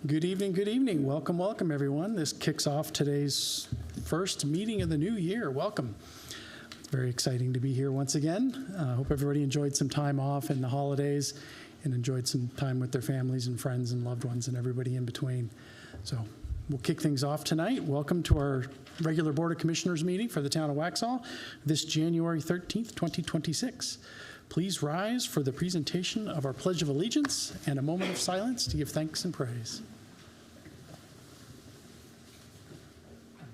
Good evening, good evening. Welcome, welcome, everyone. This kicks off today's first meeting of the new year. Welcome. Very exciting to be here once again. Hope everybody enjoyed some time off in the holidays and enjoyed some time with their families and friends and loved ones and everybody in between. So we'll kick things off tonight. Welcome to our regular Board of Commissioners meeting for the town of Waxhaw this January 13th, 2026. Please rise for the presentation of our Pledge of Allegiance and a moment of silence to give thanks and praise.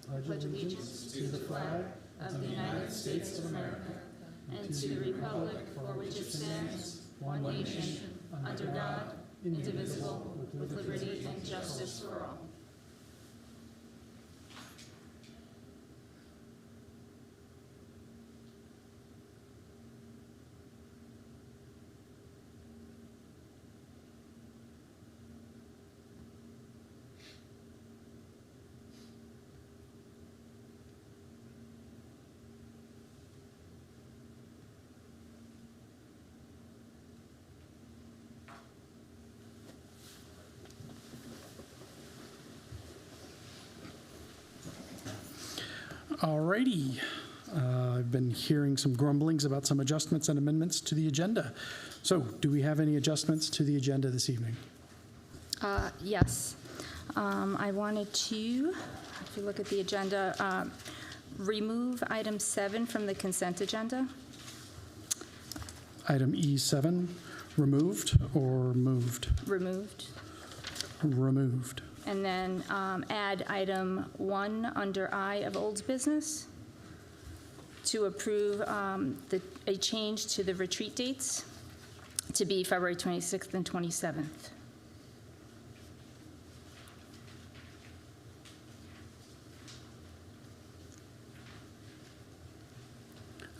I pledge allegiance to the flag of the United States of America and to the republic for which it stands, one nation, under God, indivisible, with liberty and justice for all. Alrighty. I've been hearing some grumblings about some adjustments and amendments to the agenda. So, do we have any adjustments to the agenda this evening? Yes. I wanted to, if you look at the agenda, remove item 7 from the consent agenda. Item E7, removed or moved? Removed. Removed. And then add item 1 under I of old business to approve a change to the retreat dates to be February 26th and 27th.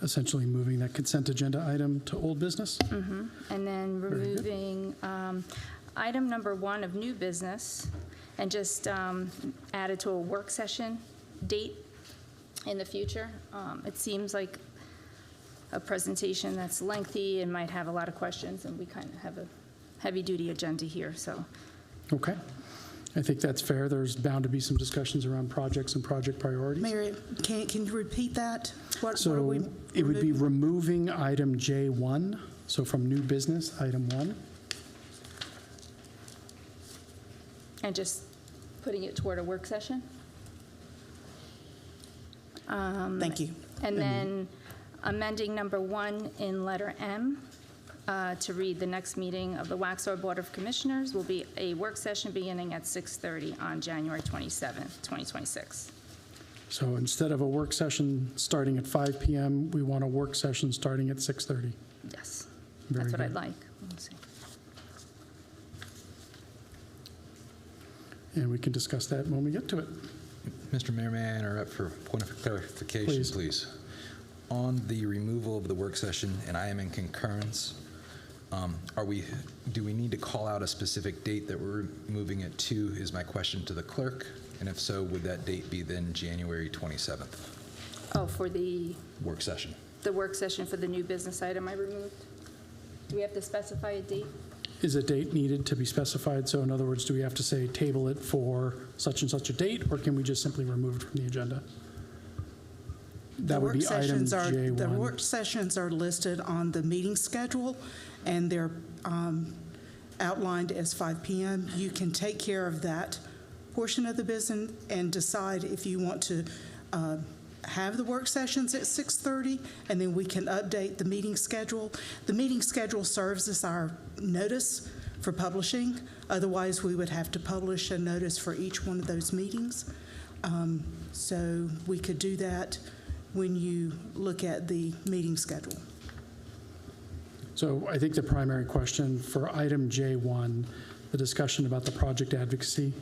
Essentially moving that consent agenda item to old business? Mm-hmm. And then removing item number 1 of new business and just add it to a work session date in the future. It seems like a presentation that's lengthy and might have a lot of questions, and we kind of have a heavy-duty agenda here, so. Okay. I think that's fair. There's bound to be some discussions around projects and project priorities. Mary, can you repeat that? What are So we it would be removing? removing item J1, so from new business, item 1. And just putting it toward a work session. Thank you. And then amending number 1 in letter M to read, the next meeting of the Waxhaw Board of Commissioners will be a work session beginning at 6:30 on January 27th, 2026. So instead of a work session starting at 5 p.m., we want a work session starting at 6:30. Yes, Very that's what good. I'd like. Let's see. And we can discuss that when we get to it. Mr. Mayor, may I interrupt for a point of clarification, please? On the removal of the work session, and I am in concurrence, do we need to call out a specific date that we're moving it to, is my question to the clerk? And if so, would that date be then January 27th? Oh, for the Work session. work session for the new business item I removed? Do we have to specify a date? Is a date needed to be specified? So in other words, do we have to say table it for such and such a date, or can we just simply remove it from the agenda? That would be item J1. The work sessions are listed on the meeting schedule, and they're outlined as 5 p.m. You can take care of that portion of the business and decide if you want to have the work sessions at 6:30, and then we can update the meeting schedule. The meeting schedule serves as our notice for publishing. Otherwise, we would have to publish a notice for each one of those meetings. So we could do that when you look at the meeting schedule. So I think the primary question for item J1, the discussion about the project advocacy,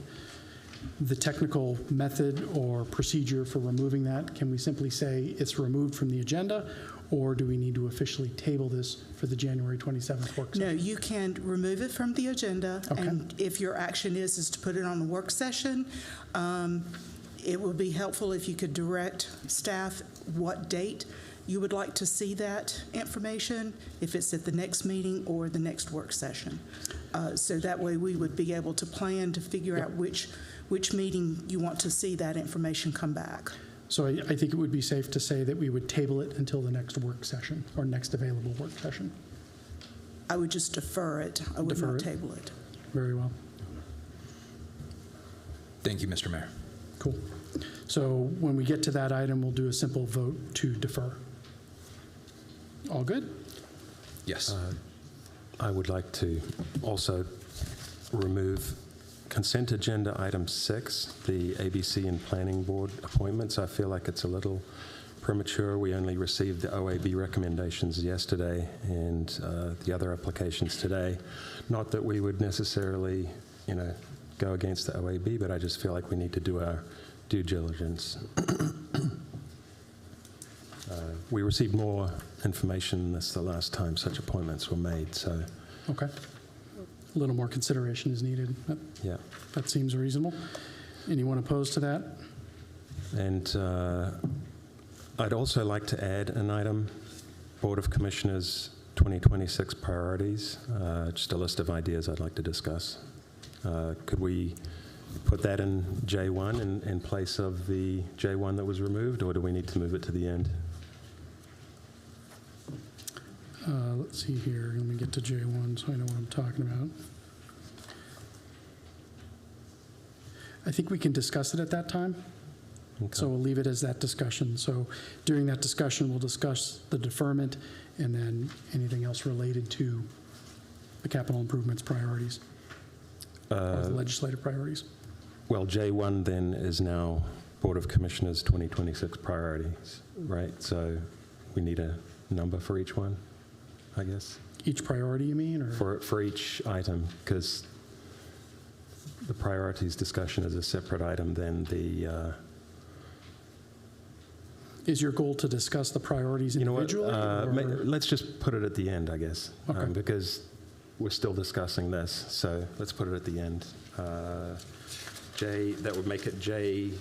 the technical method or procedure for removing that, can we simply say it's removed from the agenda, or do we need to officially table this for the January 27th work session? No, you can remove it from the agenda, Okay. and if your action is to put it on a work session, it would be helpful if you could direct staff what date you would like to see that information, if it's at the next meeting or the next work session. So that way we would be able to plan to figure out which meeting you want to see that information come back. So I think it would be safe to say that we would table it until the next work session, or next available work session. I would just defer it. I would Defer not it. table it. Very well. Thank you, Mr. Mayor. Cool. So when we get to that item, we'll do a simple vote to defer. All good? Yes. I would like to also remove consent agenda item 6, the ABC and Planning Board appointments. I feel like it's a little premature. We only received the OAB recommendations yesterday and the other applications today. Not that we would necessarily, go against the OAB, but I just feel like we need to do our due diligence. We received more information than the last time such appointments were made, so Okay. A little more consideration is needed. yeah. That seems reasonable. Anyone opposed to that? And I'd also like to add an item, Board of Commissioners 2026 priorities, just a list of ideas I'd like to discuss. Could we put that in J1 in place of the J1 that was removed, or do we need to move it to the end? Let's see here. Let me get to J1 so I know what I'm talking about. I think we can discuss it at that time. Okay. So we'll leave it as that discussion. So during that discussion, we'll discuss the deferment and then anything else related to the capital improvements priorities, or the legislative priorities. Well, J1 then is now Board of Commissioners 2026 priorities, right? So we need a number for each one, I guess? Each priority, you mean? Or For each item, because the priorities discussion is a separate item than the... is your goal to discuss the priorities individually? Let's just put it at the end, I guess, Okay. because we're still discussing this, so let's put it at the end. That would make it J9.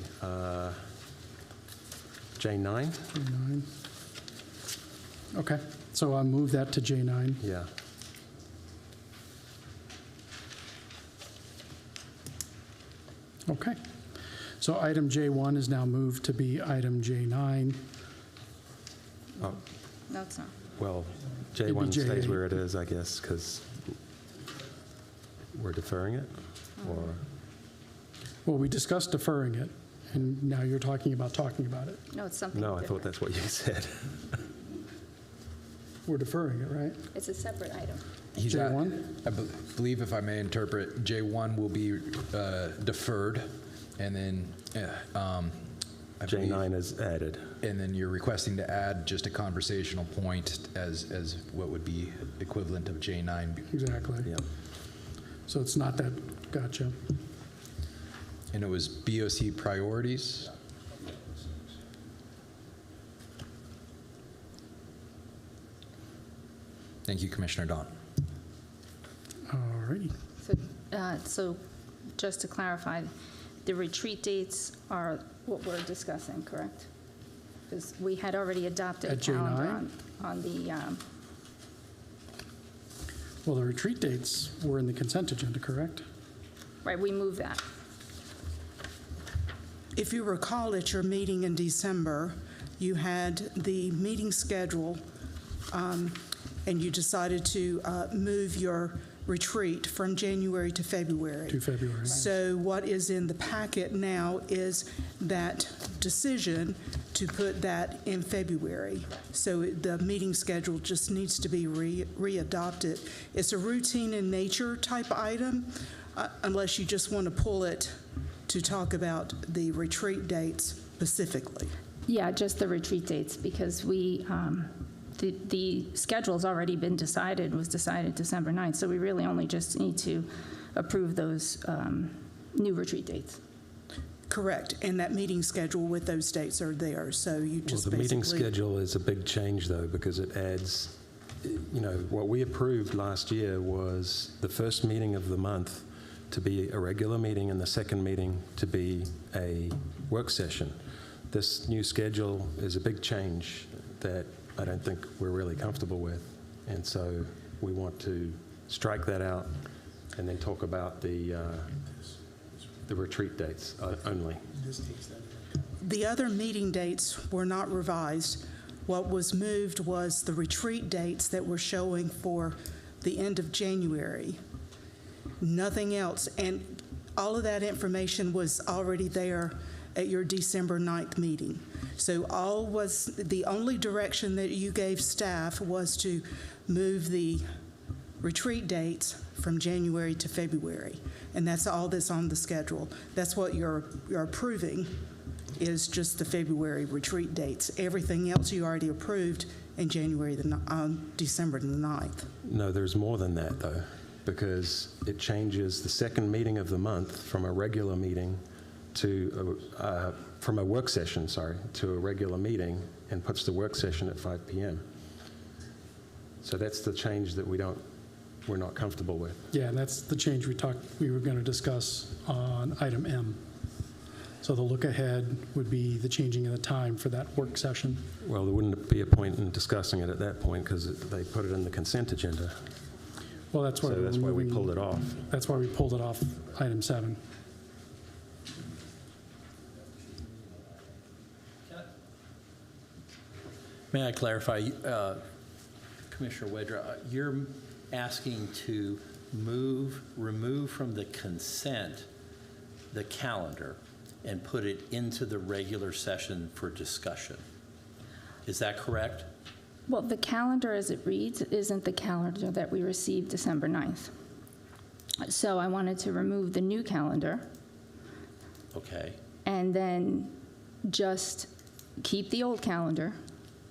J9. Okay, so I'll move that to J9. Yeah. Okay. So item J1 is now moved to be item J9. Oh, No, it's not. well, It'd be J1 stays J8. where it is, I guess, because we're deferring it, or... Well, we discussed deferring it, and now you're talking about it. No, it's something No, I different. thought that's what you said. We're deferring it, right? It's a separate item. J1? I believe, if I may interpret, J1 will be deferred, and then I believe- J9 is added. And then you're requesting to add just a conversational point as what would be equivalent of J9. Exactly. Yeah. So it's not that, gotcha. And it was BOC priorities. Thank you, Commissioner Don. All righty. So just to clarify, the retreat dates are what we're discussing, correct? Because we had already adopted a At calendar J9? on the, Well, the retreat dates were in the consent agenda, correct? right, we moved that. If you recall at your meeting in December, you had the meeting schedule, and you decided to move your retreat from January to February. To February. So what is in the packet now is that decision to put that in February. So the meeting schedule just needs to be readopted. It's a routine in nature type item, unless you just want to pull it to talk about the retreat dates specifically. Yeah, just the retreat dates, because we, the schedule's already been decided, was decided December 9th, so we really only just need to approve those new retreat dates. Correct, and that meeting schedule with those dates are there, so you Well, just the meeting basically... schedule is a big change, though, because it adds, what we approved last year was the first meeting of the month to be a regular meeting and the second meeting to be a work session. This new schedule is a big change that I don't think we're really comfortable with, and so we want to strike that out and then talk about the retreat dates only. The other meeting dates were not revised. What was moved was the retreat dates that were showing for the end of January. Nothing else. And all of that information was already there at your December 9th meeting. So the only direction that you gave staff was to move the retreat dates from January to February. And that's all that's on the schedule. That's what you're approving, is just the February retreat dates. Everything else you already approved in December the 9th. No, there's more than that, though, because it changes the second meeting of the month from a regular meeting to, from a work session, to a regular meeting, and puts the work session at 5 p.m. So that's the change that we're not comfortable with. Yeah, and that's the change we were going to discuss on item M. So the look ahead would be the changing of the time for that work session. Well, there wouldn't be a point in discussing it at that point because they put it in the consent agenda. Well, that's why So that's why we pulled it off. That's why we pulled it off item 7. May I clarify, Commissioner Wedra, you're asking to remove from the consent the calendar and put it into the regular session for discussion. Is that correct? Well, the calendar as it reads isn't the calendar that we received December 9th. So I wanted to remove the new calendar Okay. and then just keep the old calendar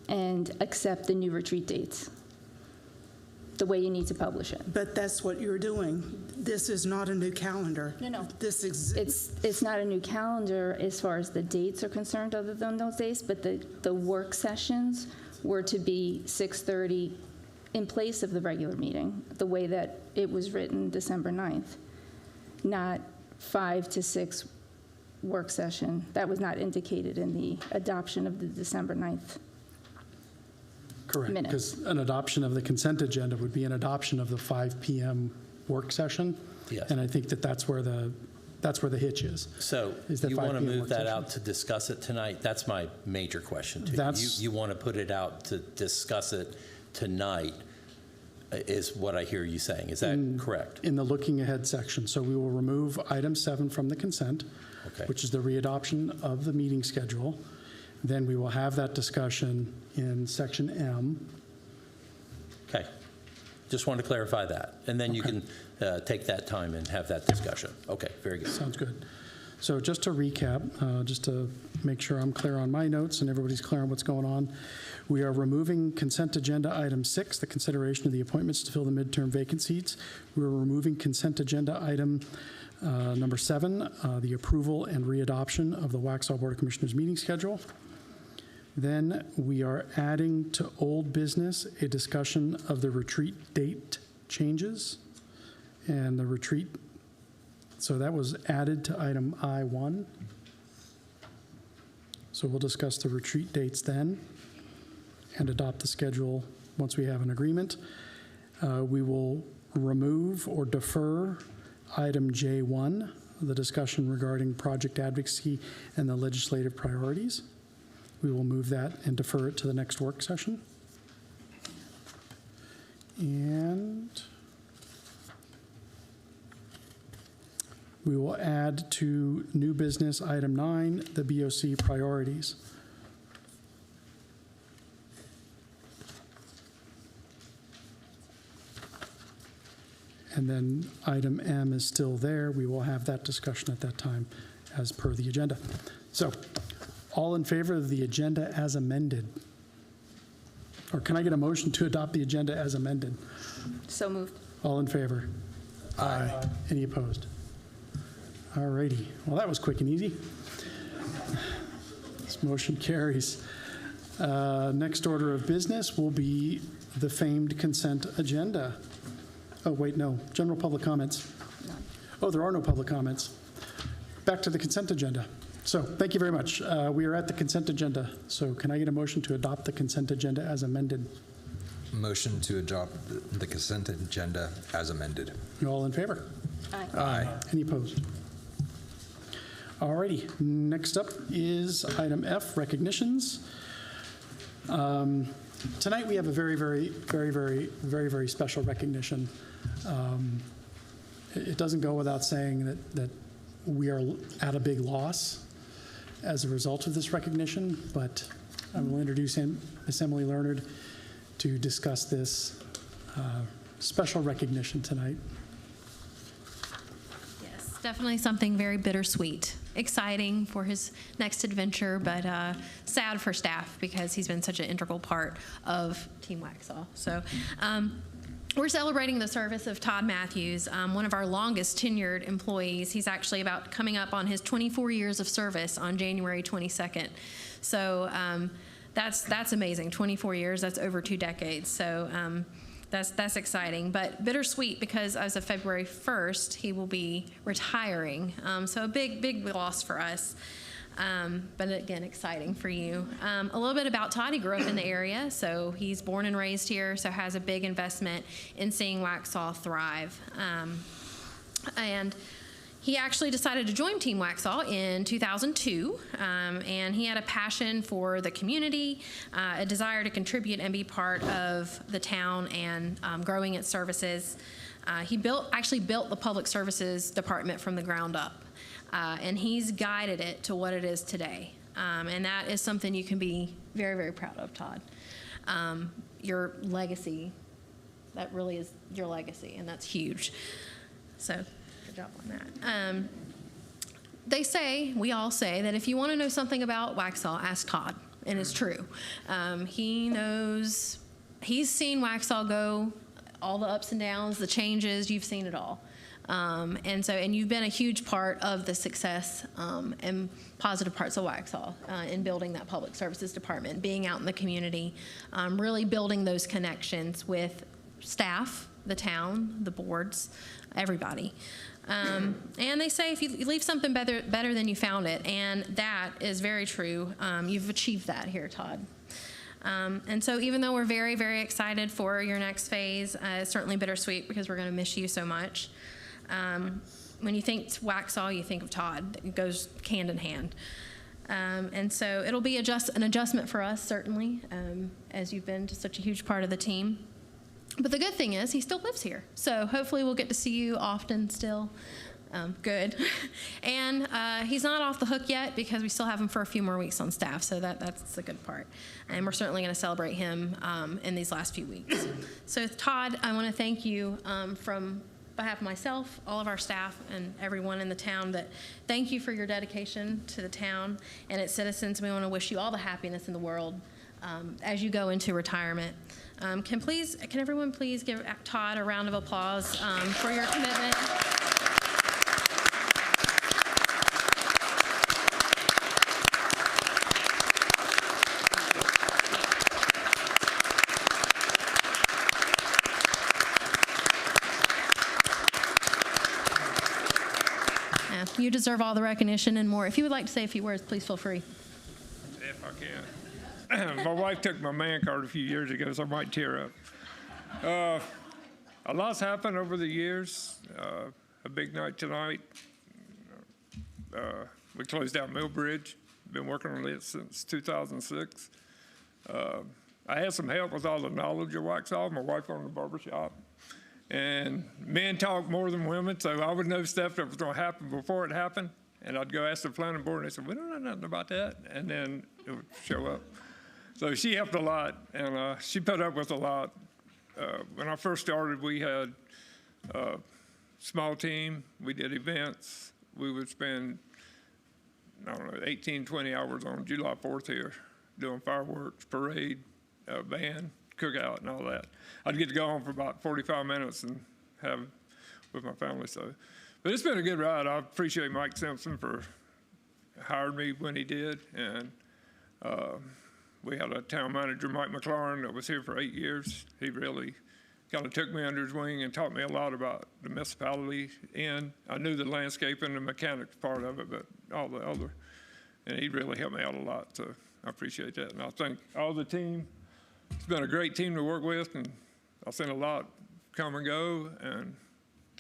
and accept the new retreat dates, the way you need to publish it. But that's what you're doing. This is not a new calendar. No. This is, It's not a new calendar as far as the dates are concerned other than those days, but the work sessions were to be 6:30 in place of the regular meeting, the way that it was written December 9th, not 5 to 6 work session. That was not indicated in the adoption of the December 9th. Correct, Minutes. because an adoption of the consent agenda would be an adoption of the 5 p.m. work session. Yes. And I think that's where the hitch is. So Is that you 5 want to p.m. move work that session? out to discuss it tonight? That's my major question to you. That's- You want to put it out to discuss it tonight, is what I hear you saying. Is that correct? In the looking ahead section. So we will remove item 7 from the consent, Okay. which is the readoption of the meeting schedule. Then we will have that discussion in section M. Okay. Just wanted to clarify that. And then you can take that time and have that discussion. Okay, very good. Sounds good. So just to recap, just to make sure I'm clear on my notes and everybody's clear on what's going on, we are removing consent agenda item 6, the consideration of the appointments to fill the midterm vacant seats. We're removing consent agenda item number 7, the approval and readoption of the Waxhaw Board of Commissioners meeting schedule. Then we are adding to old business a discussion of the retreat date changes and the retreat. So that was added to item I1. So we'll discuss the retreat dates then and adopt the schedule once we have an agreement. We will remove or defer item J1, the discussion regarding project advocacy and the legislative priorities. We will move that and defer it to the next work session. And we will add to new business item 9, the BOC priorities. And then item M is still there. We will have that discussion at that time as per the agenda. So, all in favor of the agenda as amended? Or can I get a motion to adopt the agenda as amended? So moved. All in favor? Aye. Any opposed? All righty. Well, that was quick and easy. This motion carries. Next order of business will be the famed consent agenda. Oh, wait, no. General public comments. Oh, there are no public comments. Back to the consent agenda. So, thank you very much. We are at the consent agenda. So, can I get a motion to adopt the consent agenda as amended? Motion to adopt the consent agenda as amended. You all in favor? Aye. Aye. Any opposed? All righty, next up is item F, recognitions. Tonight we have a very special recognition. It doesn't go without saying that we are at a big loss as a result of this recognition, but I will introduce Ms. Emily Leonard to discuss this special recognition tonight. Yes, definitely something very bittersweet. Exciting for his next adventure, but sad for staff because he's been such an integral part of Team Waxhaw. So we're celebrating the service of Todd Matthews, one of our longest tenured employees. He's actually coming up on his 24 years of service on January 22nd. So that's amazing. 24 years, that's over 2 decades. So that's exciting, but bittersweet because as of February 1st, he will be retiring. So a big loss for us. But again, exciting for you. A little bit about Todd. He grew up in the area, so he's born and raised here, so has a big investment in seeing Waxhaw thrive. And he actually decided to join Team Waxhaw in 2002, and he had a passion for the community, a desire to contribute and be part of the town and growing its services. He actually built the public services department from the ground up, and he's guided it to what it is today. And that is something you can be very proud of, Todd. Your legacy, that really is your legacy, and that's huge. So good job on that. We all say that if you want to know something about Waxhaw, ask Todd, and it's true. He's seen Waxhaw go, all the ups and downs, the changes, you've seen it all. And you've been a huge part of the success and positive parts of Waxhaw in building that public services department, being out in the community, really building those connections with staff, the town, the boards, everybody. And they say if you leave something better than you found it, and that is very true. You've achieved that here, Todd. And so even though we're very excited for your next phase, it's certainly bittersweet because we're going to miss you so much. When you think Waxhaw, you think of Todd. It goes hand in hand. And so it'll be an adjustment for us, certainly, as you've been such a huge part of the team. But the good thing is he still lives here. So hopefully we'll get to see you often still. Good. And he's not off the hook yet because we still have him for a few more weeks on staff. So that's the good part. And we're certainly going to celebrate him in these last few weeks. So Todd, I want to thank you from behalf of myself, all of our staff, and everyone in the town thank you for your dedication to the town and its citizens. We want to wish you all the happiness in the world as you go into retirement. Can everyone please give Todd a round of applause for your commitment? You deserve all the recognition and more. If you would like to say a few words, please feel free. If I can. My wife took my man card a few years ago, so I might tear up. A lot's happened over the years. A big night tonight. We closed out Millbridge. Been working on it since 2006. I had some help with all the knowledge of Waxhaw. My wife owned a barbershop. And men talk more than women, so I would know stuff that was going to happen before it happened. And I'd go ask the planning board, and they said, we don't know nothing about that. And then it would show up. So she helped a lot, and she put up with a lot. When I first started, we had a small team. We did events. We would spend, 18, 20 hours on July 4th here doing fireworks, parade, band, cookout, and all that. I'd get to go home for about 45 minutes and have with my family. But it's been a good ride. I appreciate Mike Simpson for hiring me when he did, and we had a town manager, Mike McLaurin, that was here for 8 years. He really kind of took me under his wing and taught me a lot about the municipality. And I knew the landscaping and mechanics part of it, but all the other, and he really helped me out a lot. So I appreciate that, and I thank all the team it's been a great team to work with, and I've seen a lot come and go, and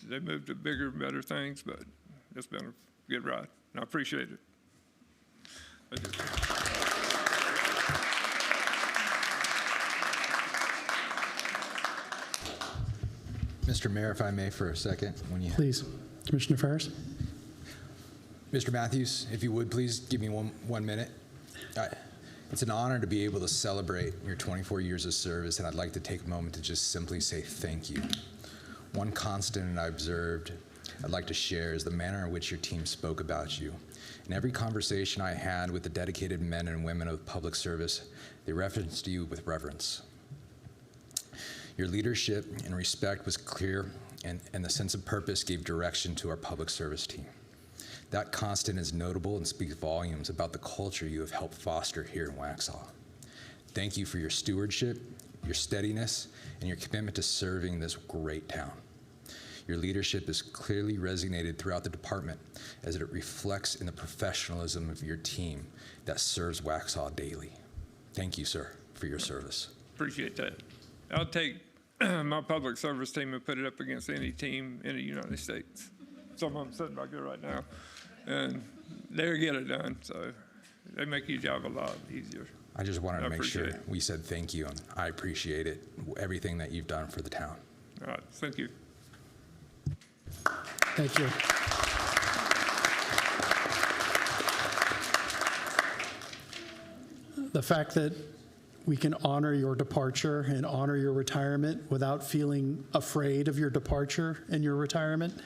they moved to bigger and better things, but it's been a good ride, and I appreciate it. I do. Mr. Mayor, if I may for a second, Please, Commissioner Ferris. Mr. Matthews, if you would, please give me one minute. It's an honor to be able to celebrate your 24 years of service, and I'd like to take a moment to just simply say thank you. One constant I observed I'd like to share is the manner in which your team spoke about you. In every conversation I had with the dedicated men and women of public service, they referenced you with reverence. Your leadership and respect was clear, and the sense of purpose gave direction to our public service team. That constant is notable and speaks volumes about the culture you have helped foster here in Waxhaw. Thank you for your stewardship, your steadiness, and your commitment to serving this great town. Your leadership has clearly resonated throughout the department as it reflects in the professionalism of your team that serves Waxhaw daily. Thank you, sir, for your service. Appreciate that. I'll take my public service team and put it up against any team in the United States. Some of them sitting back there right now, and they get it done, so they make your job a lot easier. I just wanted to make sure it. we said thank you, and I appreciate it, everything that you've done for the town. All right, thank you. Thank you. The fact that we can honor your departure and honor your retirement without feeling afraid of your departure and your retirement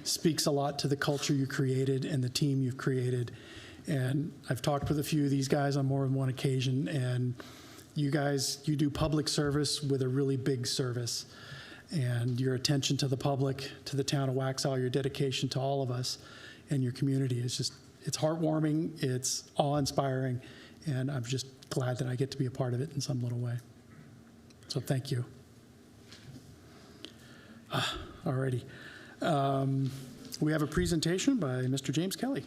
speaks a lot to the culture you created and the team you've created. And I've talked with a few of these guys on more than one occasion, and you guys, you do public service with a really big service. And your attention to the public, to the town of Waxhaw, your dedication to all of us and your community is just, it's heartwarming, it's awe-inspiring, and I'm just glad that I get to be a part of it in some little way. So thank you. Alrighty. We have a presentation by Mr. James Kelly.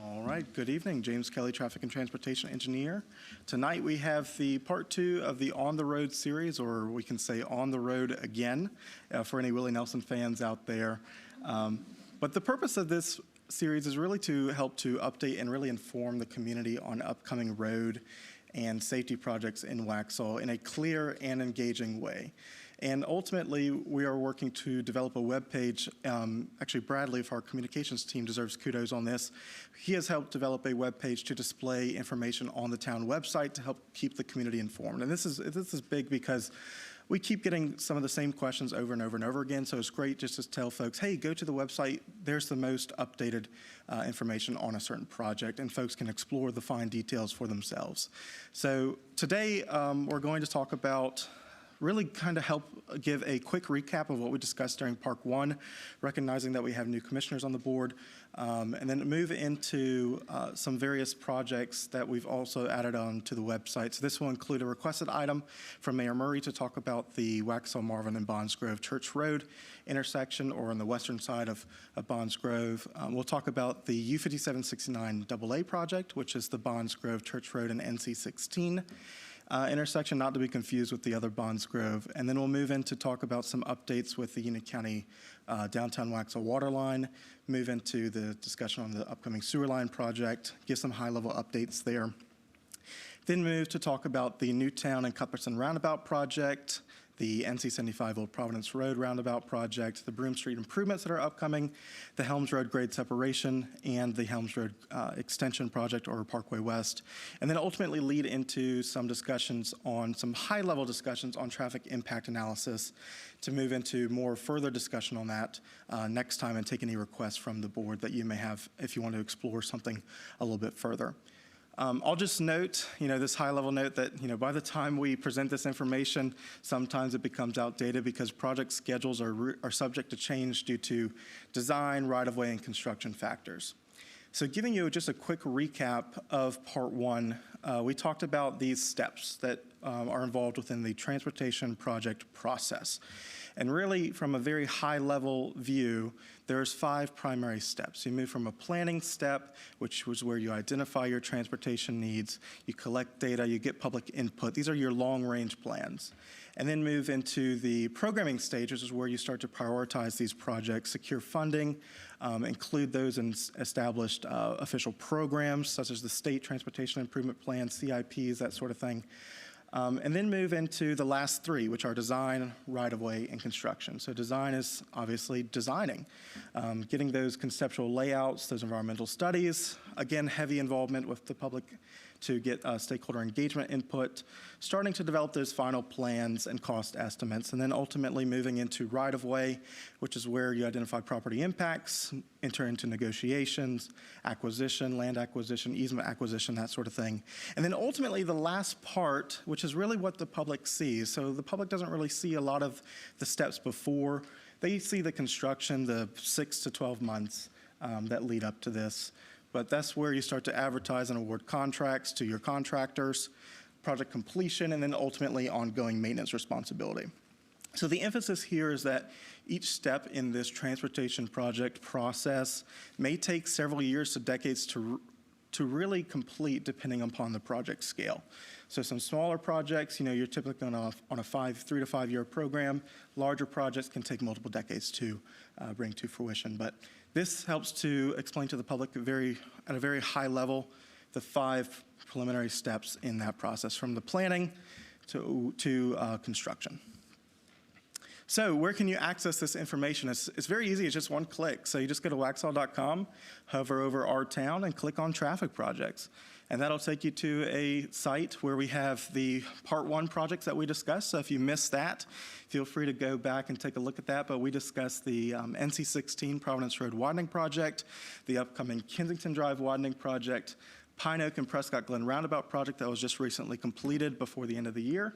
All right, good evening. James Kelly, Traffic and Transportation Engineer. Tonight we have the part 2 of the On the Road series, or we can say On the Road again, for any Willie Nelson fans out there. But the purpose of this series is really to help to update and really inform the community on upcoming road and safety projects in Waxhaw in a clear and engaging way. And ultimately, we are working to develop a web page. Actually, Bradley of our communications team deserves kudos on this. He has helped develop a web page to display information on the town website to help keep the community informed. And this is big because we keep getting some of the same questions over and over and over again. So it's great just to tell folks, hey, go to the website. There's the most updated information on a certain project, and folks can explore the fine details for themselves. So today, we're going to talk about really kind of help give a quick recap of what we discussed during Part 1, recognizing that we have new commissioners on the board, and then move into some various projects that we've also added on to the website. So this will include a requested item from Mayor Murray to talk about the Waxhaw, Marvin, and Bonds Grove Church Road intersection, or on the western side of Bonds Grove. We'll talk about the U5769 AA project, which is the Bonds Grove Church Road and NC 16. Intersection, not to be confused with the other Bonds Grove. And then we'll move in to talk about some updates with the Union County downtown Waxhaw water line, move into the discussion on the upcoming sewer line project, give some high-level updates there. Then move to talk about the Newtown and Cuthbertson roundabout project, the NC 75 Old Providence Road roundabout project, the Broome Street improvements that are upcoming, the Helms Road grade separation, and the Helms Road extension project, or Parkway West. And then ultimately lead into some discussions on, some high-level discussions on traffic impact analysis, to move into more further discussion on that next time, and take any requests from the board that you may have if you want to explore something a little bit further. I'll just note, this high-level note that, by the time we present this information, sometimes it becomes outdated because project schedules are subject to change due to design, right-of-way, and construction factors. So giving you just a quick recap of part one, we talked about these steps that are involved within the transportation project process. And really, from a very high-level view, there's 5 primary steps. You move from a planning step, which was where you identify your transportation needs, you collect data, you get public input. These are your long-range plans. And then move into the programming stage, which is where you start to prioritize these projects, secure funding, include those in established official programs, such as the State Transportation Improvement Plan, CIPs, that sort of thing. And then move into the last 3, which are design, right-of-way, and construction. So design is obviously designing, getting those conceptual layouts, those environmental studies, again, heavy involvement with the public to get stakeholder engagement input, starting to develop those final plans and cost estimates, and then ultimately moving into right-of-way, which is where you identify property impacts, enter into negotiations, acquisition, land acquisition, easement acquisition, that sort of thing. And then ultimately the last part, which is really what the public sees. So the public doesn't really see a lot of the steps before. They see the construction, the 6 to 12 months that lead up to this. But that's where you start to advertise and award contracts to your contractors, project completion, and then ultimately ongoing maintenance responsibility. So the emphasis here is that each step in this transportation project process may take several years to decades to really complete, depending upon the project scale. So some smaller projects, you're typically on a 3 to 5 year program. Larger projects can take multiple decades to bring to fruition. But this helps to explain to the public at a very high level the 5 preliminary steps in that process, from the planning to construction. So where can you access this information? It's very easy. It's just one click. So you just go to waxhaw.com, hover over our town, and click on traffic projects. And that'll take you to a site where we have the part 1 projects that we discussed. So if you missed that, feel free to go back and take a look at that. But we discussed the NC-16 Providence Road widening project, the upcoming Kensington Drive widening project, Pine Oak and Prescott Glen roundabout project that was just recently completed before the end of the year,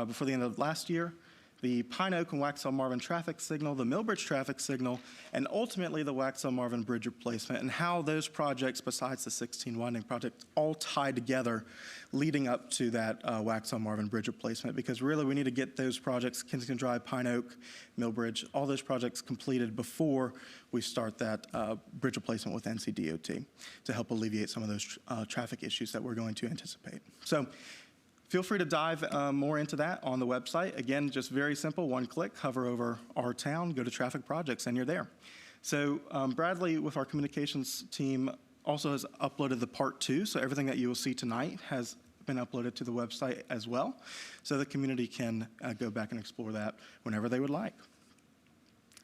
before the end of last year, the Pine Oak and Waxhaw Marvin traffic signal, the Millbridge traffic signal, and ultimately the Waxhaw Marvin bridge replacement, and how those projects, besides the 16 widening project, all tie together leading up to that Waxhaw Marvin bridge replacement. Because really we need to get those projects, Kensington Drive, Pine Oak, Millbridge, all those projects completed before we start that bridge replacement with NCDOT to help alleviate some of those traffic issues that we're going to anticipate. So feel free to dive more into that on the website. Again, just very simple, one click, hover over our town, go to traffic projects, and you're there. So Bradley, with our communications team, also has uploaded the part 2. So everything that you will see tonight has been uploaded to the website as well. So the community can go back and explore that whenever they would like.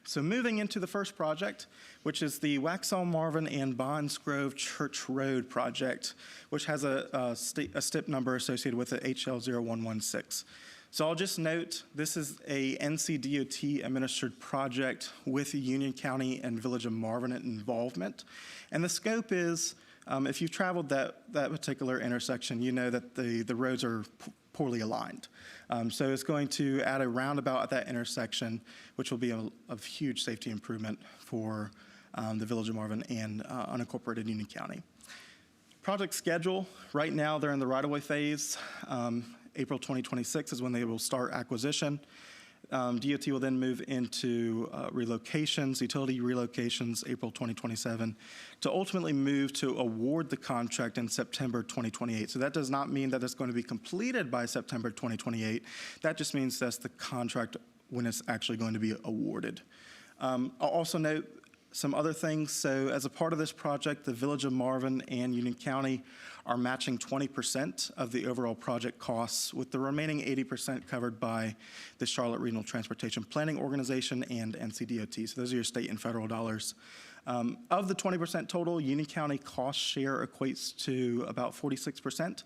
So moving into the first project, which is the Waxhaw Marvin and Bonds Grove Church Road project, which has a step number associated with it, HL0116. So I'll just note, this is a NCDOT administered project with Union County and Village of Marvin involvement. And the scope is, if you've traveled that particular intersection, you know that the roads are poorly aligned. So it's going to add a roundabout at that intersection, which will be a huge safety improvement for the Village of Marvin and unincorporated Union County. Project schedule, right now they're in the right-of-way phase. April 2026 is when they will start acquisition. DOT will then move into relocations, utility relocations, April 2027, to ultimately move to award the contract in September 2028. So that does not mean that it's going to be completed by September 2028. That just means that's the contract when it's actually going to be awarded. I'll also note some other things. So as a part of this project, the Village of Marvin and Union County are matching 20% of the overall project costs, with the remaining 80% covered by the Charlotte Regional Transportation Planning Organization and NCDOT. So those are your state and federal dollars. Of the 20% total, Union County cost share equates to about 46%,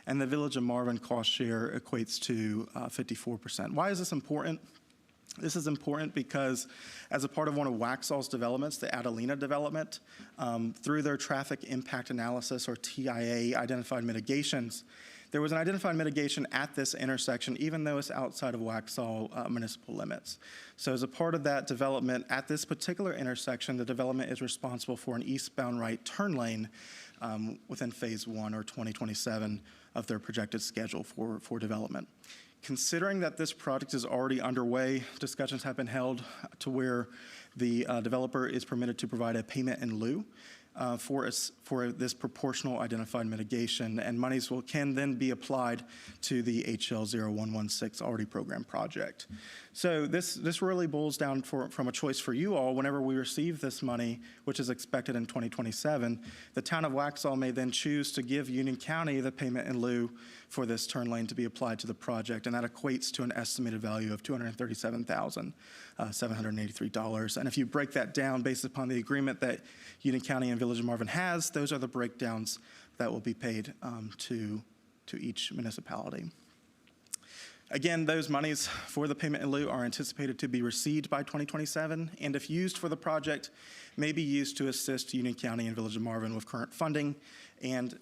and the Village of Marvin cost share equates to 54%. Why is this important? This is important because as a part of one of Waxhaw's developments, the Adelina development, through their traffic impact analysis, or TIA, identified mitigations, there was an identified mitigation at this intersection, even though it's outside of Waxhaw municipal limits. So as a part of that development, at this particular intersection, the development is responsible for an eastbound right turn lane within Phase 1 or 2027 of their projected schedule for development. Considering that this project is already underway, discussions have been held to where the developer is permitted to provide a payment in lieu for this proportional identified mitigation, and monies can then be applied to the HL 0116 already programmed project. So this really boils down from a choice for you all. Whenever we receive this money, which is expected in 2027, the town of Waxhaw may then choose to give Union County the payment in lieu for this turn lane to be applied to the project, and that equates to an estimated value of $237,783. And if you break that down based upon the agreement that Union County and Village of Marvin has, those are the breakdowns that will be paid to each municipality. Again, those monies for the payment in lieu are anticipated to be received by 2027, and if used for the project, may be used to assist Union County and Village of Marvin with current funding, and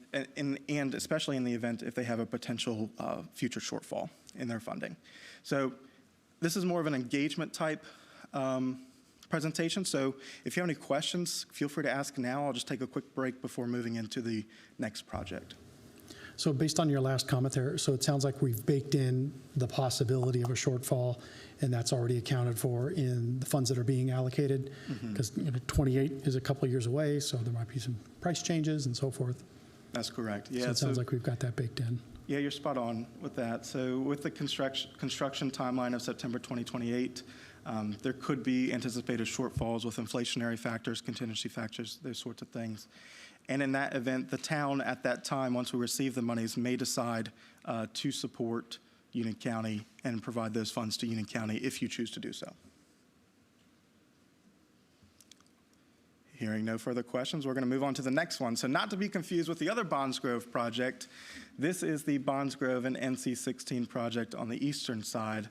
especially in the event if they have a potential future shortfall in their funding. So this is more of an engagement type presentation, so if you have any questions, feel free to ask now. I'll just take a quick break before moving into the next project. So based on your last comment there, so it sounds like we've baked in the possibility of a shortfall, and that's already accounted for in the funds that are being allocated, because 28 is a couple of years away, so there might be some price changes and so forth. That's correct. Yeah, So it sounds like we've got that baked in. Yeah, you're spot on with that. So with the construction timeline of September 2028, there could be anticipated shortfalls with inflationary factors, contingency factors, those sorts of things. And in that event, the town at that time, once we receive the monies, may decide to support Union County and provide those funds to Union County if you choose to do so. Hearing no further questions, we're going to move on to the next one. So not to be confused with the other Bonds Grove project, this is the Bonds Grove and NC-16 project on the eastern side.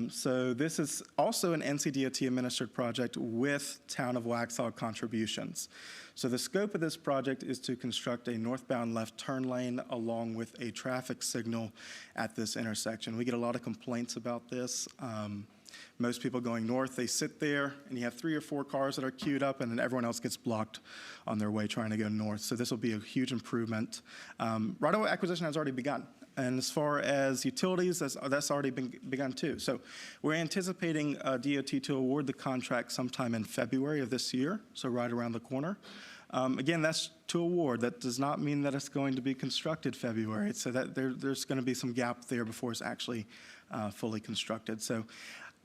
So this is also an NCDOT administered project with Town of Waxhaw contributions. So the scope of this project is to construct a northbound left turn lane along with a traffic signal at this intersection. We get a lot of complaints about this. Most people going north, they sit there and you have 3 or 4 cars that are queued up, and then everyone else gets blocked on their way trying to go north. So this will be a huge improvement. Right-of-way acquisition has already begun. And as far as utilities, that's already begun too. So we're anticipating DOT to award the contract sometime in February of this year, so right around the corner. Again, that's to award. That does not mean that it's going to be constructed February. So that there's going to be some gap there before it's actually fully constructed. So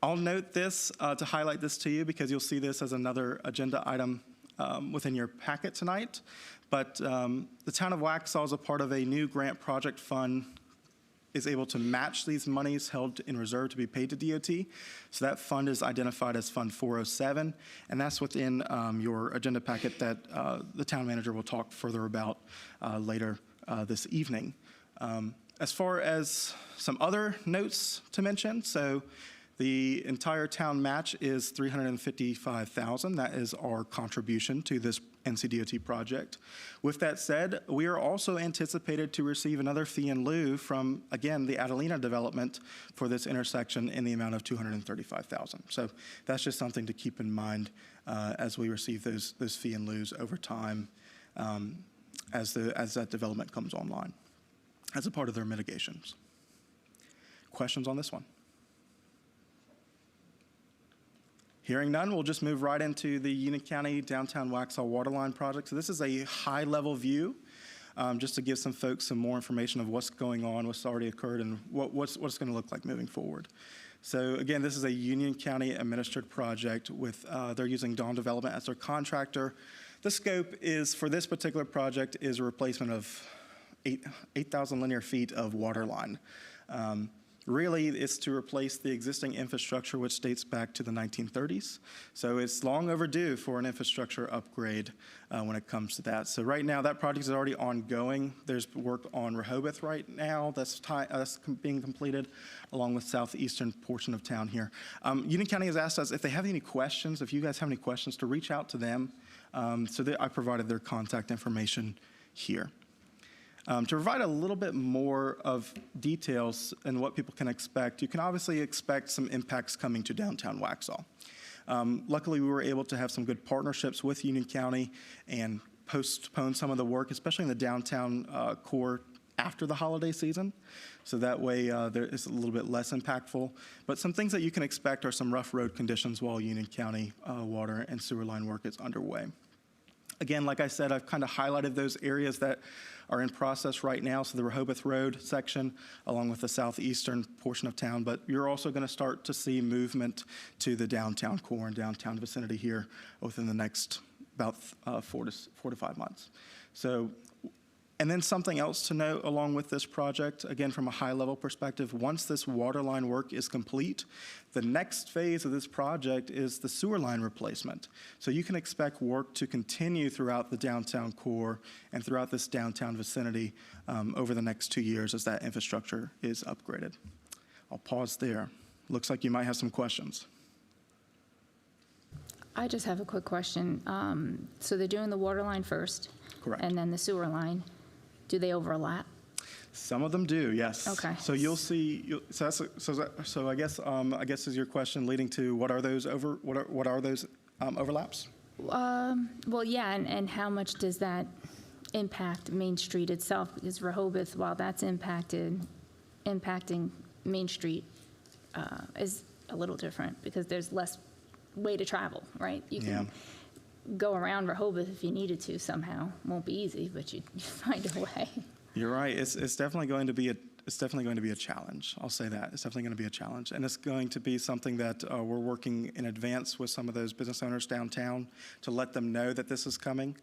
I'll note this to highlight this to you, because you'll see this as another agenda item within your packet tonight. But the town of Waxhaw, as a part of a new grant project fund, is able to match these monies held in reserve to be paid to DOT. So that fund is identified as Fund 407, and that's within your agenda packet that the town manager will talk further about later this evening. As far as some other notes to mention, so the entire town match is $355,000. That is our contribution to this NCDOT project. With that said, we are also anticipated to receive another fee in lieu from, again, the Adelina development for this intersection in the amount of $235,000. So that's just something to keep in mind as we receive those fee in lieus over time as that development comes online as a part of their mitigations. Questions on this one? Hearing none, we'll just move right into the Union County Downtown Waxhaw Waterline project. So this is a high-level view, just to give some folks some more information of what's going on, what's already occurred, and what's going to look like moving forward. So again, this is a Union County administered project with, they're using Dawn Development as their contractor. The scope is, for this particular project, is a replacement of 8,000 linear feet of water line. Really, it's to replace the existing infrastructure, which dates back to the 1930s. So it's long overdue for an infrastructure upgrade when it comes to that. So right now, that project is already ongoing. There's work on Rehoboth right now that's being completed, along with southeastern portion of town here. Union County has asked us if they have any questions, if you guys have any questions, to reach out to them. I provided their contact information here. To provide a little bit more of details and what people can expect, you can obviously expect some impacts coming to downtown Waxhaw. Luckily, we were able to have some good partnerships with Union County and postpone some of the work, especially in the downtown core, after the holiday season. So that way, there is a little bit less impactful. But some things that you can expect are some rough road conditions while Union County water and sewer line work is underway. Again, like I said, I've kind of highlighted those areas that are in process right now, so the Rehoboth Road section, along with the southeastern portion of town, but you're also going to start to see movement to the downtown core and downtown vicinity here within the next about 4 to 5 months. So, and then something else to note along with this project, again, from a high-level perspective, once this water line work is complete, the next phase of this project is the sewer line replacement. So you can expect work to continue throughout the downtown core and throughout this downtown vicinity over the next 2 years as that infrastructure is upgraded. I'll pause there. Looks like you might have some questions. I just have a quick question. So they're doing the water line first? Correct. And then the sewer line. Do they overlap? Some of them do, yes. Okay. So you'll see. So I guess is your question leading to what are those overlaps? Well, yeah, and how much does that impact Main Street itself? Because Rehoboth, while that's impacting Main Street, is a little different because there's less way to travel, right? You can go around Rehoboth if you needed to somehow. Won't be easy, but you find a way. You're right. It's definitely going to be a challenge. I'll say that. It's definitely going to be a challenge. And it's going to be something that we're working in advance with some of those business owners downtown to let them know that this is coming.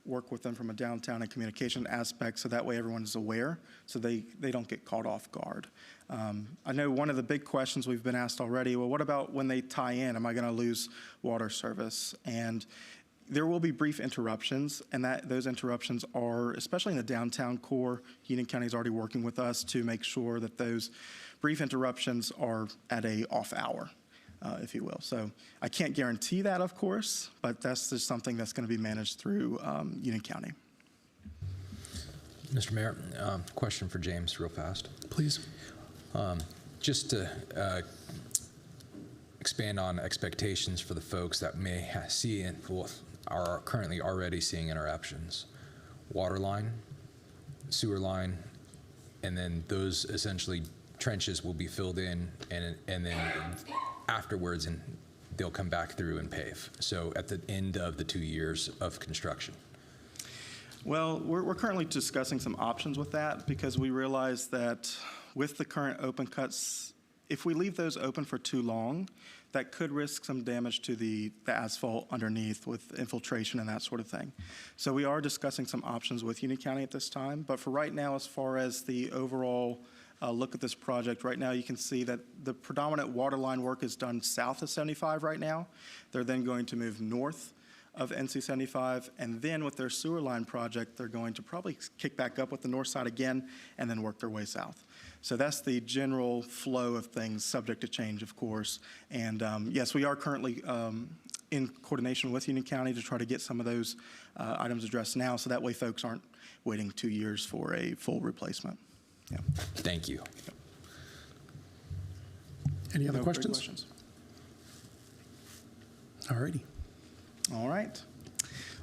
Work with them from a downtown and communication aspect so that way everyone is aware so they don't get caught off guard. I know one of the big questions we've been asked already, well, what about when they tie in? Am I going to lose water service? And there will be brief interruptions, and those interruptions are, especially in the downtown core, Union County is already working with us to make sure that those brief interruptions are at a off hour, if you will. So I can't guarantee that, of course, but that's just something that's going to be managed through Union County. Mr. Mayor, question for James real fast. Please. Just to expand on expectations for the folks that may see and are currently already seeing interruptions. Water line, sewer line, and then those essentially trenches will be filled in and then afterwards and they'll come back through and pave. So at the end of the 2 years of construction. Well, we're currently discussing some options with that because we realize that with the current open cuts, if we leave those open for too long, that could risk some damage to the asphalt underneath with infiltration and that sort of thing. So we are discussing some options with Union County at this time. But for right now, as far as the overall look at this project, right now you can see that the predominant water line work is done south of 75 right now. They're then going to move north of NC 75, and then with their sewer line project, they're going to probably kick back up with the north side again and then work their way south. So that's the general flow of things, subject to change, of course. And yes, we are currently in coordination with Union County to try to get some of those items addressed now, so that way folks aren't waiting 2 years for a full replacement. Yeah. Thank you. Any other No further questions? All righty. All right.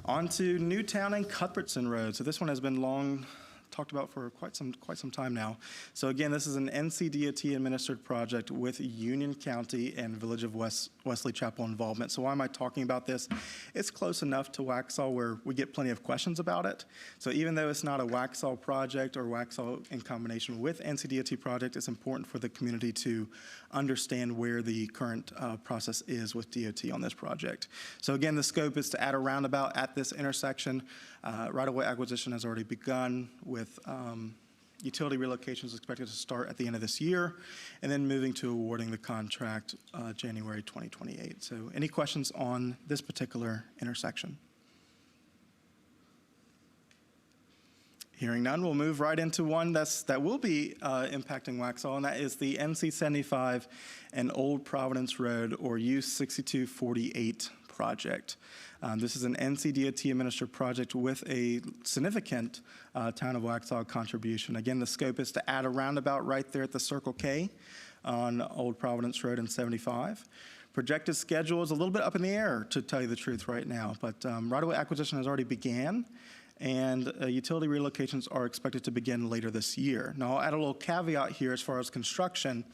On to Newtown and Cuthbertson Road. So this one has been long talked about for quite some time now. So again, this is an NCDOT administered project with Union County and Village of Wesley Chapel involvement. So why am I talking about this? It's close enough to Waxhaw where we get plenty of questions about it. So even though it's not a Waxhaw project or Waxhaw in combination with NCDOT project, it's important for the community to understand where the current process is with DOT on this project. So again, the scope is to add a roundabout at this intersection. Right-of-way acquisition has already begun with Utility relocation is expected to start at the end of this year, and then moving to awarding the contract January 2028. So any questions on this particular intersection? Hearing none, we'll move right into one that will be impacting Waxhaw, and that is the NC 75 and Old Providence Road, or US 6248 project. This is an NCDOT administered project with a significant Town of Waxhaw contribution. Again, the scope is to add a roundabout right there at the Circle K on Old Providence Road and 75. Projected schedule is a little bit up in the air, to tell you the truth right now, but right-of-way acquisition has already began, and utility relocations are expected to begin later this year. Now, I'll add a little caveat here as far as construction.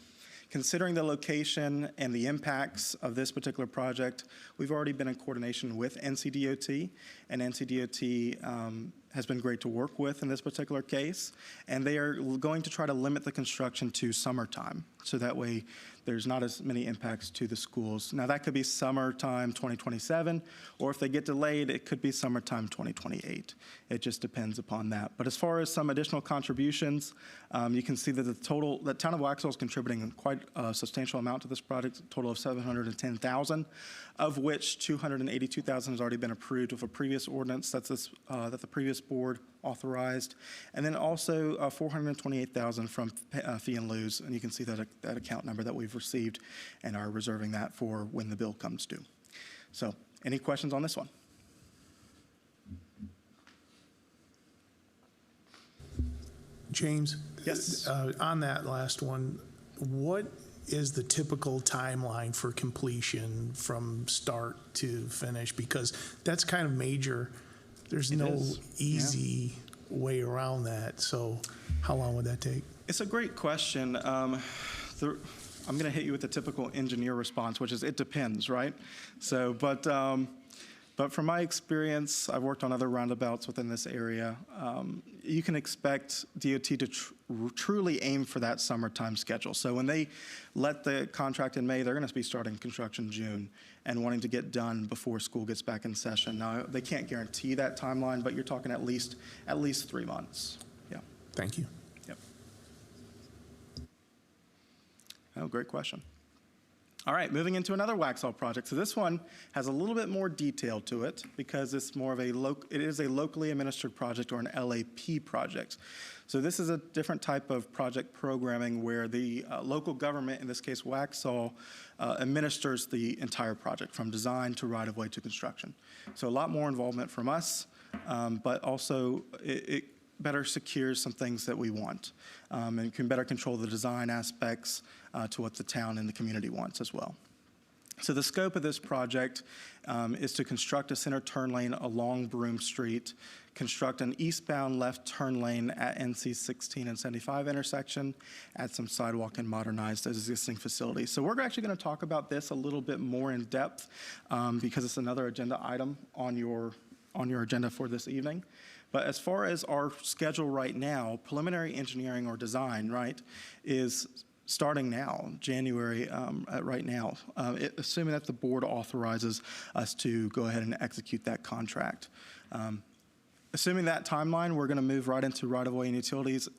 Considering the location and the impacts of this particular project, we've already been in coordination with NCDOT, and NCDOT has been great to work with in this particular case, and they are going to try to limit the construction to summertime, so that way there's not as many impacts to the schools. Now, that could be summertime 2027, or if they get delayed, it could be summertime 2028. It just depends upon that. But as far as some additional contributions, you can see that that Town of Waxhaw is contributing quite a substantial amount to this project, a total of $710,000, of which $282,000 has already been approved with a previous ordinance that the previous board authorized, and then also $428,000 from fee and lieu, and you can see that account number that we've received and are reserving that for when the bill comes due. So, any questions on this one? James? Yes. On that last one, what is the typical timeline for completion from start to finish? Because that's kind of major. There's no easy way around that. So how long would that take? It's a great question. I'm going to hit you with the typical engineer response, which is it depends, right? So, but from my experience, I've worked on other roundabouts within this area. You can expect DOT to truly aim for that summertime schedule. So when they let the contract in May, they're going to be starting construction June and wanting to get done before school gets back in session. Now, they can't guarantee that timeline, but you're talking at least 3 months. Yeah. Thank you. Yep. Oh, great question. All right, moving into another Waxhaw project. So this one has a little bit more detail to it because it's more of it is a locally administered project, or an LAP project. So this is a different type of project programming where the local government, in this case Waxhaw, administers the entire project from design to right-of-way to construction. So a lot more involvement from us, but also it better secures some things that we want, and can better control the design aspects to what the town and the community wants as well. So the scope of this project is to construct a center turn lane along Broome Street, construct an eastbound left turn lane at NC 16 and 75 intersection, add some sidewalk, and modernize those existing facilities. So we're actually going to talk about this a little bit more in depth because it's another agenda item on your agenda for this evening. But as far as our schedule right now, preliminary engineering or design, right, is starting now, January, right now, assuming that the board authorizes us to go ahead and execute that contract. Assuming that timeline, we're going to move right into right-of-way and utilities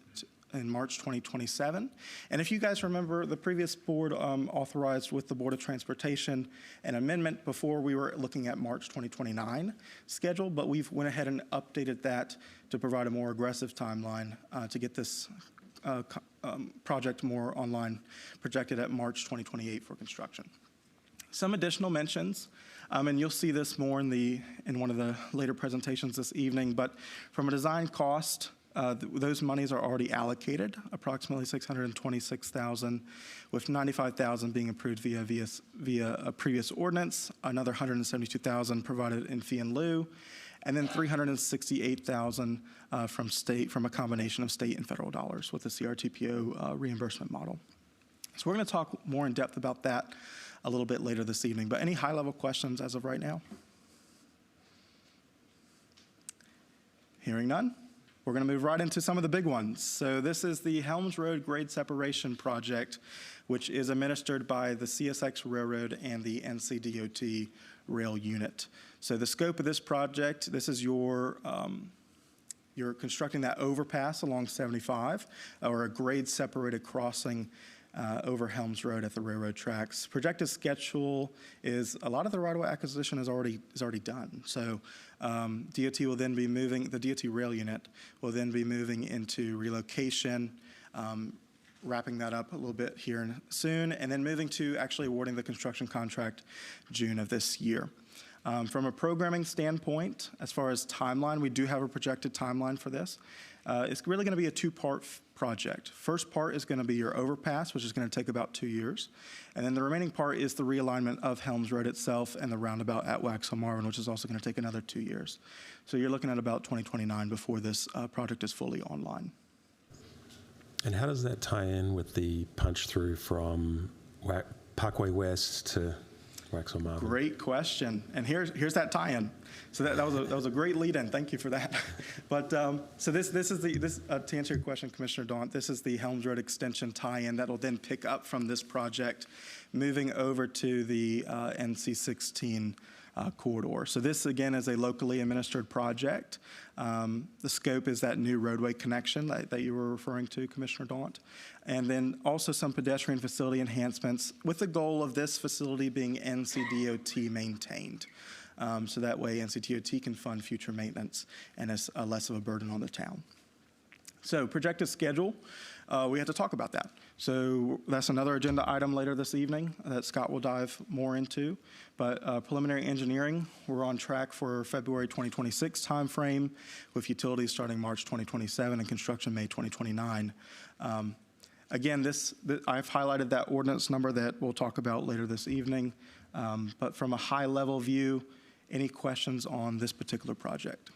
in March 2027. And if you guys remember, the previous board authorized with the Board of Transportation an amendment before we were looking at March 2029 schedule, but we've went ahead and updated that to provide a more aggressive timeline to get this project more online, projected at March 2028 for construction. Some additional mentions, and you'll see this more in one of the later presentations this evening, but from a design cost, those monies are already allocated, approximately $626,000, with $95,000 being approved via a previous ordinance, another $172,000 provided in fee and lieu, and then $368,000 from a combination of state and federal dollars with the CRTPO reimbursement model. So we're going to talk more in depth about that a little bit later this evening. But any high-level questions as of right now? Hearing none, we're going to move right into some of the big ones. So this is the Helms Road Grade Separation Project, which is administered by the CSX Railroad and the NCDOT Rail Unit. So the scope of this project, this is your you're constructing that overpass along 75 or a grade-separated crossing over Helms Road at the railroad tracks. Projected schedule is a lot of the right-of-way acquisition is already done. So DOT will then be moving, the DOT rail unit will then be moving into relocation, wrapping that up a little bit here soon, and then moving to actually awarding the construction contract June of this year. From a programming standpoint, as far as timeline, we do have a projected timeline for this. It's really going to be a two-part project. First part is going to be your overpass, which is going to take about 2 years. And then the remaining part is the realignment of Helms Road itself and the roundabout at Waxhaw Marvin, which is also going to take another 2 years. So you're looking at about 2029 before this project is fully online. And how does that tie in with the punch through from Parkway West to Waxhaw Marvin? Great question. And here's that tie-in. So that was a great lead-in. Thank you for that. But so this is to answer your question, Commissioner Daunt, this is the Helms Road extension tie-in that will then pick up from this project, moving over to the NC-16 corridor. So this, again, is a locally administered project. The scope is that new roadway connection that you were referring to, Commissioner Daunt. And then also some pedestrian facility enhancements with the goal of this facility being NCDOT maintained. So that way NCDOT can fund future maintenance and is less of a burden on the town. So projected schedule, we had to talk about that. So that's another agenda item later this evening that Scott will dive more into. But preliminary engineering, we're on track for February 2026 timeframe with utilities starting March 2027 and construction May 2029. Again, I've highlighted that ordinance number that we'll talk about later this evening. But from a high level view, any questions on this particular project?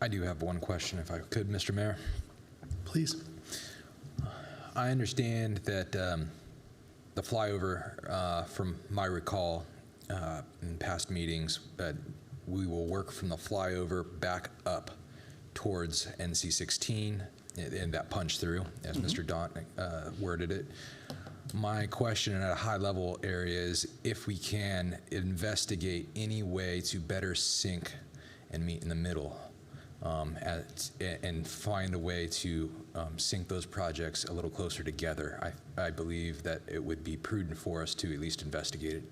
I do have one question, if I could, Mr. Mayor. Please. I understand that the flyover, from my recall in past meetings, we will work from the flyover back up towards NC-16 and that punch through, as Mr. Daunt worded it. My question at a high level area is if we can investigate any way to better sync and meet in the middle and find a way to sync those projects a little closer together. I believe that it would be prudent for us to at least investigate it.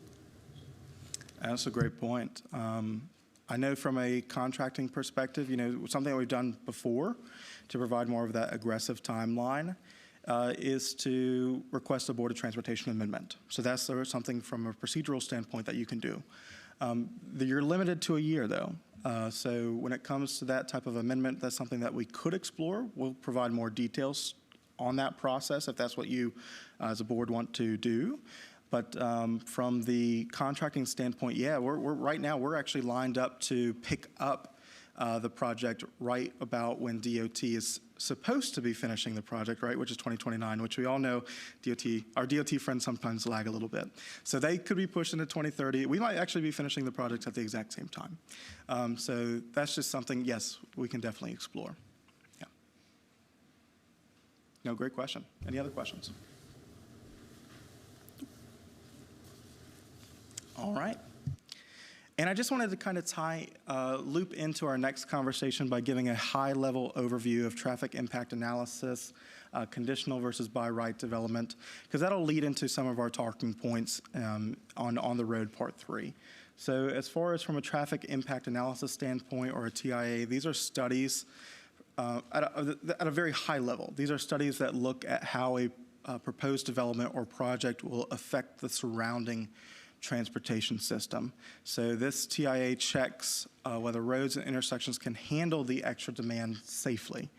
That's a great point. I know from a contracting perspective, something that we've done before to provide more of that aggressive timeline is to request a Board of Transportation amendment. So that's something from a procedural standpoint that you can do. You're limited to a year, though. So when it comes to that type of amendment, that's something that we could explore. We'll provide more details on that process if that's what you as a board want to do. But from the contracting standpoint, yeah, right now we're actually lined up to pick up the project right about when DOT is supposed to be finishing the project, right, which is 2029, which we all know our DOT friends sometimes lag a little bit. So they could be pushed into 2030. We might actually be finishing the project at the exact same time. So that's just something, yes, we can definitely explore. Yeah. No, great question. Any other questions? All right. And I just wanted to kind of loop into our next conversation by giving a high-level overview of traffic impact analysis, conditional versus by right development, because that'll lead into some of our talking points on the road part 3. So as far as from a traffic impact analysis standpoint or a TIA, these are studies at a very high level. These are studies that look at how a proposed development or project will affect the surrounding transportation system. So this TIA checks whether roads and intersections can handle the extra demand safely.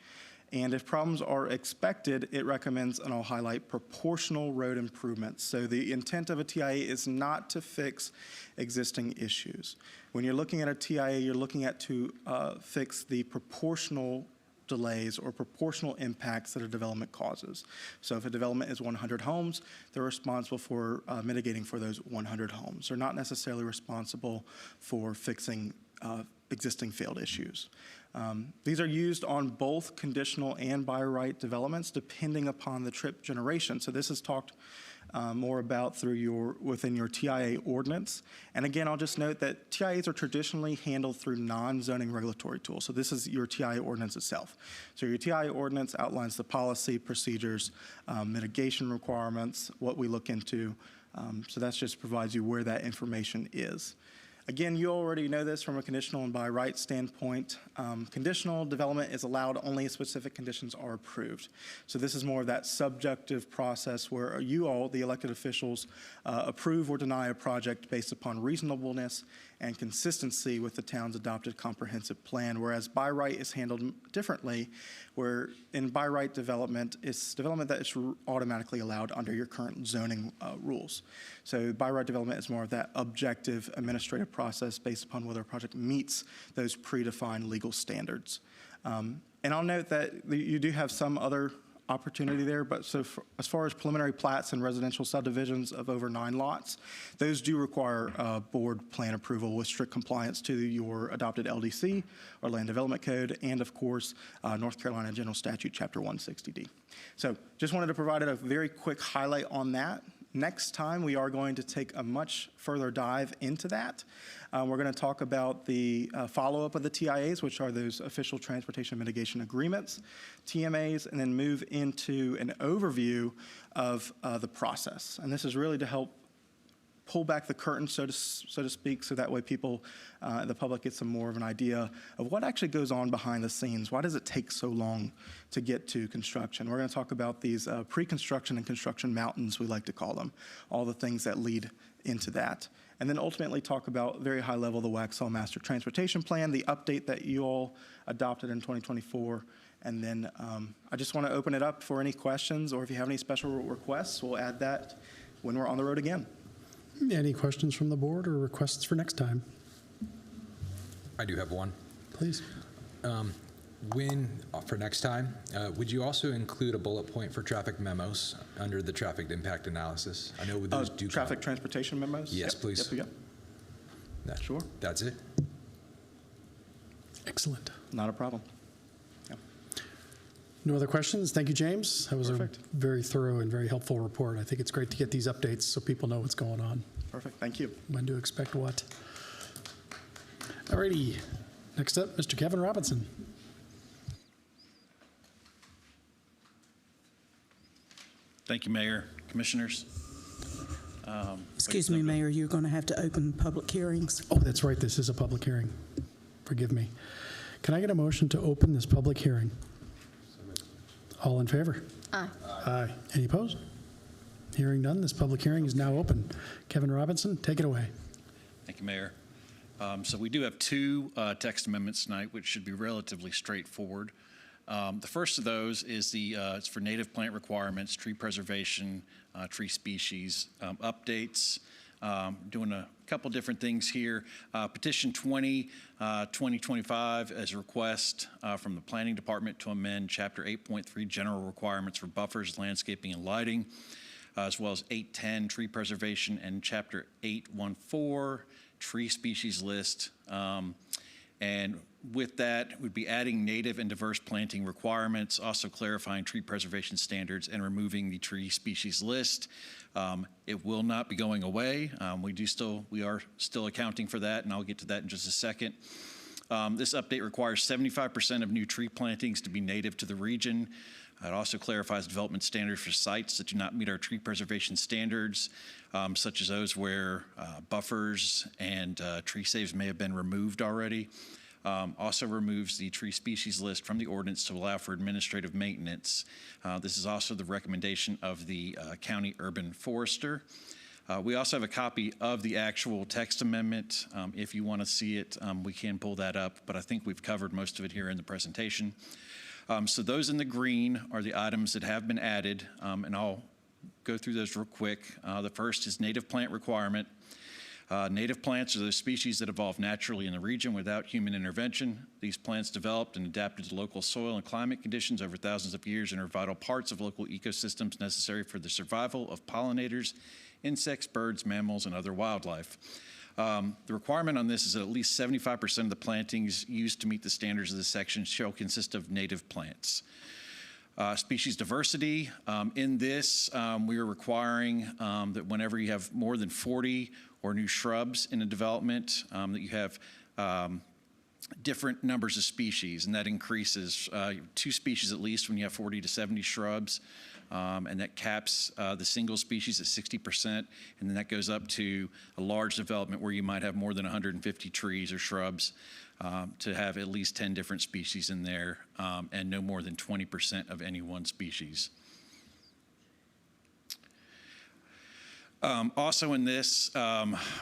And if problems are expected, it recommends, and I'll highlight, proportional road improvements. So the intent of a TIA is not to fix existing issues. When you're looking at a TIA, you're looking at to fix the proportional delays or proportional impacts that a development causes. So if a development is 100 homes, they're responsible for mitigating for those 100 homes. They're not necessarily responsible for fixing existing failed issues. These are used on both conditional and by right developments depending upon the trip generation. So this is talked more about within your TIA ordinance. And again, I'll just note that TIAs are traditionally handled through non-zoning regulatory tools. So this is your TIA ordinance itself. So your TIA ordinance outlines the policy, procedures, mitigation requirements, what we look into. So that just provides you where that information is. Again, you already know this from a conditional and by right standpoint. Conditional development is allowed only if specific conditions are approved. So this is more of that subjective process where you all, the elected officials, approve or deny a project based upon reasonableness and consistency with the town's adopted comprehensive plan, whereas by right is handled differently, where in by right development, it's development that is automatically allowed under your current zoning rules. So by right development is more of that objective administrative process based upon whether a project meets those predefined legal standards. And I'll note that you do have some other opportunity there, but as far as preliminary plats and residential subdivisions of over 9 lots, those do require board plan approval with strict compliance to your adopted LDC or Land Development Code, and of course, North Carolina General Statute Chapter 160D. So just wanted to provide a very quick highlight on that. Next time, we are going to take a much further dive into that. We're going to talk about the follow-up of the TIAs, which are those official transportation mitigation agreements, TMAs, and then move into an overview of the process. And this is really to help pull back the curtain, so to speak, so that way people, the public gets some more of an idea of what actually goes on behind the scenes. Why does it take so long to get to construction? We're going to talk about these pre-construction and construction mountains, we like to call them, all the things that lead into that. And then ultimately talk about very high level the Waxhaw Master Transportation Plan, the update that you all adopted in 2024. And then I just want to open it up for any questions, or if you have any special requests, we'll add that when we're on the road again. Any questions from the board or requests for next time? I do have one. Please. For next time, would you also include a bullet point for traffic memos under the traffic impact analysis? I know those do traffic transportation memos? Yes, please. Yep. Sure. That's it. Excellent. Not a problem. No other questions? Thank you, James. That was Perfect. a very thorough and very helpful report. I think it's great to get these updates so people know what's going on, Perfect. Thank you. when to expect what. All righty. Next up, Mr. Kevin Robinson. Thank you, Mayor, Commissioners. Excuse me, Mayor, you're going to have to open public hearings. Oh, that's right. This is a public hearing. Forgive me. Can I get a motion to open this public hearing? All in favor? Aye. Aye. Any opposed? Hearing none, this public hearing is now open. Kevin Robinson, take it away. Thank you, Mayor. So we do have 2 text amendments tonight, which should be relatively straightforward. The first of those is it's for native plant requirements, tree preservation, tree species updates. Doing a couple different things here. Petition 20-2025 as a request from the Planning Department to amend Chapter 8.3 General Requirements for Buffers, Landscaping, and Lighting, as well as 8.10 Tree Preservation and Chapter 8.14 Tree Species List. And with that, we'd be adding native and diverse planting requirements, also clarifying tree preservation standards and removing the tree species list. It will not be going away. We are still accounting for that, and I'll get to that in just a second. This update requires 75% of new tree plantings to be native to the region. It also clarifies development standards for sites that do not meet our tree preservation standards, such as those where buffers and tree saves may have been removed already. Also removes the tree species list from the ordinance to allow for administrative maintenance. This is also the recommendation of the county urban forester. We also have a copy of the actual text amendment. If you want to see it, we can pull that up, but I think we've covered most of it here in the presentation. So those in the green are the items that have been added, and I'll go through those real quick. The first is native plant requirement. Native plants are those species that evolve naturally in the region without human intervention. These plants developed and adapted to local soil and climate conditions over thousands of years and are vital parts of local ecosystems necessary for the survival of pollinators, insects, birds, mammals, and other wildlife. The requirement on this is that at least 75% of the plantings used to meet the standards of this section shall consist of native plants. Species diversity. In this, we are requiring that whenever you have more than 40 or new shrubs in a development, that you have different numbers of species, and that increases 2 species at least when you have 40 to 70 shrubs, and that caps the single species at 60%, and then that goes up to a large development where you might have more than 150 trees or shrubs to have at least 10 different species in there, and no more than 20% of any one species. Also in this,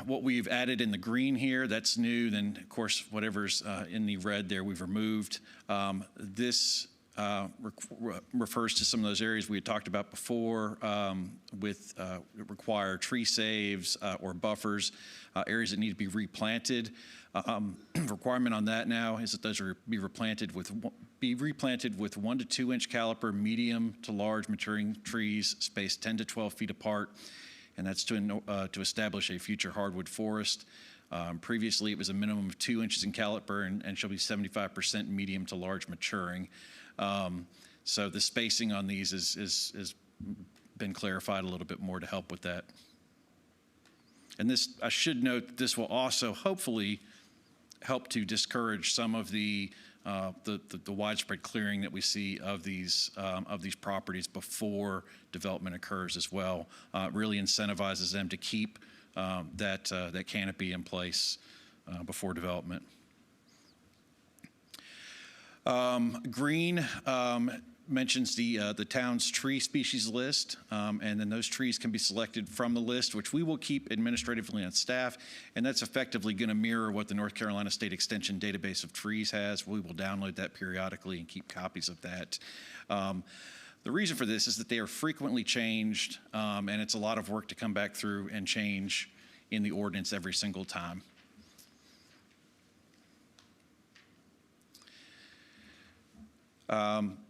what we've added in the green here, that's new. Then, of course, whatever's in the red there, we've removed. This refers to some of those areas we had talked about before with require tree saves or buffers, areas that need to be replanted. Requirement on that now is that those are be replanted with 1 to 2 inch caliper, medium to large maturing trees spaced 10 to 12 feet apart. And that's to establish a future hardwood forest. Previously, it was a minimum of 2 inches in caliper and shall be 75% medium to large maturing. So the spacing on these has been clarified a little bit more to help with that. And this, I should note, that this will also hopefully help to discourage some of the widespread clearing that we see of these properties before development occurs as well. Really incentivizes them to keep that canopy in place before development. Green mentions the town's tree species list, and then those trees can be selected from the list, which we will keep administratively on staff, and that's effectively going to mirror what the North Carolina State Extension Database of Trees has. We will download that periodically and keep copies of that. The reason for this is that they are frequently changed, and it's a lot of work to come back through and change in the ordinance every single time.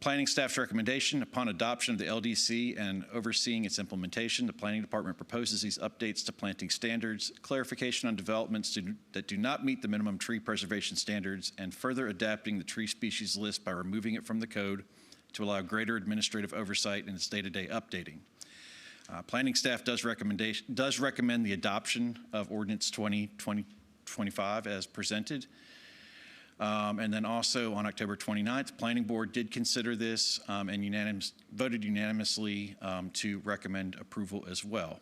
Planning staff's recommendation: upon adoption of the LDC and overseeing its implementation, the Planning Department proposes these updates to planting standards, clarification on developments that do not meet the minimum tree preservation standards, and further adapting the tree species list by removing it from the code to allow greater administrative oversight in its day-to-day updating. Planning staff does recommend the adoption of Ordinance 2025 as presented. And then also on October 29th, the Planning Board did consider this and voted unanimously to recommend approval as well.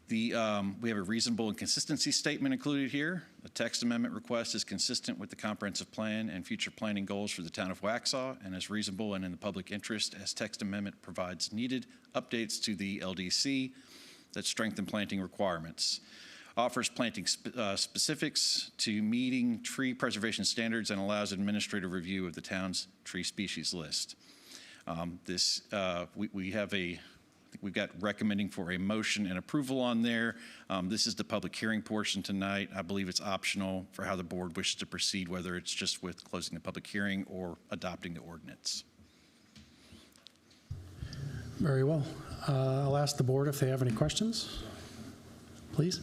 We have a reasonable and consistency statement included here. The text amendment request is consistent with the comprehensive plan and future planning goals for the town of Waxhaw and is reasonable and in the public interest, as text amendment provides needed updates to the LDC that strengthen planting requirements. Offers planting specifics to meeting tree preservation standards and allows administrative review of the town's tree species list. We've got recommending for a motion and approval on there. This is the public hearing portion tonight. I believe it's optional for how the board wishes to proceed, whether it's just with closing the public hearing or adopting the ordinance. Very well. I'll ask the board if they have any questions. Please.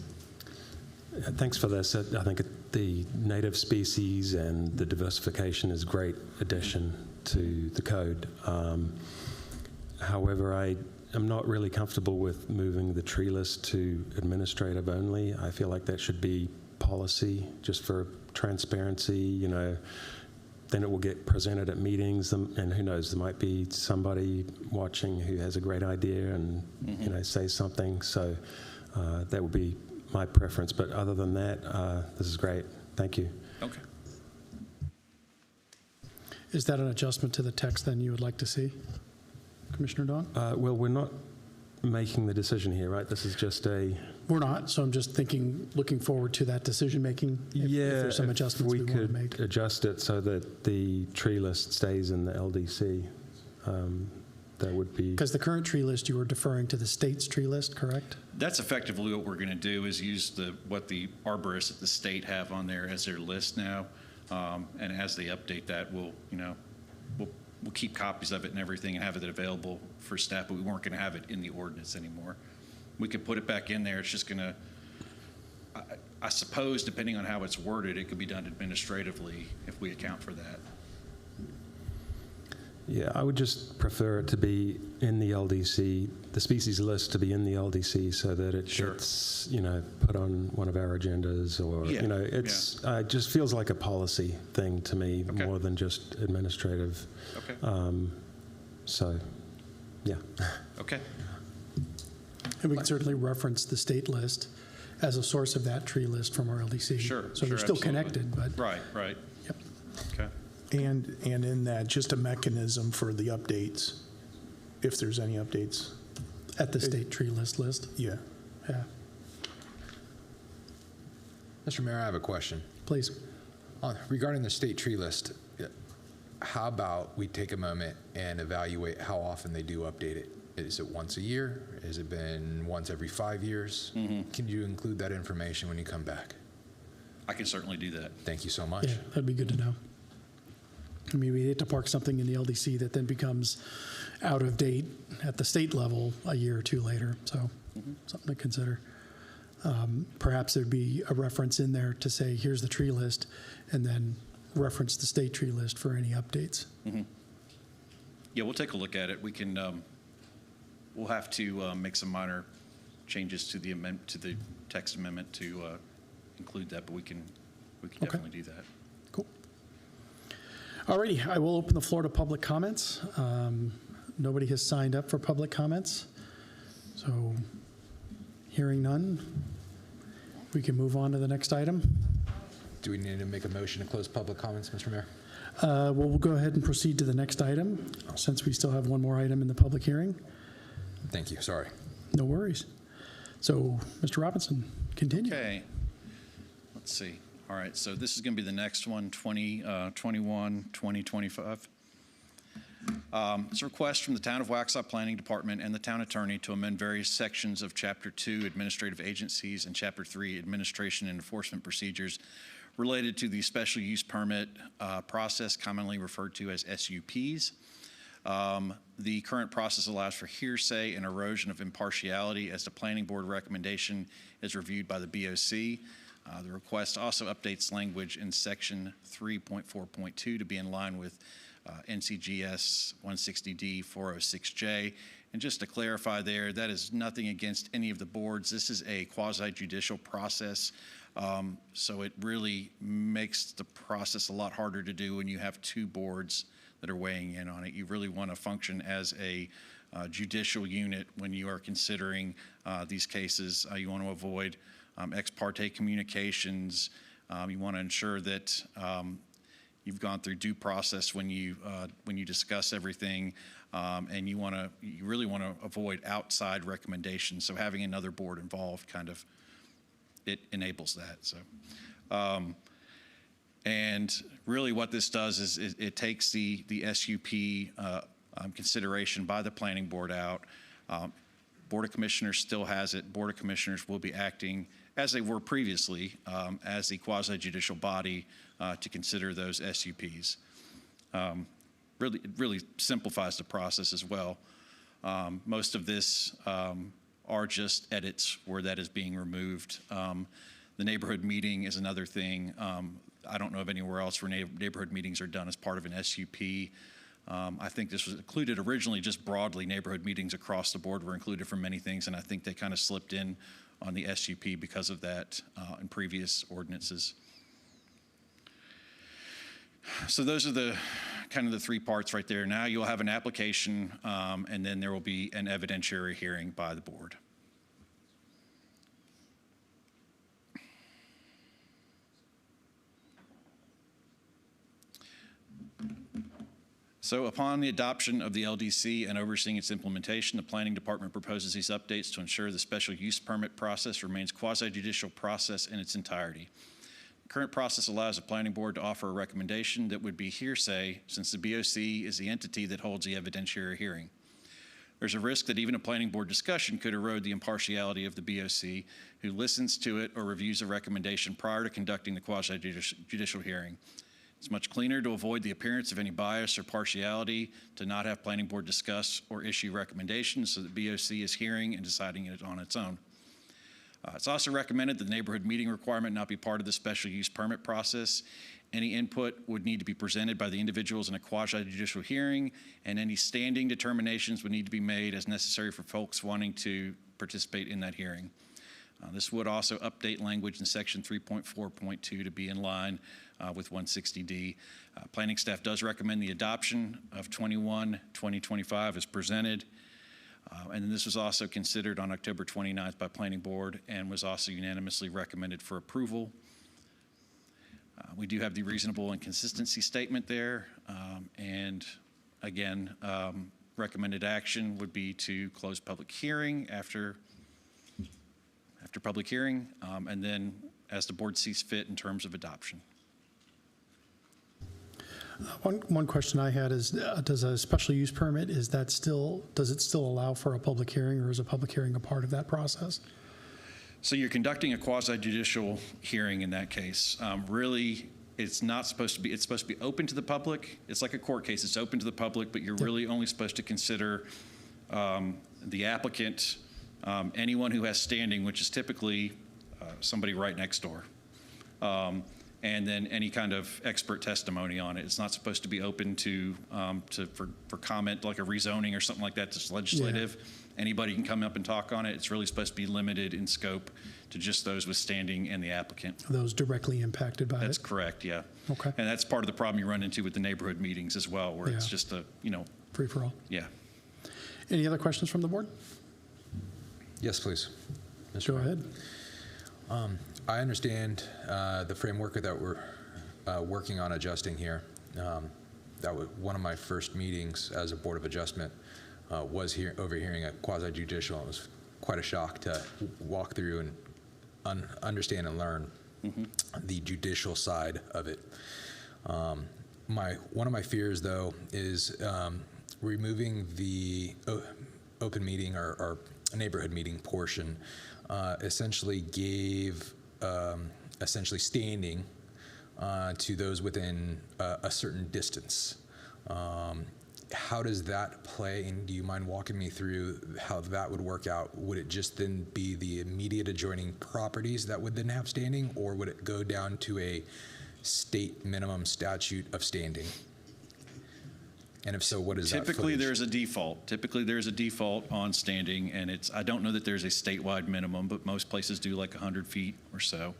Thanks for this. I think the native species and the diversification is a great addition to the code. However, I'm not really comfortable with moving the tree list to administrative only. I feel like that should be policy, just for transparency. You know, then it will get presented at meetings, and who knows, there might be somebody watching who has a great idea and you know, say something. So that would be my preference. But other than that, this is great. Thank you. Okay. Is that an adjustment to the text then you would like to see, Commissioner Don? Well, we're not making the decision here, right? This is just a... We're not, so I'm just thinking, looking forward to that decision-making. If there's some adjustments we want to make. Could adjust it so that the tree list stays in the LDC. That would be... Because the current tree list, you were deferring to the state's tree list, correct? That's effectively what we're going to do, is use what the arborists at the state have on there as their list now. And as they update that, we'll keep copies of it and everything and have it available for staff, but we weren't going to have it in the ordinance anymore. We could put it back in there. It's just going to, I suppose, depending on how it's worded, it could be done administratively if we account for that. Yeah, I would just prefer it to be in the LDC, the species list to be in the LDC so that it gets, put on one of our agendas or, it just feels like a policy thing to me more than just administrative. Okay. So, yeah. Okay. And we can certainly reference the state list as a source of that tree list from our LDC. Sure. So they're still absolutely. connected, but. Right. Yep. Okay. And in that, just a mechanism for the updates, if there's any updates. At the state tree list. Yeah. Yeah, Mr. Mayor, I have a question. please. Regarding the state tree list, how about we take a moment and evaluate how often they do update it? Is it once a year? Has it been once every 5 years? Can you include that information when you come back? I can certainly do that. Thank you so much. Yeah, that'd be good to know. I mean, we hate to park something in the LDC that then becomes out of date at the state level a year or two later, so something to consider. Perhaps there'd be a reference in there to say, here's the tree list, and then reference the state tree list for any updates. Yeah, we'll take a look at it. We can, we'll have to make some minor changes to the text amendment to include that, but we can definitely do that. Cool. Alrighty, I will open the floor to public comments. Nobody has signed up for public comments, so hearing none, we can move on to the next item. Do we need to make a motion to close public comments, Mr. Mayor? Well, we'll go ahead and proceed to the next item, since we still have one more item in the public hearing. Thank you, sorry. No worries. So, Mr. Robinson, continue. Okay. Let's see. All right, so this is going to be the next one, 2021, 2025. It's a request from the Town of Waxhaw Planning Department and the Town Attorney to amend various sections of Chapter 2, Administrative Agencies, and Chapter 3, Administration and Enforcement Procedures related to the special use permit process, commonly referred to as SUPs. The current process allows for hearsay and erosion of impartiality as the Planning Board recommendation is reviewed by the BOC. The request also updates language in Section 3.4.2 to be in line with NCGS 160D 406J. And just to clarify there, that is nothing against any of the boards. This is a quasi-judicial process, so it really makes the process a lot harder to do when you have two boards that are weighing in on it. You really want to function as a judicial unit when you are considering these cases. You want to avoid ex parte communications. You want to ensure that you've gone through due process when you discuss everything, and you really want to avoid outside recommendations. So having another board involved it enables that. So, and really what this does is it takes the SUP consideration by the planning board out. Board of Commissioners still has it. Board of Commissioners will be acting as they were previously as the quasi-judicial body to consider those SUPs. It really simplifies the process as well. Most of this are just edits where that is being removed. The neighborhood meeting is another thing. I don't know of anywhere else where neighborhood meetings are done as part of an SUP. I think this was included originally just broadly. Neighborhood meetings across the board were included for many things, and I think they kind of slipped in on the SUP because of that in previous ordinances. So those are the three parts right there. Now you'll have an application, and then there will be an evidentiary hearing by the board. So upon the adoption of the LDC and overseeing its implementation, the Planning Department proposes these updates to ensure the special use permit process remains quasi-judicial process in its entirety. The current process allows the Planning Board to offer a recommendation that would be hearsay since the BOC is the entity that holds the evidentiary hearing. There's a risk that even a Planning Board discussion could erode the impartiality of the BOC, who listens to it or reviews a recommendation prior to conducting the quasi-judicial hearing. It's much cleaner to avoid the appearance of any bias or partiality to not have Planning Board discuss or issue recommendations so that BOC is hearing and deciding it on its own. It's also recommended that the neighborhood meeting requirement not be part of the special use permit process. Any input would need to be presented by the individuals in a quasi-judicial hearing, and any standing determinations would need to be made as necessary for folks wanting to participate in that hearing. This would also update language in section 3.4.2 to be in line with 160D. Planning staff does recommend the adoption of 21-2025 as presented. And then this was also considered on October 29th by Planning Board and was also unanimously recommended for approval. We do have the reasonable and consistency statement there. And again, recommended action would be to close public hearing after public hearing, and then as the board sees fit in terms of adoption. One question I had is, does a special use permit, does it still allow for a public hearing, or is a public hearing a part of that process? So you're conducting a quasi-judicial hearing in that case. Really, it's supposed to be open to the public. It's like a court case, it's open to the public, but you're really only supposed to consider the applicant, anyone who has standing, which is typically somebody right next door. And then any kind of expert testimony on it. It's not supposed to be open for comment, like a rezoning or something like that. It's legislative. Yeah. Anybody can come up and talk on it. It's really supposed to be limited in scope to just those with standing and the applicant. Those directly impacted by That's correct, yeah. Okay. And that's part of the problem you run into with the neighborhood meetings as well, where it's just free for all. Yeah. Any other questions from the board? Yes, please. Go ahead. I understand the framework that we're working on adjusting here. That was one of my first meetings as a Board of Adjustment was overhearing a quasi-judicial. It was quite a shock to walk through and understand and learn the judicial side of it. One of my fears, though, is removing the open meeting or neighborhood meeting portion. Essentially gave standing to those within a certain distance. How does that play, and do you mind walking me through how that would work out? Would it just then be the immediate adjoining properties that would then have standing, or would it go down to a state minimum statute of standing? And if so, what is that? Typically, there's a default. Typically, there's a default on standing, and I don't know that there's a statewide minimum, but most places do like 100 feet or so.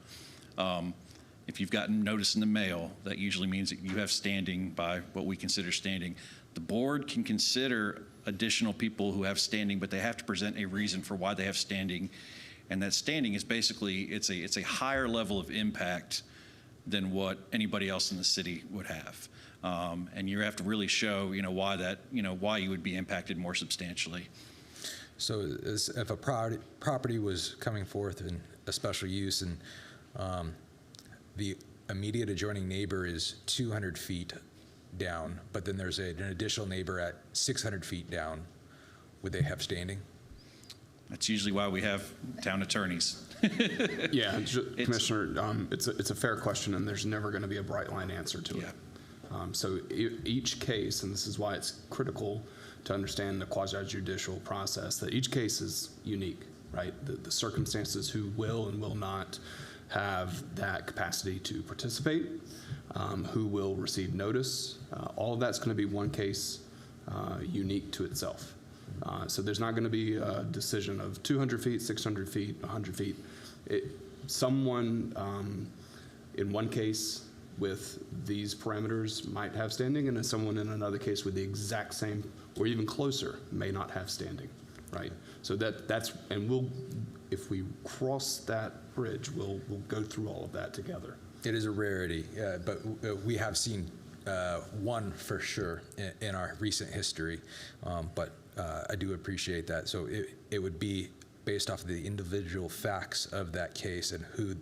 If you've gotten notice in the mail, that usually means that you have standing by what we consider standing. The board can consider additional people who have standing, but they have to present a reason for why they have standing. And that standing is basically, it's a higher level of impact than what anybody else in the city would have. And you have to really show, why you would be impacted more substantially. So if a property was coming forth in a special use and the immediate adjoining neighbor is 200 feet down, but then there's an additional neighbor at 600 feet down, would they have standing? That's usually why we have town attorneys. Yeah, Commissioner, it's a fair question, and there's never going to be a bright line answer to it. So each case, and this is why it's critical to understand the quasi-judicial process, that each case is unique, right? The circumstances, who will and will not have that capacity to participate, who will receive notice, all of that's going to be one case unique to itself. So there's not going to be a decision of 200 feet, 600 feet, 100 feet. Someone in one case with these parameters might have standing, and someone in another case with the exact same or even closer may not have standing, right? So that's and if we cross that bridge, we'll go through all of that together. It is a rarity, but we have seen one for sure in our recent history, but I do appreciate that. So it would be based off of the individual facts of that case, and who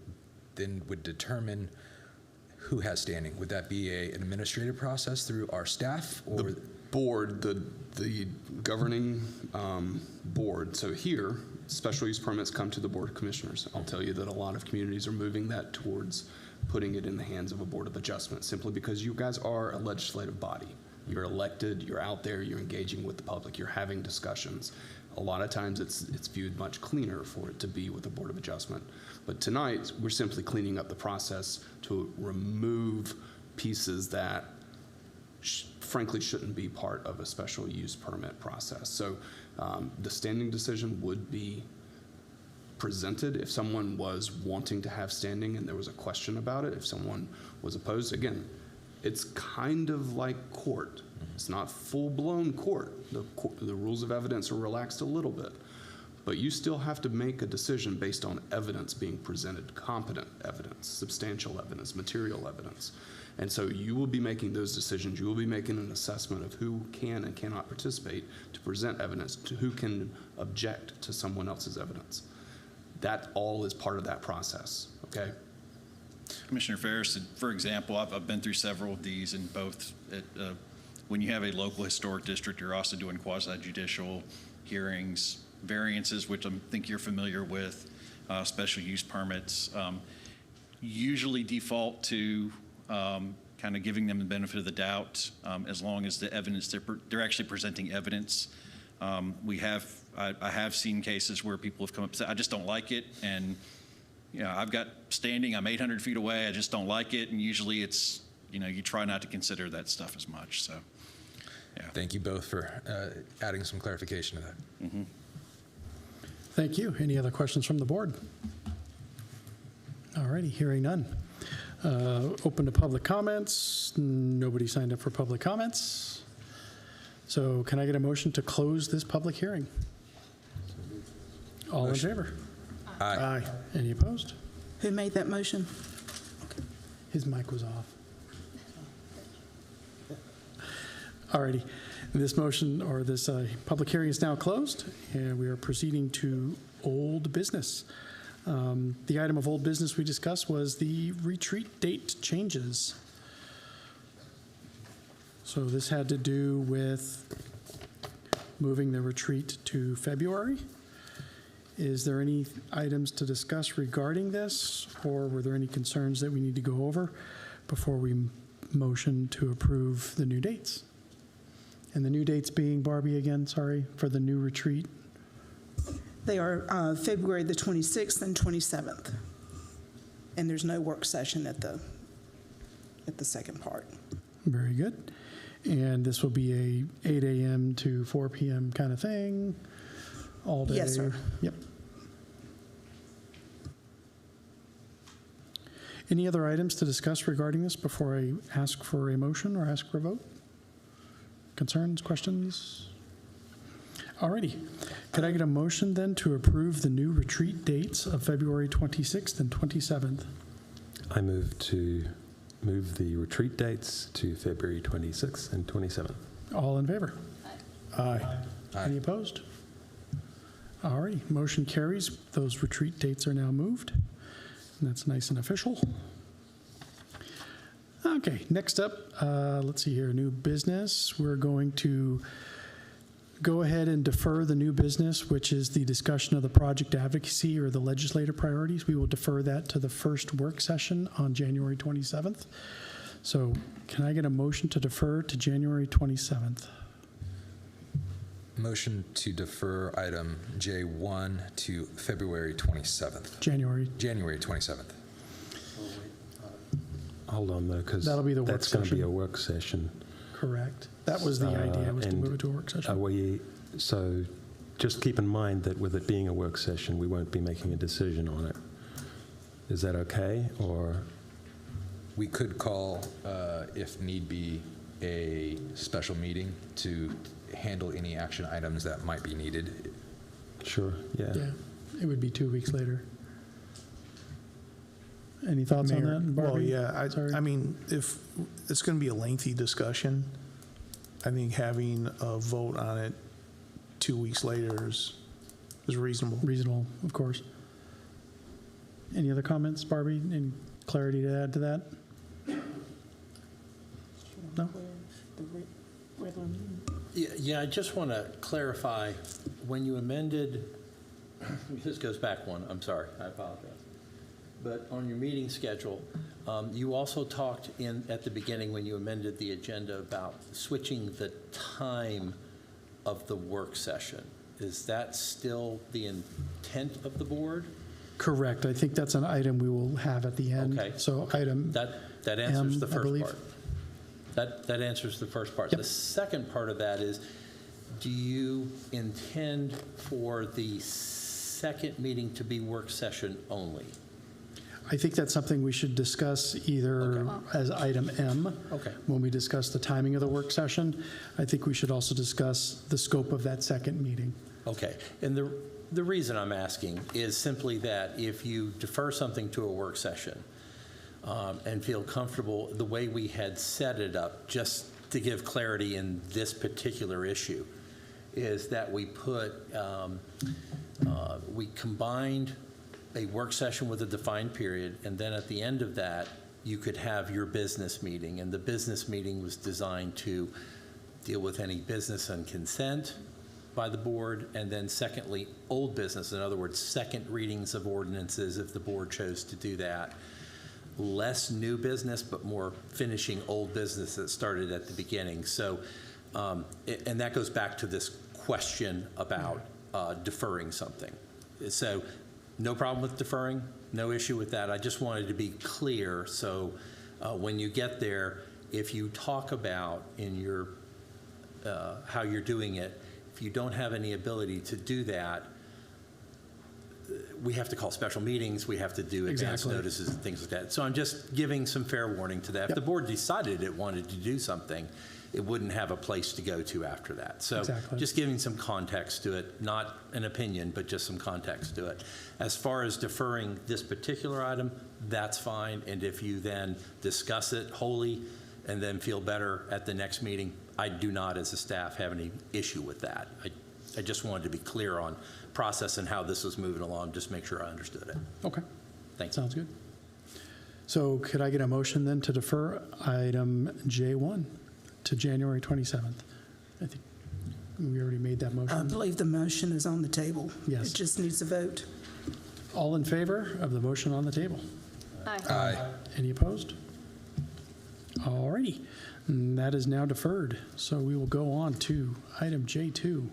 then would determine who has standing. Would that be an administrative process through our staff, or the board, the governing board? So here, special use permits come to the Board of Commissioners. I'll tell you that a lot of communities are moving that towards putting it in the hands of a Board of Adjustment, simply because you guys are a legislative body. You're elected, you're out there, you're engaging with the public, you're having discussions. A lot of times it's viewed much cleaner for it to be with the Board of Adjustment. But tonight, we're simply cleaning up the process to remove pieces that frankly shouldn't be part of a special use permit process. So the standing decision would be presented if someone was wanting to have standing and there was a question about it. If someone was opposed, again, it's kind of like court. It's not full-blown court. The rules of evidence are relaxed a little bit. But you still have to make a decision based on evidence being presented, competent evidence, substantial evidence, material evidence. And so you will be making those decisions. You will be making an assessment of who can and cannot participate to present evidence, to who can object to someone else's evidence. That all is part of that process, okay? Commissioner Ferris, for example, I've been through several of these, and both when you have a local historic district, you're also doing quasi-judicial hearings, variances, which I think you're familiar with, special use permits, usually default to kind of giving them the benefit of the doubt as long as the evidence, they're actually presenting evidence. I have seen cases where people have come up and said, I just don't like it, and I've got standing, I'm 800 feet away, I just don't like it, and usually it's, you try not to consider that stuff as much, so, yeah. Thank you both for adding some clarification to that. Mm-hmm. Thank you. Any other questions from the board? All righty, hearing none. Open to public comments. Nobody signed up for public comments. So can I get a motion to close this public hearing? All in favor? Aye. Any opposed? Who made that motion? His mic was off. All righty. This motion, or this public hearing, is now closed, and we are proceeding to old business. The item of old business we discussed was the retreat date changes. So this had to do with moving the retreat to February. Is there any items to discuss regarding this, or were there any concerns that we need to go over before we motion to approve the new dates? And the new dates being, Barbie, again, sorry, for the new retreat? They are February the 26th and 27th. And there's no work session at the second part. Very good. And this will be a 8 a.m. to 4 p.m. kind of thing, all day? Yes, sir. Yep. Any other items to discuss regarding this before I ask for a motion or ask for a vote? Concerns, questions? Alrighty. Could I get a motion then to approve the new retreat dates of February 26th and 27th? I move to move the retreat dates to February 26th and 27th. All in favor? Aye. Any opposed? Alrighty, motion carries. Those retreat dates are now moved. And that's nice and official. Okay, next up, let's see here, new business. We're going to go ahead and defer the new business, which is the discussion of the project advocacy or the legislative priorities. We will defer that to the first work session on January 27th. So can I get a motion to defer to January 27th? Motion to defer item J1 to February 27th. January 27th. Hold on, though, because That'll be the work that's going to be session. a work session. Correct. That was the idea, was to and move it to a work session. So just keep in mind that with it being a work session, we won't be making a decision on it. Is that okay, or? We could call, if need be, a special meeting to handle any action items that might be needed. Sure, yeah. Yeah, it would be 2 weeks later. Any thoughts on Mayor, that, Barbie? well, yeah, Sorry. I mean, if it's going to be a lengthy discussion, I think having a vote on it 2 weeks later is reasonable. Reasonable, of course. Any other comments, Barbie? Any clarity to add to that? No? Yeah, I just want to clarify, when you amended, this goes back one, I'm sorry, I apologize. But on your meeting schedule, you also talked at the beginning when you amended the agenda about switching the time of the work session. Is that still the intent of the board? Correct. I think that's an item we will have at the end. Okay. So item That answers M, the I first believe. part. That answers the first part. Yep. The second part of that is, do you intend for the second meeting to be work session only? I think that's something we should discuss either Okay. as item M. Okay. When we discuss the timing of the work session. I think we should also discuss the scope of that second meeting. Okay, and the reason I'm asking is simply that if you defer something to a work session and feel comfortable, the way we had set it up, just to give clarity in this particular issue, is that we we combined a work session with a defined period, and then at the end of that, you could have your business meeting, and the business meeting was designed to deal with any business on consent by the board, and then secondly, old business, in other words, second readings of ordinances if the board chose to do that. Less new business, but more finishing old business that started at the beginning. So, and that goes back to this question about deferring something. So, no problem with deferring, no issue with that. I just wanted to be clear, so when you get there, if you talk about in your how you're doing it, if you don't have any ability to do that, we have to call special meetings, we have to do advance Exactly. notices and things like that. So I'm just giving some fair warning to that. If Yep. the board decided it wanted to do something, it wouldn't have a place to go to after that. So Exactly. just giving some context to it, not an opinion, but just some context to it. As far as deferring this particular item, that's fine. And if you then discuss it wholly and then feel better at the next meeting, I do not, as a staff, have any issue with that. I just wanted to be clear on process and how this was moving along, just make sure I understood it. Okay. Thanks. Sounds good. So could I get a motion then to defer item J1 to January 27th? I think we already made that I motion. believe the motion is on the table. Yes. It just needs a vote. All in favor of the motion on the table? Aye. Aye. Any opposed? All righty. And that is now deferred. So we will go on to item J2.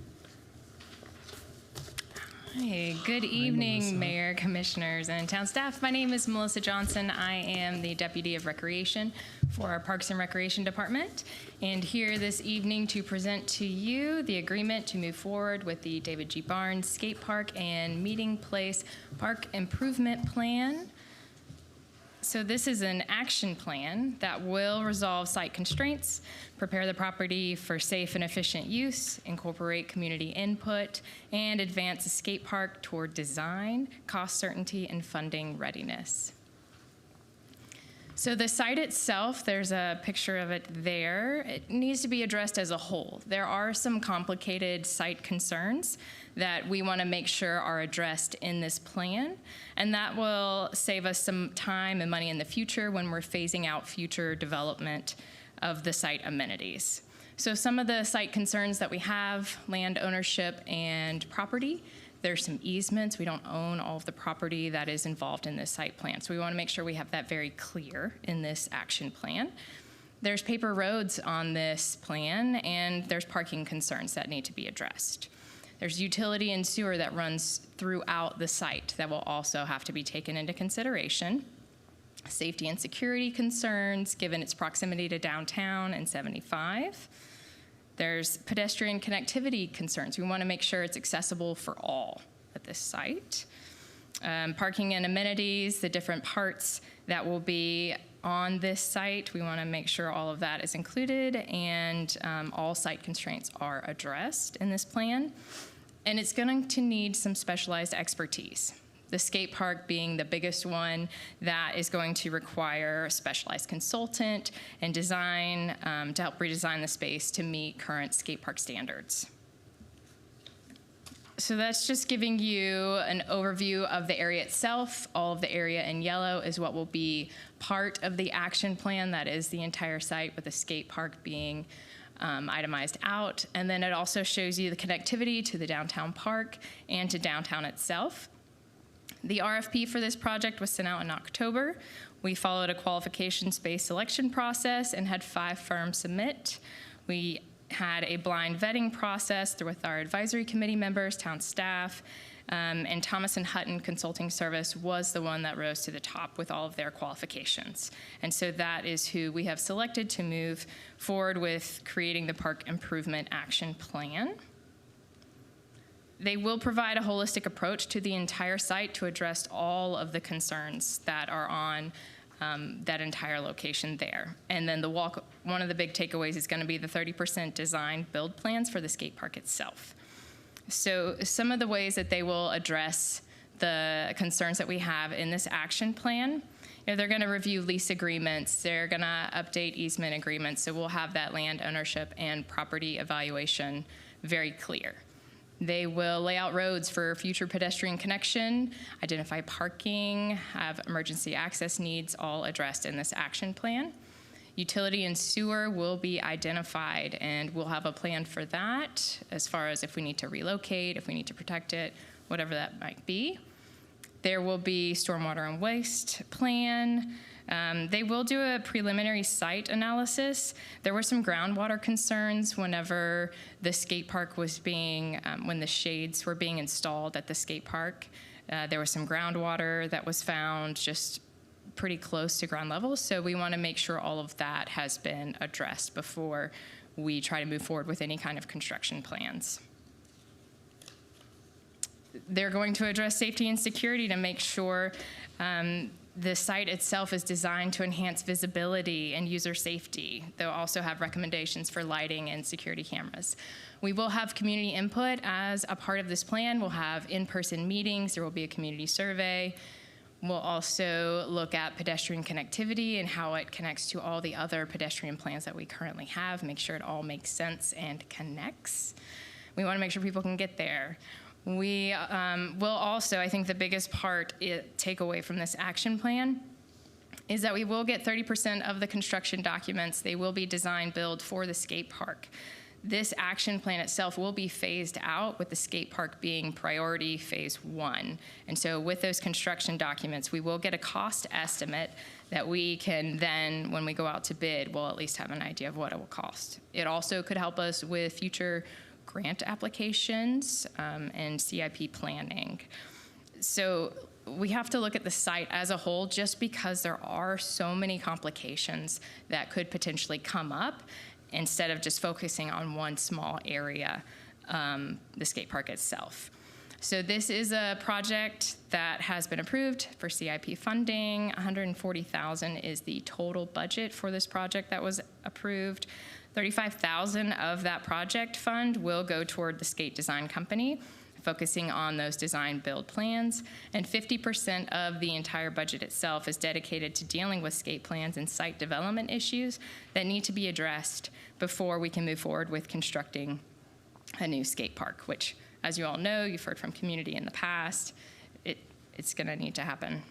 Hey, good evening, Mayor, Commissioners, and town staff. My name is Melissa Johnson. I am the Deputy of Recreation for our Parks and Recreation Department, and here this evening to present to you the agreement to move forward with the David G. Barnes Skate Park and Meeting Place Park Improvement Plan. So this is an action plan that will resolve site constraints, prepare the property for safe and efficient use, incorporate community input, and advance the skate park toward design, cost certainty, and funding readiness. So the site itself, there's a picture of it there. It needs to be addressed as a whole. There are some complicated site concerns that we want to make sure are addressed in this plan, and that will save us some time and money in the future when we're phasing out future development of the site amenities. So some of the site concerns that we have, land ownership and property. There's some easements. We don't own all of the property that is involved in this site plan. So we want to make sure we have that very clear in this action plan. There's paper roads on this plan, and there's parking concerns that need to be addressed. There's utility and sewer that runs throughout the site that will also have to be taken into consideration. Safety and security concerns, given its proximity to downtown and 75. There's pedestrian connectivity concerns. We want to make sure it's accessible for all at this site. Parking and amenities, the different parts that will be on this site, we want to make sure all of that is included and all site constraints are addressed in this plan. And it's going to need some specialized expertise. The skate park being the biggest one that is going to require a specialized consultant and design to help redesign the space to meet current skate park standards. So that's just giving you an overview of the area itself. All of the area in yellow is what will be part of the action plan. That is the entire site with the skate park being itemized out. And then it also shows you the connectivity to the downtown park and to downtown itself. The RFP for this project was sent out in October. We followed a qualifications-based selection process and had 5 firms submit. We had a blind vetting process with our advisory committee members, town staff, And Thomas & Hutton Consulting Service was the one that rose to the top with all of their qualifications. And so that is who we have selected to move forward with creating the Park Improvement Action Plan. They will provide a holistic approach to the entire site to address all of the concerns that are on that entire location there. And then one of the big takeaways is going to be the 30% design build plans for the skate park itself. So some of the ways that they will address the concerns that we have in this action plan, they're going to review lease agreements, they're going to update easement agreements, so we'll have that land ownership and property evaluation very clear. They will lay out roads for future pedestrian connection, identify parking, have emergency access needs all addressed in this action plan. Utility and sewer will be identified, and we'll have a plan for that as far as if we need to relocate, if we need to protect it, whatever that might be. There will be stormwater and waste plan. They will do a preliminary site analysis. There were some groundwater concerns whenever the skate park was being, when the shades were being installed at the skate park. There was some groundwater that was found just pretty close to ground level, so we want to make sure all of that has been addressed before we try to move forward with any kind of construction plans. They're going to address safety and security to make sure the site itself is designed to enhance visibility and user safety. They'll also have recommendations for lighting and security cameras. We will have community input as a part of this plan. We'll have in-person meetings. There will be a community survey. We'll also look at pedestrian connectivity and how it connects to all the other pedestrian plans that we currently have, make sure it all makes sense and connects. We want to make sure people can get there. We will also, I think the biggest takeaway from this action plan is that we will get 30% of the construction documents. They will be design build for the skate park. This action plan itself will be phased out, with the skate park being priority phase 1. And so with those construction documents, we will get a cost estimate that we can then, when we go out to bid, we'll at least have an idea of what it will cost. It also could help us with future grant applications and CIP planning. So we have to look at the site as a whole, just because there are so many complications that could potentially come up, instead of just focusing on one small area, the skate park itself. So this is a project that has been approved for CIP funding. $140,000 is the total budget for this project that was approved. $35,000 of that project fund will go toward the skate design company, focusing on those design build plans, and 50% of the entire budget itself is dedicated to dealing with skate plans and site development issues that need to be addressed before we can move forward with constructing a new skate park, which, as you all know, you've heard from community in the past, it's going to need to happen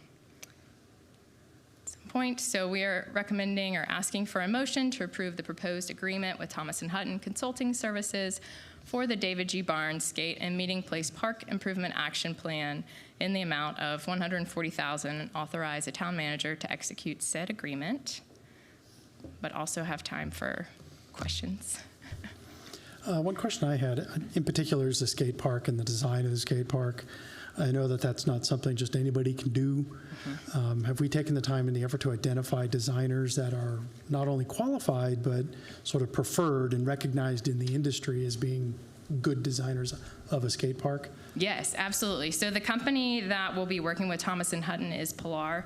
at some point. So we are recommending or asking for a motion to approve the proposed agreement with Thomas & Hutton Consulting Services for the David G. Barnes Skate and Meeting Place Park Improvement Action Plan in the amount of $140,000, and authorize the town manager to execute said agreement, but also have time for questions. One question I had in particular is the skate park and the design of the skate park. I know that that's not something just anybody can do. Have we taken the time and the effort to identify designers that are not only qualified, but sort of preferred and recognized in the industry as being good designers of a skate park? Yes, absolutely. So the company that will be working with Thomas & Hutton is Pilar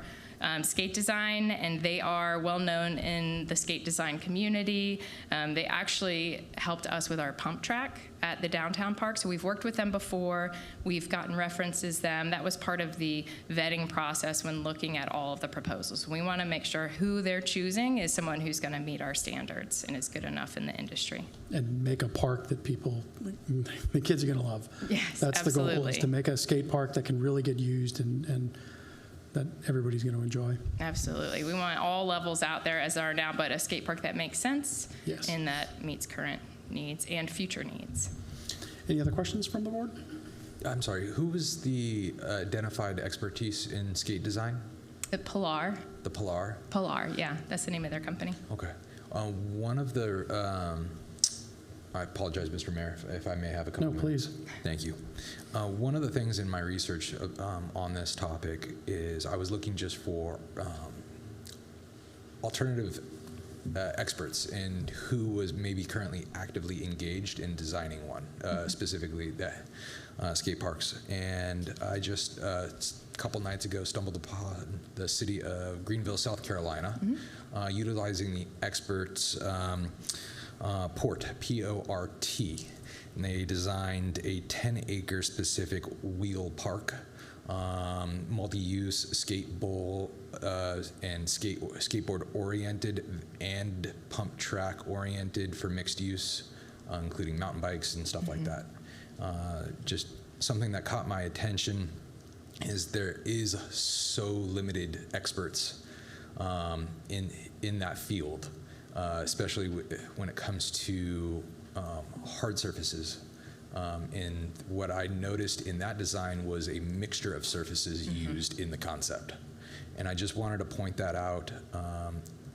Skate Design, and they are well known in the skate design community. They actually helped us with our pump track at the downtown park, so we've worked with them before. We've gotten references them. That was part of the vetting process when looking at all of the proposals. We want to make sure who they're choosing is someone who's going to meet our standards and is good enough in the industry. And make a park that the kids are going to love. Yes, that's absolutely. The goal, is to make a skate park that can really get used and that everybody's going to enjoy. Absolutely. We want all levels out there as there are now, but a skate park that makes sense. Yes. And that meets current needs and future needs. Any other questions from the board? I'm sorry, who was the identified expertise in skate design? The Pilar. The Pilar? Pilar, yeah. That's the name of their company. Okay. One of the I apologize, Mr. Mayor, if I may have a couple No, minutes. please. Thank you. One of the things in my research on this topic is I was looking just for alternative experts and who was maybe currently actively engaged in designing one, specifically the skate parks. And I just, a couple nights ago, stumbled upon the city of Greenville, South Carolina, utilizing the experts PORT, P-O-R-T. And they designed a 10-acre specific wheel park, multi-use skate bowl and skateboard oriented and pump track oriented for mixed use, including mountain bikes and stuff like that. Just something that caught my attention is there is so limited experts in that field, especially when it comes to hard surfaces. And what I noticed in that design was a mixture of surfaces used in the concept. And I just wanted to point that out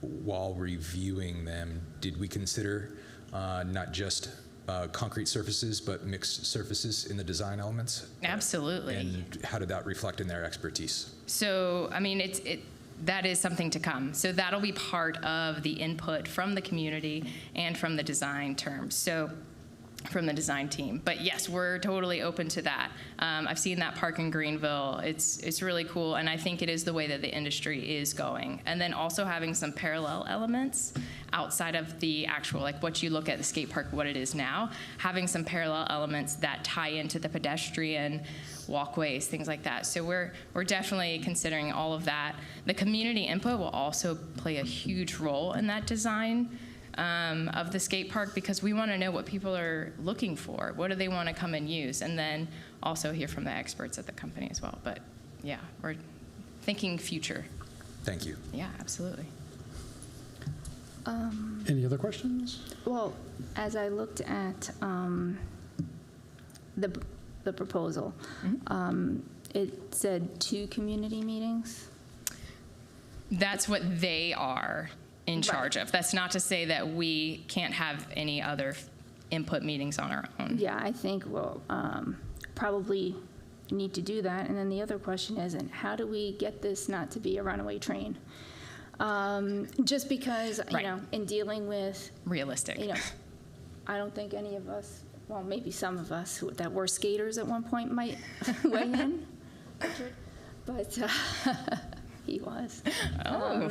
while reviewing them. Did we consider not just concrete surfaces, but mixed surfaces in the design elements? Absolutely. And how did that reflect in their expertise? So, I mean, that is something to come. So that'll be part of the input from the community and from the design terms. So from the design team. But yes, we're totally open to that. I've seen that park in Greenville. It's really cool, and I think it is the way that the industry is going. And then also having some parallel elements outside of the actual, like what you look at the skate park, what it is now, having some parallel elements that tie into the pedestrian walkways, things like that. So we're definitely considering all of that. The community input will also play a huge role in that design of the skate park, because we want to know what people are looking for. What do they want to come and use? And then also hear from the experts at the company as well. But yeah, we're thinking future. Thank you. Yeah, absolutely. Any other questions? Well, as I looked at the proposal, it said 2 community meetings. That's what they are in charge of. That's not to say that we can't have any other input meetings on our own. Yeah, I think we'll probably need to do that. And then the other question is, and how do we get this not to be a runaway train? Just because, you know, in dealing with... Realistic. You know, I don't think any of us, well, maybe some of us that were skaters at one point might weigh in, Richard, but he was. Oh.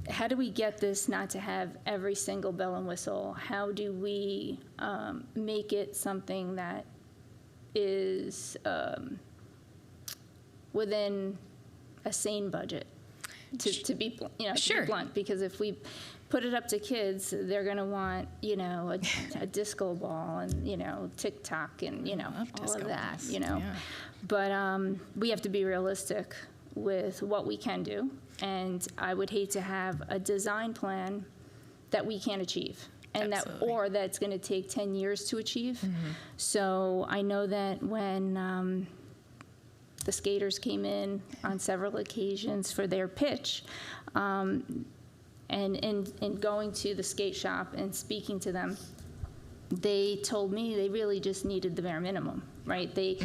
How do we get this not to have every single bell and whistle? How do we make it something that is within a sane budget? To be, you know, to be blunt, because if we put it up to kids, they're going to want, you know, a disco ball and, you know, TikTok and, you know, all of that, you know. Yeah. But we have to be realistic with what we can do. And I would hate to have a design plan that we can't achieve, and or that's going to take 10 years to achieve. So I know that when the skaters came in on several occasions for their pitch, and going to the skate shop and speaking to them, they told me they really just needed the bare minimum, right? They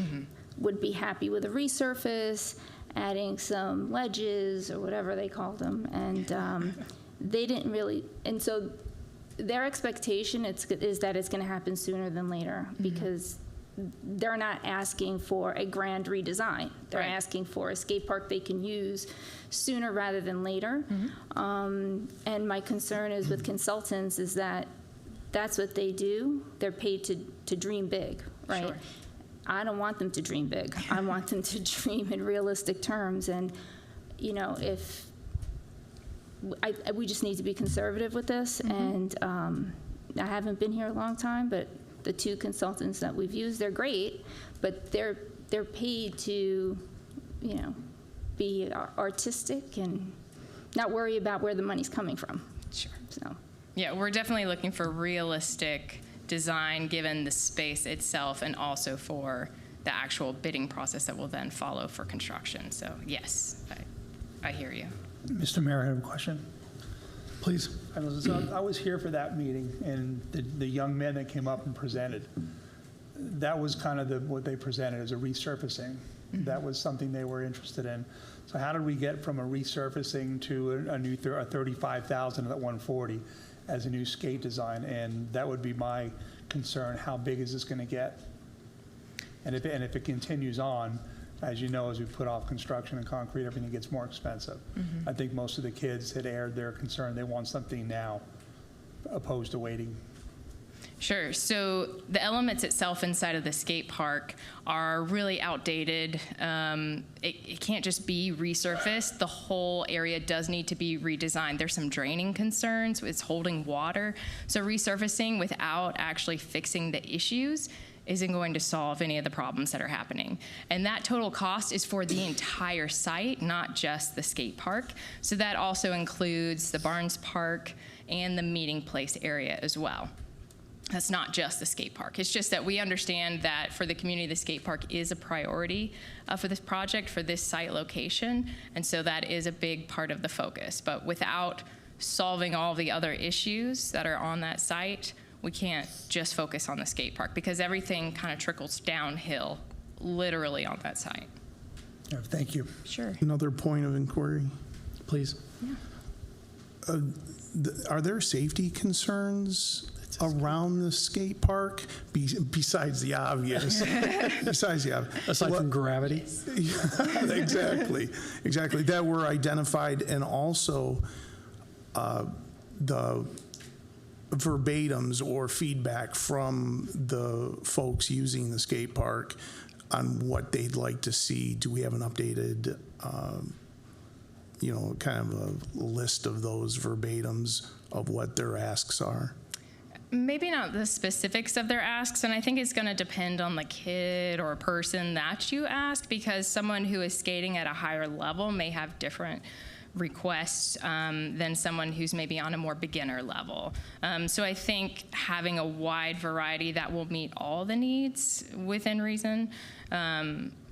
would be happy with a resurface, adding some ledges or whatever they called them, and they didn't really, and so their expectation is that it's going to happen sooner than later, because they're not asking for a grand redesign. They're asking for a skate park they can use sooner rather than later. And my concern is with consultants is that that's what they do. They're paid to dream big, right? Sure. I don't want them to dream big. I want them to dream in realistic terms. And, you know, if we just need to be conservative with this. And I haven't been here a long time, but the 2 consultants that we've used, they're great, but they're paid to, you know, be artistic and not worry about where the money's coming from. Sure. So. Yeah, we're definitely looking for realistic design given the space itself, and also for the actual bidding process that will then follow for construction. So yes, I hear you. Mr. Mayor, I have a question. Please. I was here for that meeting, and the young men that came up and presented, that was kind of what they presented as a resurfacing. That was something they were interested in. So how did we get from a resurfacing to a new 35,000 at 140 as a new skate design? And that would be my concern. How big is this going to get? And if it continues on, as you know, as we put off construction and concrete, everything gets more expensive. I think most of the kids had aired their concern. They want something now, opposed to waiting. Sure. So the elements itself inside of the skate park are really outdated. It can't just be resurfaced. The whole area does need to be redesigned. There's some draining concerns. It's holding water. So resurfacing without actually fixing the issues isn't going to solve any of the problems that are happening. And that total cost is for the entire site, not just the skate park. So that also includes the Barnes Park and the meeting place area as well. That's not just the skate park. It's just that we understand that for the community, the skate park is a priority for this project, for this site location. And so that is a big part of the focus. But without solving all the other issues that are on that site, we can't just focus on the skate park because everything kind of trickles downhill literally on that site. Thank you. Sure. Another point of inquiry, please. Yeah. Are there safety concerns around the skate park besides the obvious? Aside from gravity? Exactly. That were identified, and also the verbatims or feedback from the folks using the skate park on what they'd like to see. Do we have an updated, kind of a list of those verbatims of what their asks are? Maybe not the specifics of their asks, and I think it's going to depend on the kid or person that you ask, because someone who is skating at a higher level may have different requests than someone who's maybe on a more beginner level. So I think having a wide variety that will meet all the needs within reason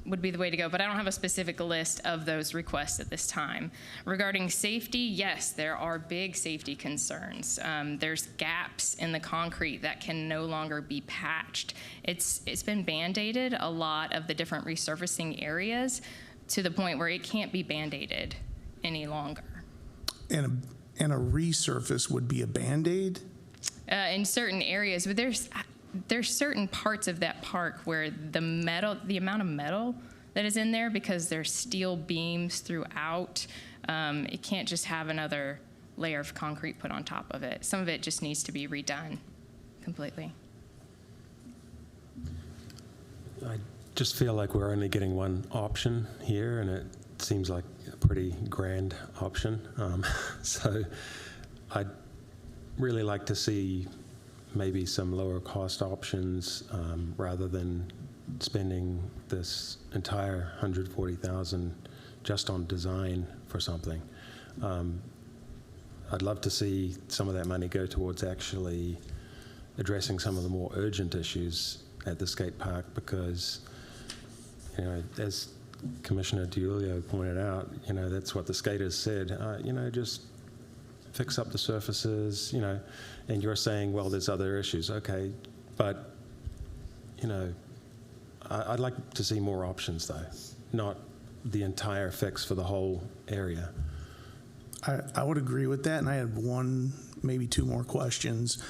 would be the way to go, but I don't have a specific list of those requests at this time. Regarding safety, yes, there are big safety concerns. There's gaps in the concrete that can no longer be patched. It's been band-aided, a lot of the different resurfacing areas, to the point where it can't be band-aided any longer. And a resurface would be a Band-Aid? In certain areas, but there's certain parts of that park where the amount of metal that is in there, because there's steel beams throughout, it can't just have another layer of concrete put on top of it. Some of it just needs to be redone completely. I just feel like we're only getting one option here, and it seems like a pretty grand option. So I'd really like to see maybe some lower cost options rather than spending this entire $140,000 just on design for something. I'd love to see some of that money go towards actually addressing some of the more urgent issues at the skate park, because, as Commissioner DiIulio pointed out, that's what the skaters said. Just fix up the surfaces, and you're saying, well, there's other issues. Okay, but, I'd like to see more options, though, not the entire fix for the whole area. I would agree with that, and I had one, maybe two more questions.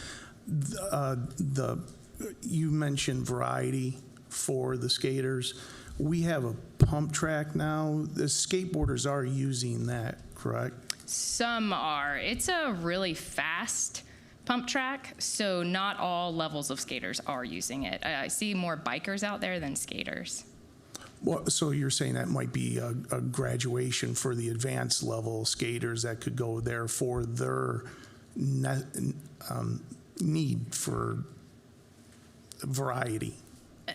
You mentioned variety for the skaters. We have a pump track now. The skateboarders are using that, correct? Some are. It's a really fast pump track, so not all levels of skaters are using it. I see more bikers out there than skaters. Well, so you're saying that might be a graduation for the advanced level skaters that could go there for their need for variety?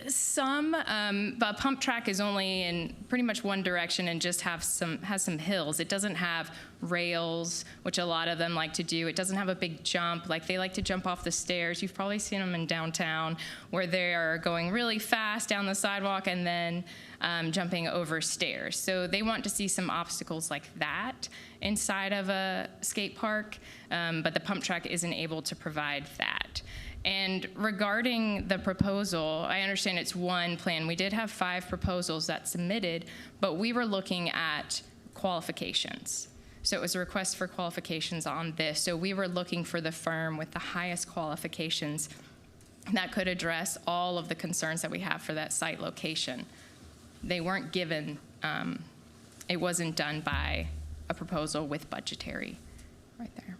Some, but pump track is only in pretty much one direction and just has some hills. It doesn't have rails, which a lot of them like to do. It doesn't have a big jump. Like, they like to jump off the stairs. You've probably seen them in downtown, where they are going really fast down the sidewalk and then jumping over stairs. So they want to see some obstacles like that inside of a skate park, but the pump track isn't able to provide that. And regarding the proposal, I understand it's one plan. We did have 5 proposals that submitted, but we were looking at qualifications. So it was a request for qualifications on this. So we were looking for the firm with the highest qualifications that could address all of the concerns that we have for that site location. They weren't given, it wasn't done by a proposal with budgetary right there.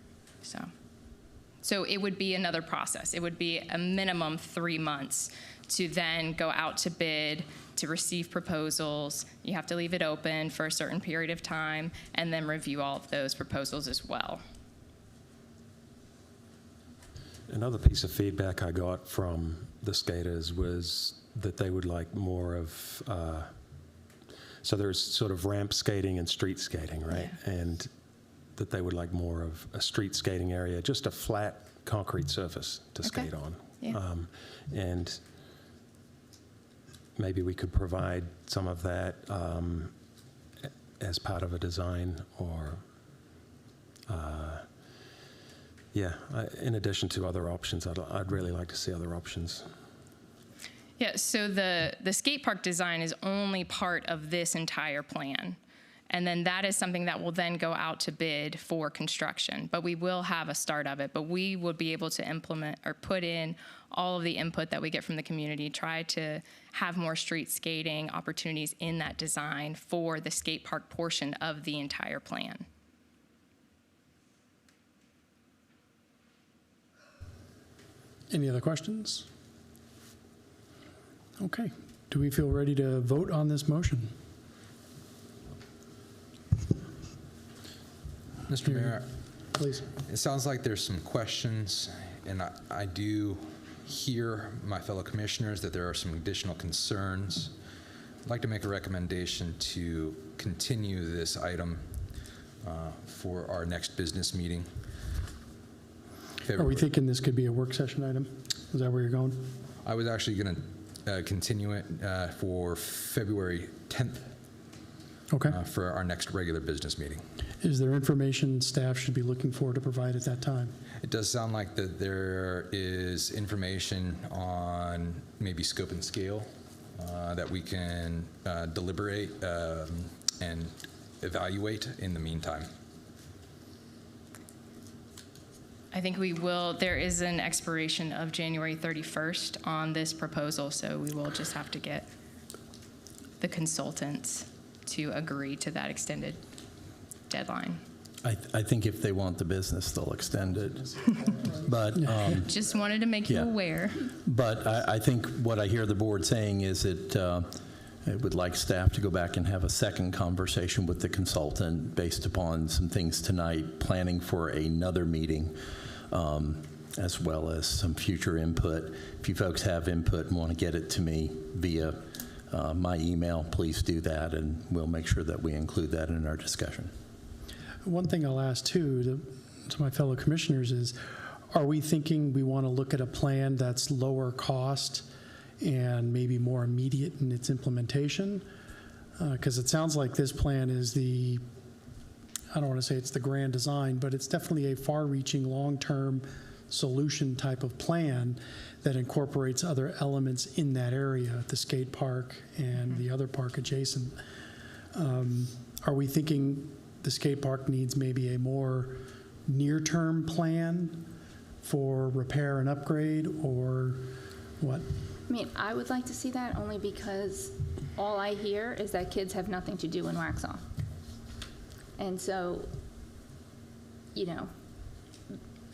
So it would be another process. It would be a minimum 3 months to then go out to bid, to receive proposals. You have to leave it open for a certain period of time and then review all of those proposals as well. Another piece of feedback I got from the skaters was that they would like more of, so there's sort of ramp skating and street skating, right? Yeah. And that they would like more of a street skating area, just a flat concrete surface to skate on. Yeah. And maybe we could provide some of that as part of a design, or in addition to other options. I'd really like to see other options. Yeah, so the skate park design is only part of this entire plan. And then that is something that will then go out to bid for construction. But we will have a start of it. But we would be able to implement or put in all of the input that we get from the community, try to have more street skating opportunities in that design for the skate park portion of the entire plan. Any other questions? Okay. Do we feel ready to vote on this motion? Mr. Mayor, please. It sounds like there's some questions, and I do hear my fellow commissioners that there are some additional concerns. I'd like to make a recommendation to continue this item for our next business meeting. Are we thinking this could be a work session item? Is that where you're going? I was actually going to continue it for February 10th. Okay. For our next regular business meeting. Is there information staff should be looking for to provide at that time? It does sound like that there is information on maybe scope and scale that we can deliberate and evaluate in the meantime. I think we will, there is an expiration of January 31st on this proposal, so we will just have to get the consultants to agree to that extended deadline. I think if they want the business, they'll extend it. But just wanted to make you aware. But I think what I hear the board saying is it would like staff to go back and have a second conversation with the consultant based upon some things tonight, planning for another meeting, as well as some future input. If you folks have input and want to get it to me via my email, please do that, and we'll make sure that we include that in our discussion. One thing I'll ask too to my fellow commissioners is, are we thinking we want to look at a plan that's lower cost and maybe more immediate in its implementation? Because it sounds like this plan is I don't want to say it's the grand design, but it's definitely a far-reaching, long-term solution type of plan that incorporates other elements in that area, the skate park and the other park adjacent. Are we thinking the skate park needs maybe a more near-term plan for repair and upgrade, or what? I mean, I would like to see that only because all I hear is that kids have nothing to do in Waxhaw. And so, you know,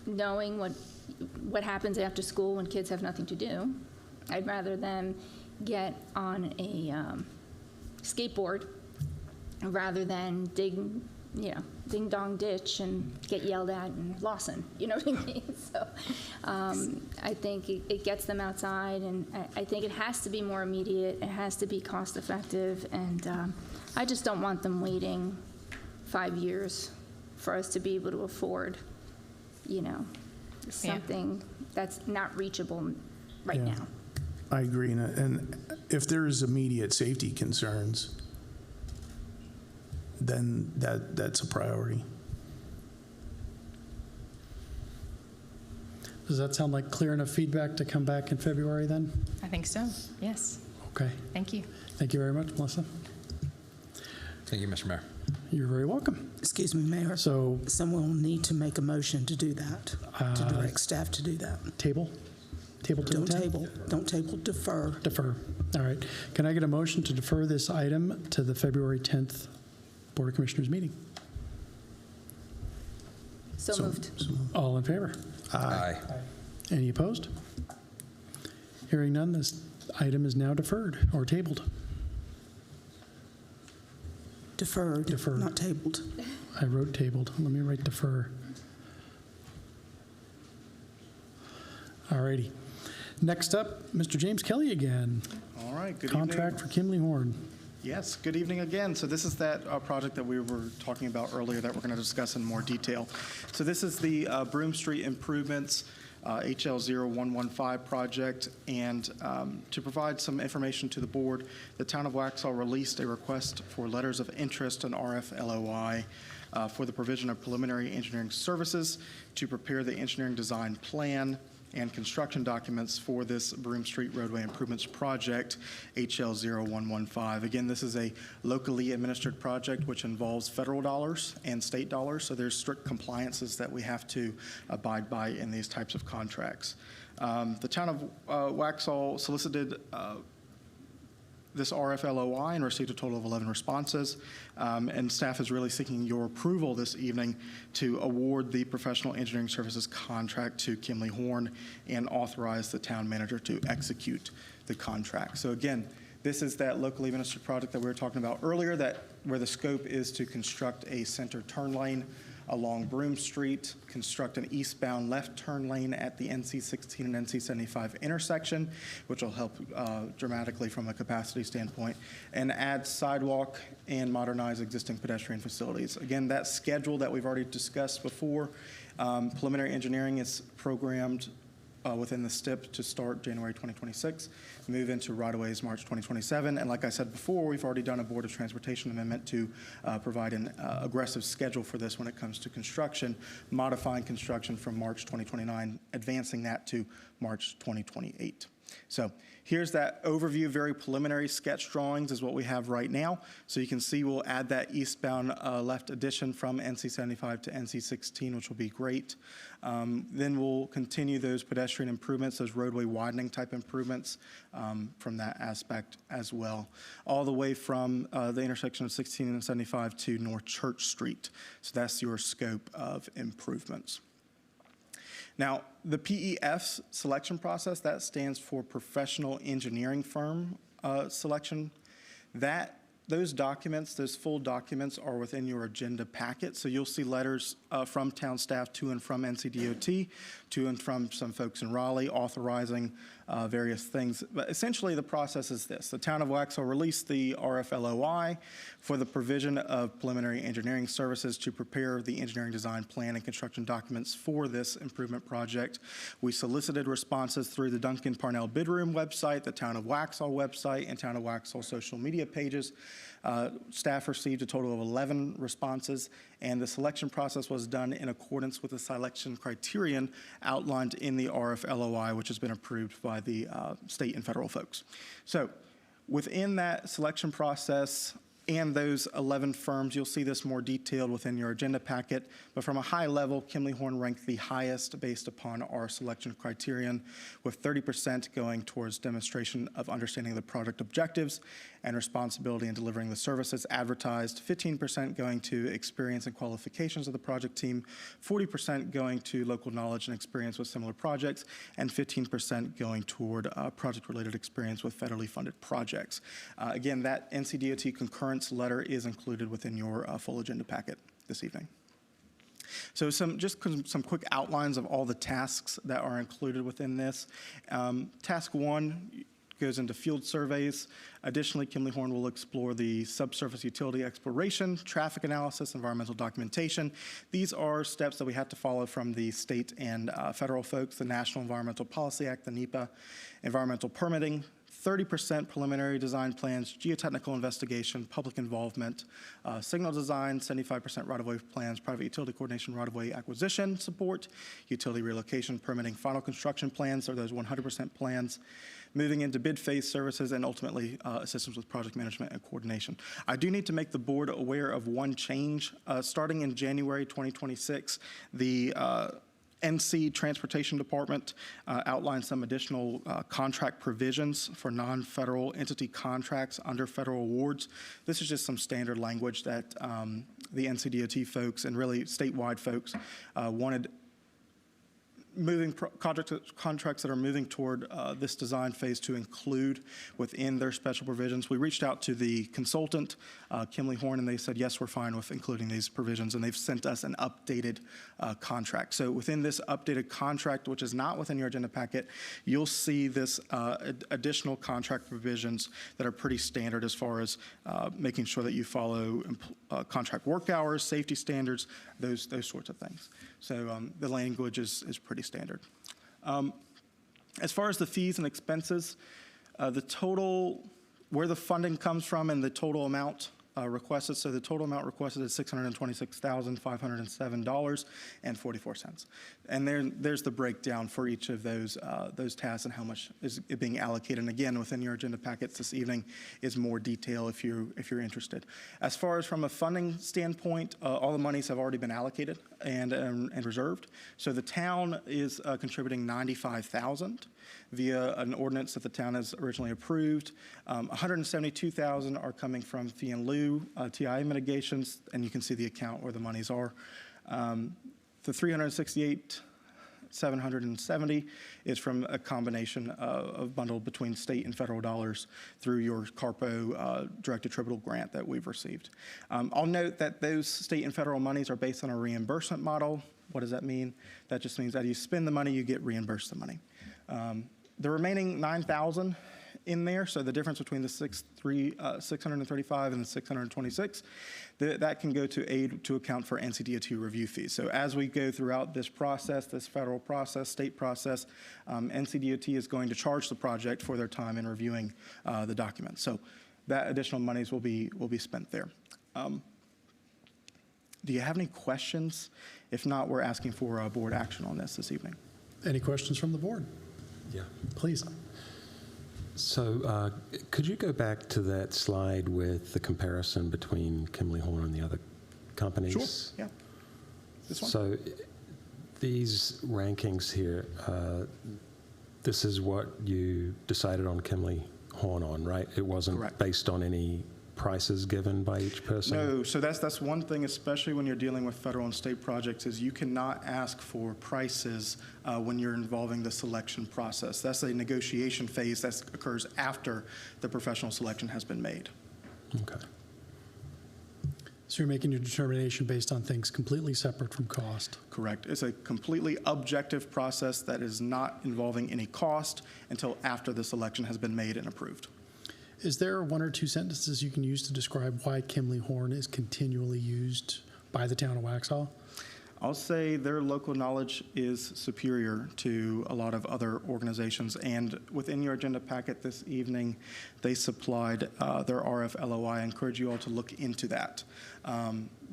knowing what happens after school when kids have nothing to do, I'd rather them get on a skateboard rather than dig, ding dong ditch and get yelled at and Lawson, you know what I mean? So I think it gets them outside, and I think it has to be more immediate, it has to be cost effective, and I just don't want them waiting 5 years for us to be able to afford, something that's not reachable right now. I agree, and if there is immediate safety concerns, then that's a priority. Does that sound like clear enough feedback to come back in February then? I think so, yes. Okay. Thank you. Thank you very much, Melissa. Thank you, Mr. Mayor. You're very welcome. Excuse me, Mayor. So, Someone will need to make a motion to do that, to direct staff to do that. table? Table to the 10th? Don't table, defer. Defer. All right. Can I get a motion to defer this item to the February 10th Board of Commissioners meeting? So moved. All in favor? Aye. Any opposed? Hearing none, this item is now deferred or tabled. Deferred, Deferred. not tabled. I wrote tabled. Let me write defer. All righty. Next up, Mr. James Kelly again. All right, good Contract evening. for Kimley Horn. Yes, good evening again. So this is that project that we were talking about earlier that we're going to discuss in more detail. So this is the Broome Street Improvements HL0115 project, and to provide some information to the board, the Town of Waxhaw released a request for letters of interest and RFLOI for the provision of preliminary engineering services to prepare the engineering design plan and construction documents for this Broome Street Roadway Improvements Project, HL0115. Again, this is a locally administered project which involves federal dollars and state dollars, so there's strict compliances that we have to abide by in these types of contracts. The Town of Waxhaw solicited this RFLOI and received a total of 11 responses. And staff is really seeking your approval this evening to award the professional engineering services contract to Kimley Horn and authorize the town manager to execute the contract. So again, this is that locally administered project that we were talking about earlier, that where the scope is to construct a center turn lane along Broome Street, construct an eastbound left turn lane at the NC-16 and NC-75 intersection, which will help dramatically from a capacity standpoint, and add sidewalk and modernize existing pedestrian facilities. Again, that schedule that we've already discussed before, preliminary engineering is programmed within the STIP to start January 2026, move into right-of-ways March 2027. And like I said before, we've already done a Board of Transportation amendment to provide an aggressive schedule for this when it comes to construction, modifying construction from March 2029, advancing that to March 2028. So here's that overview, very preliminary sketch drawings is what we have right now. So you can see we'll add that eastbound left addition from NC-75 to NC-16, which will be great. Then we'll continue those pedestrian improvements, those roadway widening type improvements from that aspect as well, all the way from the intersection of 16 and 75 to North Church Street. So that's your scope of improvements. Now, the PEF selection process, that stands for Professional Engineering Firm Selection. Those documents, those full documents are within your agenda packet. So you'll see letters from town staff to and from NCDOT, to and from some folks in Raleigh authorizing various things. But essentially the process is this. The Town of Waxhaw released the RFLOI for the provision of preliminary engineering services to prepare the engineering design plan and construction documents for this improvement project. We solicited responses through the Duncan Parnell Bid Room website, the Town of Waxhaw website, and Town of Waxhaw social media pages. Staff received a total of 11 responses, and the selection process was done in accordance with the selection criterion outlined in the RFLOI, which has been approved by the state and federal folks. So within that selection process and those 11 firms, you'll see this more detailed within your agenda packet, but from a high level, Kimley Horn ranked the highest based upon our selection criterion, with 30% going towards demonstration of understanding the project objectives and responsibility in delivering the services advertised, 15% going to experience and qualifications of the project team, 40% going to local knowledge and experience with similar projects, and 15% going toward project-related experience with federally funded projects. Again, that NCDOT concurrence letter is included within your full agenda packet this evening. So some quick outlines of all the tasks that are included within this. Task 1 goes into field surveys. Additionally, Kimley Horn will explore the subsurface utility exploration, traffic analysis, environmental documentation. These are steps that we have to follow from the state and federal folks, the National Environmental Policy Act, the NEPA, environmental permitting, 30% preliminary design plans, geotechnical investigation, public involvement, signal design, 75% right-of-way plans, private utility coordination, right-of-way acquisition support, utility relocation, permitting, final construction plans, or those 100% plans, moving into bid phase services, and ultimately assistance with project management and coordination. I do need to make the board aware of one change. Starting in January 2026, the NC Transportation Department outlined some additional contract provisions for non-federal entity contracts under federal awards. This is just some standard language that the NCDOT folks and really statewide folks wanted moving contracts that are moving toward this design phase to include within their special provisions. We reached out to the consultant, Kimley Horn, and they said, yes, we're fine with including these provisions, and they've sent us an updated contract. So within this updated contract, which is not within your agenda packet, you'll see this additional contract provisions that are pretty standard as far as making sure that you follow contract work hours, safety standards, those sorts of things. So the language is pretty standard. As far as the fees and expenses, the total, where the funding comes from and the total amount requested, so the total amount requested is $626,507.44. And there's the breakdown for each of those tasks and how much is being allocated. And again, within your agenda packets this evening is more detail if you're interested. As far as from a funding standpoint, all the monies have already been allocated and reserved. So the town is contributing $95,000 via an ordinance that the town has originally approved. $172,000 are coming from fee and lieu, TI mitigations, and you can see the account where the monies are. The $368,770 is from a combination of bundled between state and federal dollars through your CARPO direct attributable grant that we've received. I'll note that those state and federal monies are based on a reimbursement model. What does that mean? That just means that you spend the money, you get reimbursed the money. The remaining $9,000 in there, so the difference between the 635 and the 626, that can go to aid to account for NCDOT review fees. So as we go throughout this process, this federal process, state process, NCDOT is going to charge the project for their time in reviewing the documents. So that additional monies will be spent there. Do you have any questions? If not, we're asking for board action on this evening. Any questions from the board? Yeah. Please. So could you go back to that slide with the comparison between Kimley Horn and the other companies? Sure, yeah. This one? So these rankings here, this is what you decided on Kimley Horn on, right? It wasn't Correct. Based on any prices given by each person? No, so that's one thing, especially when you're dealing with federal and state projects, is you cannot ask for prices when you're involving the selection process. That's a negotiation phase that occurs after the professional selection has been made. Okay. So you're making your determination based on things completely separate from cost? Correct. It's a completely objective process that is not involving any cost until after the selection has been made and approved. Is there one or two sentences you can use to describe why Kimley Horn is continually used by the town of Waxhaw? I'll say their local knowledge is superior to a lot of other organizations, and within your agenda packet this evening, they supplied their RF LOI. I encourage you all to look into that.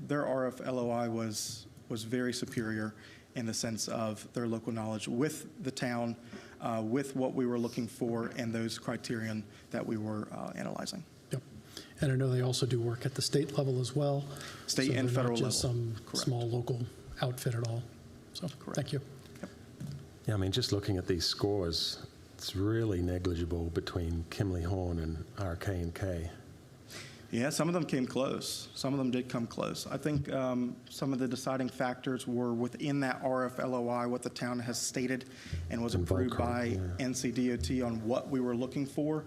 Their RF LOI was very superior in the sense of their local knowledge with the town, with what we were looking for and those criterion that we were analyzing. Yep. And I know they also do work at the state level as well. State and federal level. Not just some Correct. small local outfit at all. So, Correct. Thank you. Yep. Yeah, I mean, just looking at these scores, it's really negligible between Kimley Horn and RK&K. Yeah, some of them came close. Some of them did come close. I think some of the deciding factors were within that RF LOI, what the town has stated and was approved by NCDOT on what we were looking for.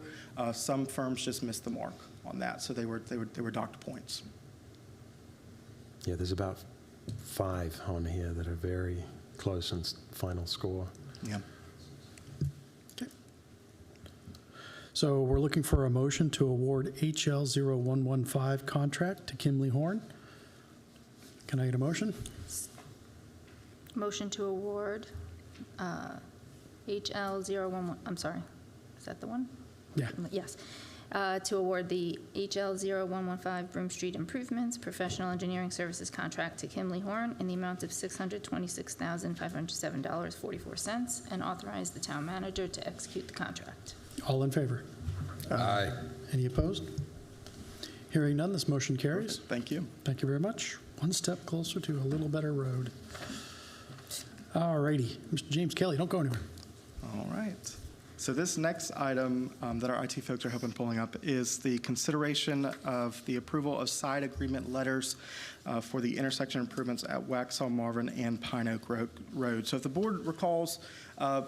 Some firms just missed the mark on that, so they were docked points. Yeah, there's about 5 on here that are very close in final score. Yeah. Okay. So we're looking for a motion to award HL 0115 contract to Kimley Horn. Can I get a motion? Motion to award HL 011, I'm sorry, is that the one? Yeah. Yes. To award the HL 0115 Broom Street Improvements Professional Engineering Services Contract to Kimley Horn in the amount of $626,507.44 and authorize the town manager to execute the contract. All in favor? Aye. Any opposed? Hearing none, this motion carries. Thank you. Thank you very much. One step closer to a little better road. All righty. Mr. James Kelly, don't go anywhere. All right. So this next item that our IT folks are helping pulling up is the consideration of the approval of side agreement letters for the intersection improvements at Waxhaw, Marvin, and Pine Oak Road. So if the board recalls,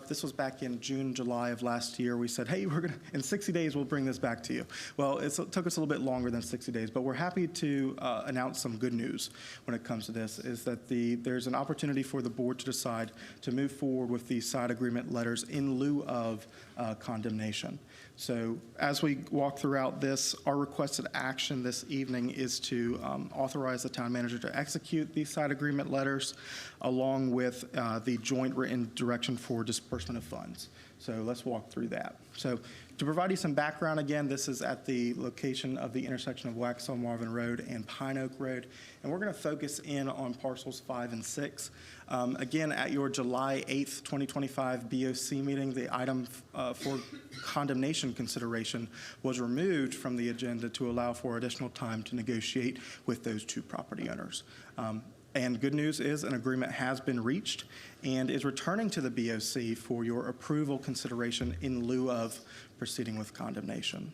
this was back in June, July of last year. We said, hey, in 60 days, we'll bring this back to you. Well, it took us a little bit longer than 60 days, but we're happy to announce some good news when it comes to this, is that there's an opportunity for the board to decide to move forward with these side agreement letters in lieu of condemnation. So as we walk throughout this, our requested action this evening is to authorize the town manager to execute these side agreement letters along with the joint written direction for disbursement of funds. So let's walk through that. So to provide you some background, again, this is at the location of the intersection of Waxhaw Marvin Road and Pine Oak Road. And we're going to focus in on parcels 5 and 6. Again, at your July 8th, 2025 BOC meeting, the item for condemnation consideration was removed from the agenda to allow for additional time to negotiate with those two property owners. And good news is an agreement has been reached and is returning to the BOC for your approval consideration in lieu of proceeding with condemnation.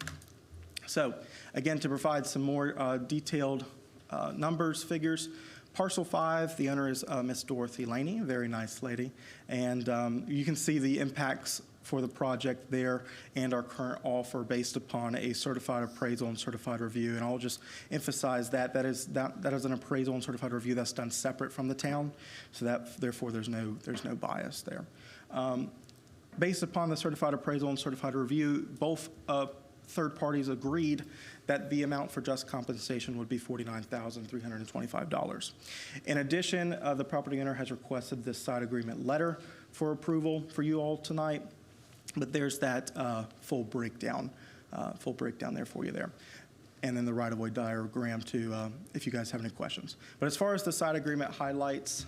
So again, to provide some more detailed numbers, figures, Parcel 5, the owner is Miss Dorothy Laney, a very nice lady, and you can see the impacts for the project there and our current offer based upon a certified appraisal and certified review. And I'll just emphasize that is an appraisal and certified review that's done separate from the town, so that therefore there's no bias there. Based upon the certified appraisal and certified review, both third parties agreed that the amount for just compensation would be $49,325. In addition, the property owner has requested this side agreement letter for approval for you all tonight, but there's that full breakdown there for you there. And then the right-of-way diagram too, if you guys have any questions. But as far as the side agreement highlights,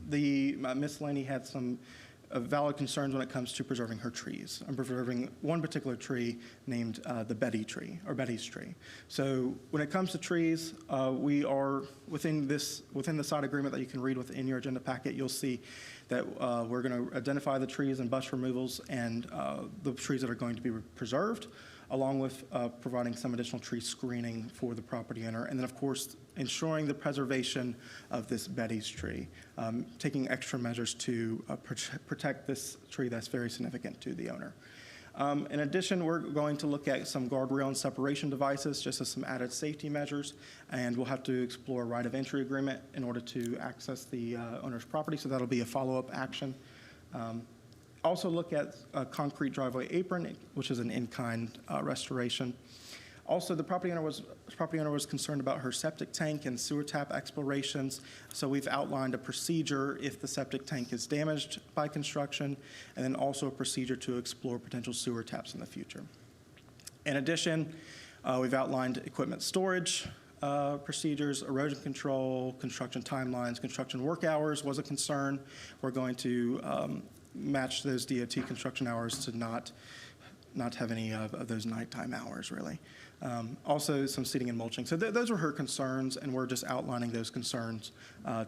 Miss Laney had some valid concerns when it comes to preserving her trees. I'm preserving one particular tree named the Betty's tree. So when it comes to trees, we are within the side agreement that you can read within your agenda packet. You'll see that we're going to identify the trees and bush removals and the trees that are going to be preserved, along with providing some additional tree screening for the property owner. And then, of course, ensuring the preservation of this Betty's tree, taking extra measures to protect this tree that's very significant to the owner. In addition, we're going to look at some guardrail and separation devices just as some added safety measures, and we'll have to explore a right of entry agreement in order to access the owner's property, so that'll be a follow-up action. Also look at a concrete driveway apron, which is an in-kind restoration. Also, the property owner was concerned about her septic tank and sewer tap explorations, so we've outlined a procedure if the septic tank is damaged by construction, and then also a procedure to explore potential sewer taps in the future. In addition, we've outlined equipment storage procedures, erosion control, construction timelines, construction work hours was a concern. We're going to match those DOT construction hours to not have any of those nighttime hours, really. Also, some seeding and mulching. So those were her concerns, and we're just outlining those concerns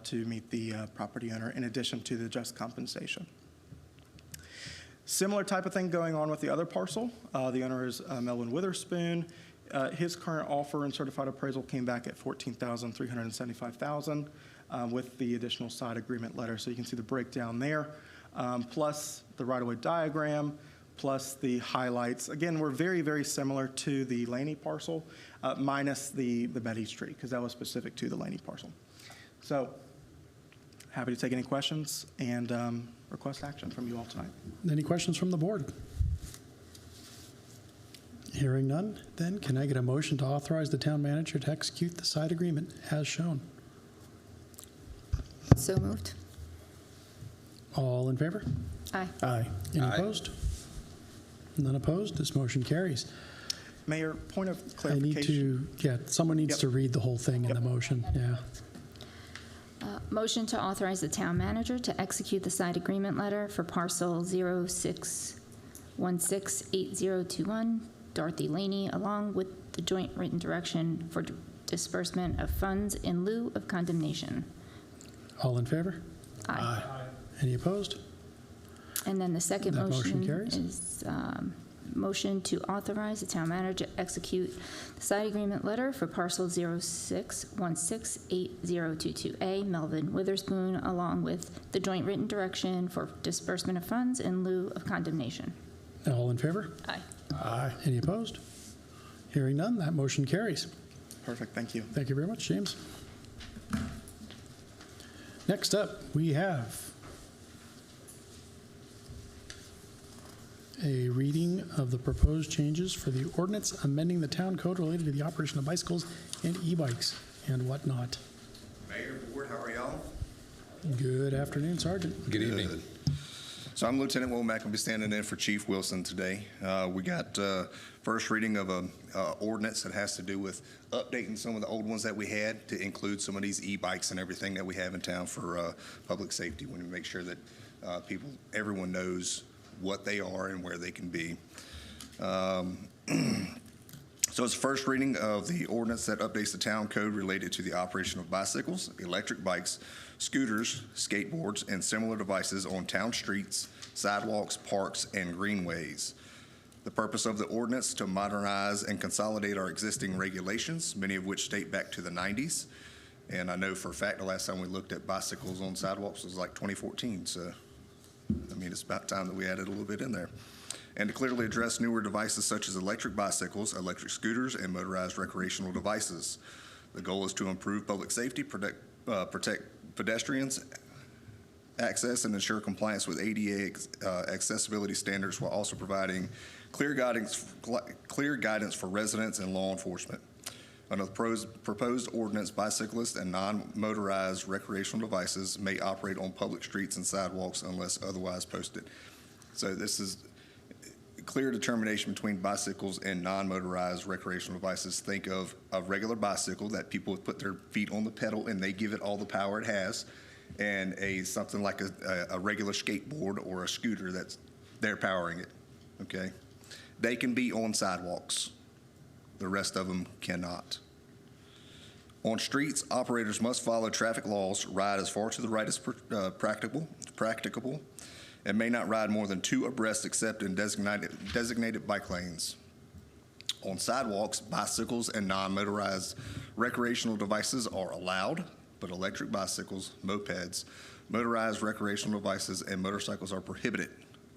to meet the property owner in addition to the just compensation. Similar type of thing going on with the other parcel. The owner is Melvin Witherspoon. His current offer and certified appraisal came back at $14,375 with the additional side agreement letter. So you can see the breakdown there, plus the right-of-way diagram, plus the highlights. Again, we're very, very similar to the Laney parcel, minus the Betty's tree, because that was specific to the Laney parcel. So happy to take any questions and request action from you all tonight. Any questions from the board? Hearing none, then can I get a motion to authorize the town manager to execute the side agreement as shown? So moved. All in favor? Aye. Aye. Any Aye. opposed? None opposed? This motion carries. Mayor, point of I need clarification. someone needs Yep. to read the whole thing in the motion, yeah. Motion to authorize the town manager to execute the side agreement letter for parcel 06168021 Dorothy Laney, along with the joint written direction for disbursement of funds in lieu of condemnation. All in favor? Aye. Any opposed? And then the second That motion motion carries. is motion to authorize the town manager to execute the side agreement letter for parcel 06168022A Melvin Witherspoon, along with the joint written direction for disbursement of funds in lieu of condemnation. All in favor? Aye. Aye. Any opposed? Hearing none, that motion carries. Perfect, thank you. Thank you very much, James. Next up, we have a reading of the proposed changes for the ordinance amending the town code related to the operation of bicycles and e-bikes and whatnot. Mayor, board, how are y'all? Good afternoon, Sergeant. Good evening. So I'm Lieutenant Womack. I'll be standing in for Chief Wilson today. We got first reading of a ordinance that has to do with updating some of the old ones that we had to include some of these e-bikes and everything that we have in town for public safety. We need to make sure that everyone knows what they are and where they can be. So it's the first reading of the ordinance that updates the town code related to the operation of bicycles, electric bikes, scooters, skateboards, and similar devices on town streets, sidewalks, parks, and greenways. The purpose of the ordinance to modernize and consolidate our existing regulations, many of which date back to the 90s. And I know for a fact the last time we looked at bicycles on sidewalks was like 2014. So, I mean, it's about time that we added a little bit in there. And to clearly address newer devices such as electric bicycles, electric scooters, and motorized recreational devices. The goal is to improve public safety, protect pedestrians' access, and ensure compliance with ADA accessibility standards while also providing clear guidance for residents and law enforcement. Under the proposed ordinance, bicyclists and non-motorized recreational devices may operate on public streets and sidewalks unless otherwise posted. So this is a clear determination between bicycles and non-motorized recreational devices. Think of a regular bicycle that people put their feet on the pedal and they give it all the power it has, and something like a regular skateboard or a scooter that's they're powering it, okay? They can be on sidewalks. The rest of them cannot. On streets, operators must follow traffic laws, ride as far to the right as practicable, and may not ride more than 2 abreast except in designated bike lanes. On sidewalks, bicycles and non-motorized recreational devices are allowed, but electric bicycles, mopeds, motorized recreational devices, and motorcycles are prohibited.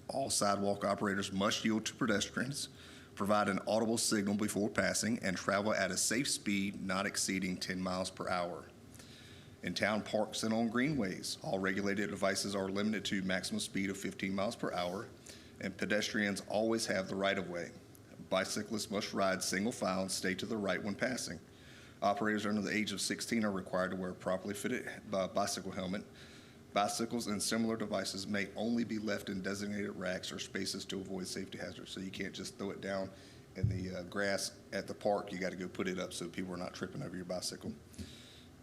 All sidewalk operators must yield to pedestrians, provide an audible signal before passing, and travel at a safe speed not exceeding 10 miles per hour. In town parks and on greenways, all regulated devices are limited to maximum speed of 15 miles per hour, and pedestrians always have the right-of-way. Bicyclists must ride single file and stay to the right when passing. Operators under the age of 16 are required to wear a properly fitted bicycle helmet. Bicycles and similar devices may only be left in designated racks or spaces to avoid safety hazards. So you can't just throw it down in the grass at the park. You got to go put it up so people are not tripping over your bicycle.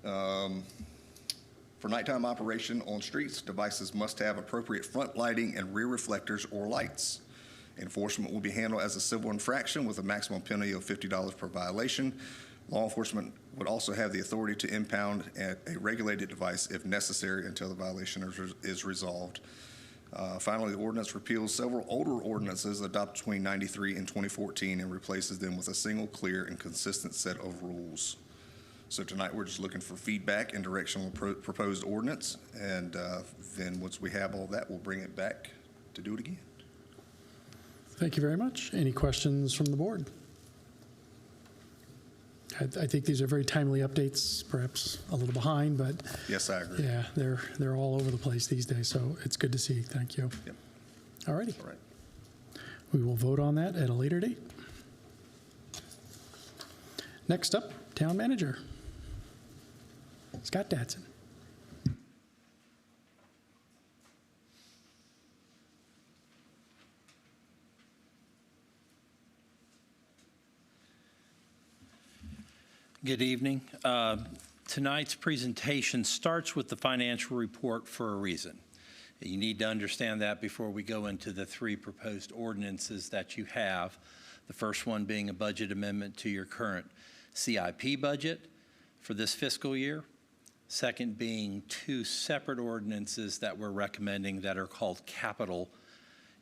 For nighttime operation on streets, devices must have appropriate front lighting and rear reflectors or lights. Enforcement will be handled as a civil infraction with a maximum penalty of $50 per violation. Law enforcement would also have the authority to impound a regulated device if necessary until the violation is resolved. Finally, the ordinance repeals several older ordinances adopted between 93 and 2014 and replaces them with a single, clear, and consistent set of rules. So tonight we're just looking for feedback and direction on the proposed ordinance, and then once we have all that, we'll bring it back to do it again. Thank you very much. Any questions from the board? I think these are very timely updates, perhaps a little behind, but yes, I agree. Yeah, they're all over the place these days, so it's good to see. Thank you. Yep. All righty. All right. We will vote on that at a later date. Next up, Town Manager. Scott Dadson. Good evening. Tonight's presentation starts with the financial report for a reason. You need to understand that before we go into the three proposed ordinances that you have. The first one being a budget amendment to your current CIP budget for this fiscal year. Second being two separate ordinances that we're recommending that are called capital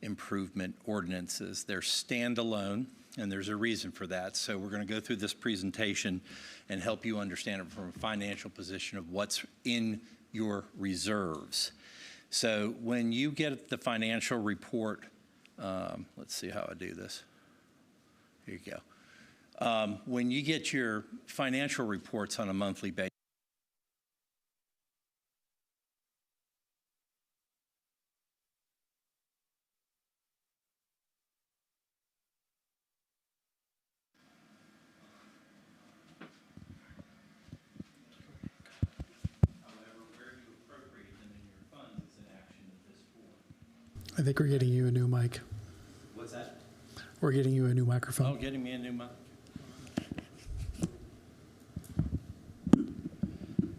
improvement ordinances. They're standalone, and there's a reason for that. So we're going to go through this presentation and help you understand it from a financial position of what's in your reserves. So when you get the financial report, let's see how I do this. Here you go. When you get your financial reports on a monthly basis, I think we're getting you a new mic. what's that? We're getting you a new Oh, microphone. getting me a new mic.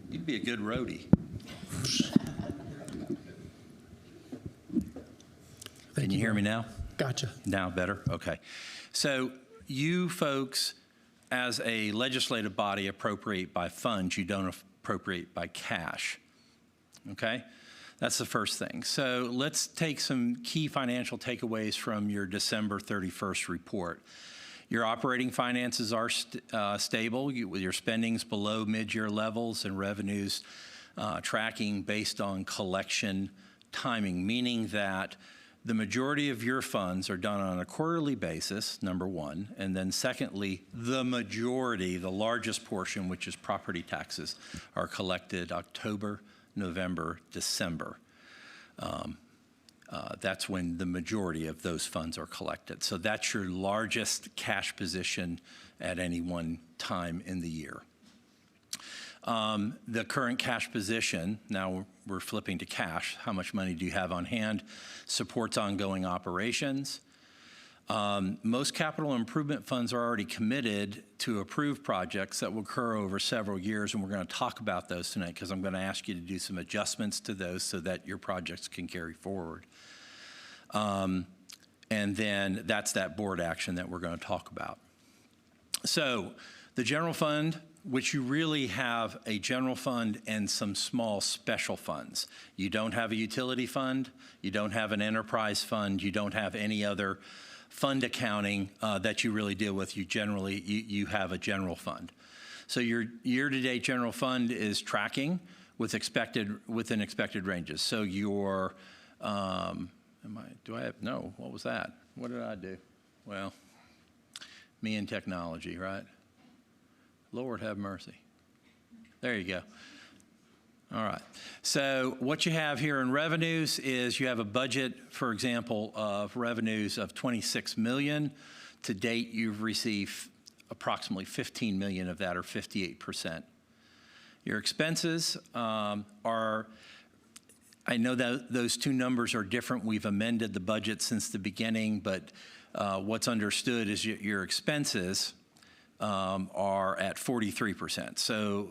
You'd be a good roadie. Can you hear me now? Gotcha. Now better? Okay. So you folks, as a legislative body, appropriate by funds. You don't appropriate by cash. Okay? That's the first thing. So let's take some key financial takeaways from your December 31st report. Your operating finances are stable, with your spendings below mid-year levels and revenues tracking based on collection timing, meaning that the majority of your funds are done on a quarterly basis, number one, and then secondly, the majority, the largest portion, which is property taxes, are collected October, November, December. That's when the majority of those funds are collected. So that's your largest cash position at any one time in the year. The current cash position, now we're flipping to cash, how much money do you have on hand, supports ongoing operations. Most capital improvement funds are already committed to approved projects that will occur over several years, and we're going to talk about those tonight because I'm going to ask you to do some adjustments to those so that your projects can carry forward. And then that's that board action that we're going to talk about. So the general fund, which you really have a general fund and some small special funds. You don't have a utility fund, you don't have an enterprise fund, you don't have any other fund accounting that you really deal with. You generally, you have a general fund. So your year-to-date general fund is tracking within expected ranges. So your, no, what was that? What did I do? Well, me and technology, right? Lord have mercy. There you go. All right. So what you have here in revenues is you have a budget, for example, of revenues of $26 million. To date, you've received approximately $15 million of that, or 58%. Your expenses are, I know that those two numbers are different. We've amended the budget since the beginning, but what's understood is your expenses are at 43%. So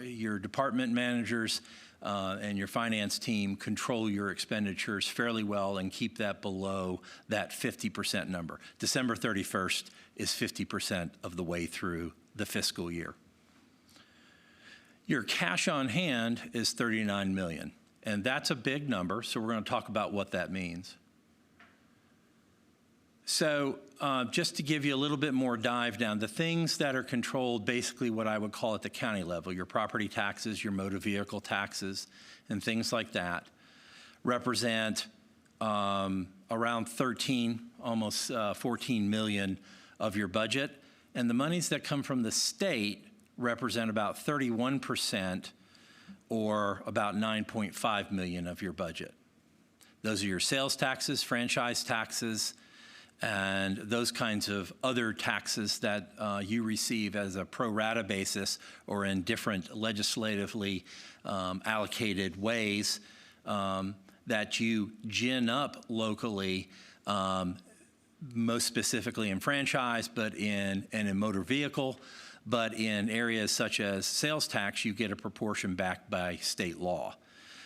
your department managers and your finance team control your expenditures fairly well and keep that below that 50% number. December 31st is 50% of the way through the fiscal year. Your cash on hand is $39 million, and that's a big number, so we're going to talk about what that means. So just to give you a little bit more dive down, the things that are controlled, basically what I would call at the county level, your property taxes, your motor vehicle taxes, and things like that, represent around 13, almost 14 million of your budget. And the monies that come from the state represent about 31%, or about 9.5 million of your budget. Those are your sales taxes, franchise taxes, and those kinds of other taxes that you receive as a pro rata basis or in different legislatively allocated ways that you gin up locally, most specifically in franchise, but in motor vehicle. But in areas such as sales tax, you get a proportion backed by state law.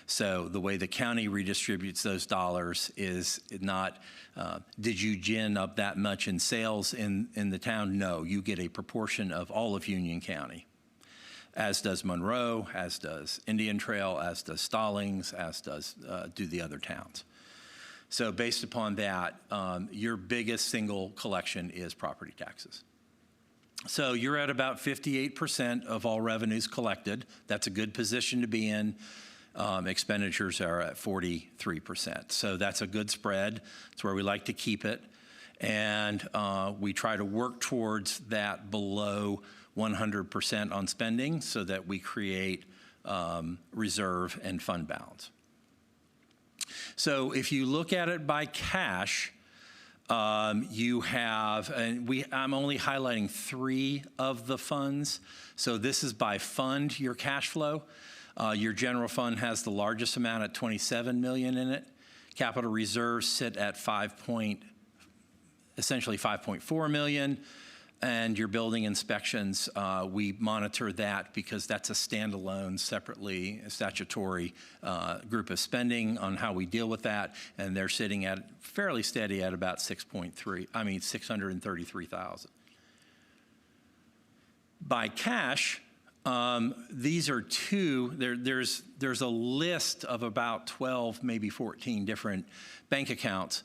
So the way the county redistributes those dollars is not, did you gin up that much in sales in the town? No, you get a proportion of all of Union County, as does Monroe, as does Indian Trail, as does Stallings, as does do the other towns. So based upon that, your biggest single collection is property taxes. So you're at about 58% of all revenues collected. That's a good position to be in. Expenditures are at 43%. So that's a good spread. It's where we like to keep it. And we try to work towards that below 100% on spending so that we create reserve and fund balance. So if you look at it by cash, you have, and I'm only highlighting 3 of the funds. So this is by fund, your cash flow. Your general fund has the largest amount at $27 million in it. Capital reserves sit at essentially $5.4 million. And your building inspections, we monitor that because that's a standalone, separately statutory group of spending on how we deal with that. And they're sitting at fairly steady at about $633,000. By cash, these are there's a list of about 12, maybe 14 different bank accounts,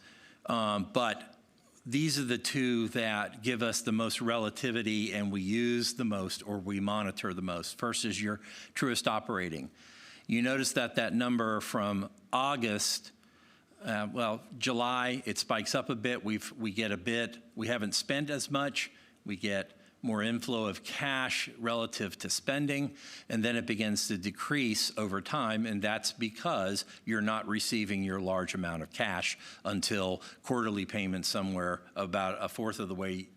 but these are the 2 that give us the most relativity and we use the most or we monitor the most. First is your truest operating. You notice that number from August, July, it spikes up a bit. We get a bit, we haven't spent as much. We get more inflow of cash relative to spending, and then it begins to decrease over time, and that's because you're not receiving your large amount of cash until quarterly payments somewhere about a fourth of the way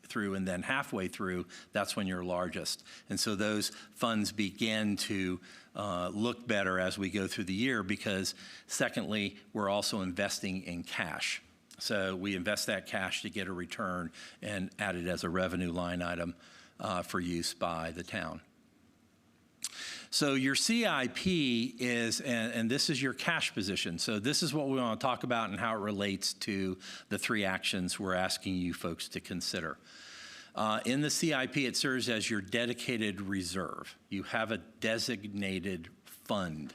through, and then halfway through, that's when you're largest. And so those funds begin to look better as we go through the year because, secondly, we're also investing in cash. So we invest that cash to get a return and add it as a revenue line item for use by the town. So your CIP is, and this is your cash position. So this is what we want to talk about and how it relates to the 3 actions we're asking you folks to consider. In the CIP, it serves as your dedicated reserve. You have a designated fund.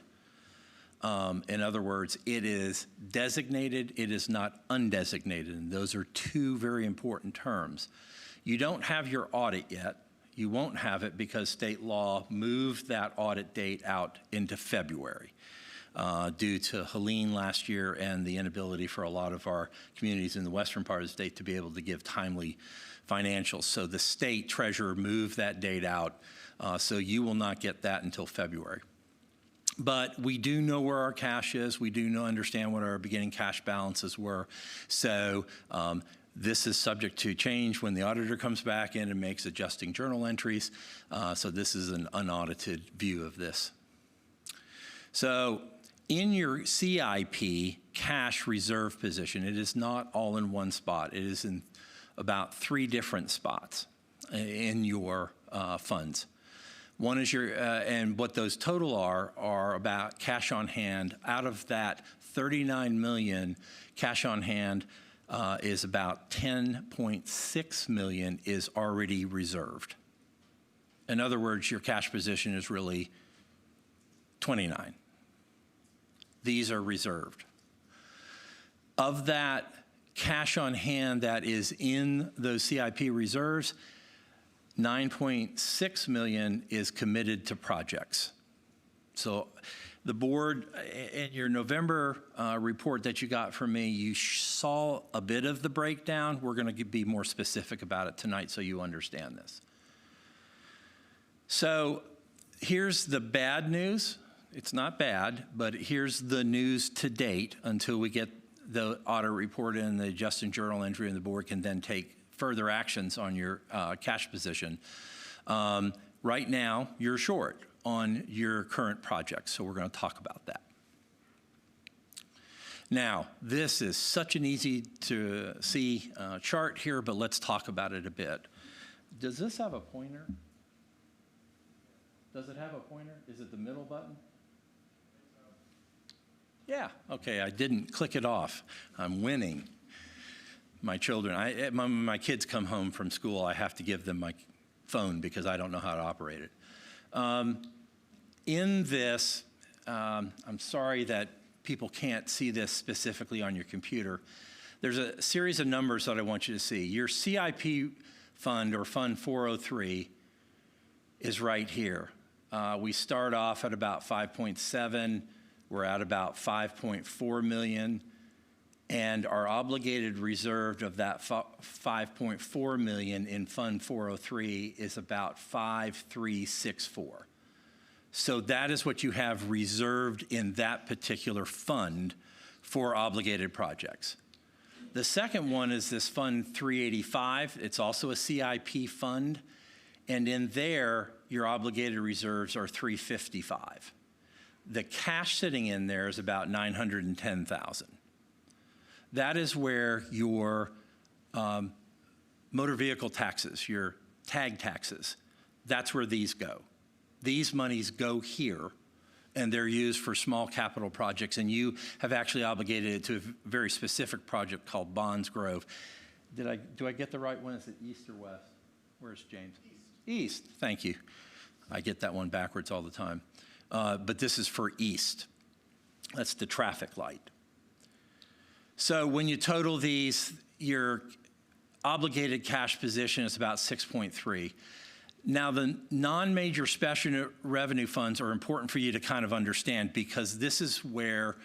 In other words, it is designated, it is not undesignated, and those are 2 very important terms. You don't have your audit yet. You won't have it because state law moved that audit date out into February due to Helene last year and the inability for a lot of our communities in the western part of the state to be able to give timely financials. So the state treasurer moved that date out, so you will not get that until February. But we do know where our cash is. We do understand what our beginning cash balances were. So this is subject to change when the auditor comes back in and makes adjusting journal entries. So this is an unaudited view of this. So in your CIP cash reserve position, it is not all in one spot. It is in about 3 different spots in your funds. One is your, and what those total are about cash on hand. Out of that 39 million, cash on hand is about 10.6 million is already reserved. In other words, your cash position is really 29. These are reserved. Of that cash on hand that is in those CIP reserves, 9.6 million is committed to projects. So the board, in your November report that you got from me, you saw a bit of the breakdown. We're going to be more specific about it tonight so you understand this. So here's the bad news. It's not bad, but here's the news to date until we get the audit report in, the adjusting journal entry, and the board can then take further actions on your cash position. Right now, you're short on your current projects, so we're going to talk about that. Now, this is such an easy to see chart here, but let's talk about it a bit. Does this have a pointer? Does it have a pointer? Is it the middle button? Yeah, okay, I didn't click it off. I'm winning. My children, when my kids come home from school, I have to give them my phone because I don't know how to operate it. In this, I'm sorry that people can't see this specifically on your computer. There's a series of numbers that I want you to see. Your CIP fund, or Fund 403, is right here. We start off at about 5.7. We're at about 5.4 million. And our obligated reserve of that 5.4 million in Fund 403 is about 5,364. So that is what you have reserved in that particular fund for obligated projects. The second one is this Fund 385. It's also a CIP fund. And in there, your obligated reserves are 355. The cash sitting in there is about 910,000. That is where your motor vehicle taxes, your tag taxes, that's where these go. These monies go here, and they're used for small capital projects, and you have actually obligated it to a very specific project called Bonds Grove. Do I get the right one? Is it east or west? Where's James? East, thank you. I get that one backwards all the time. But this is for east. That's the traffic light. So when you total these, your obligated cash position is about 6.3. Now, the non-major special revenue funds are important for you to kind of understand, because this is where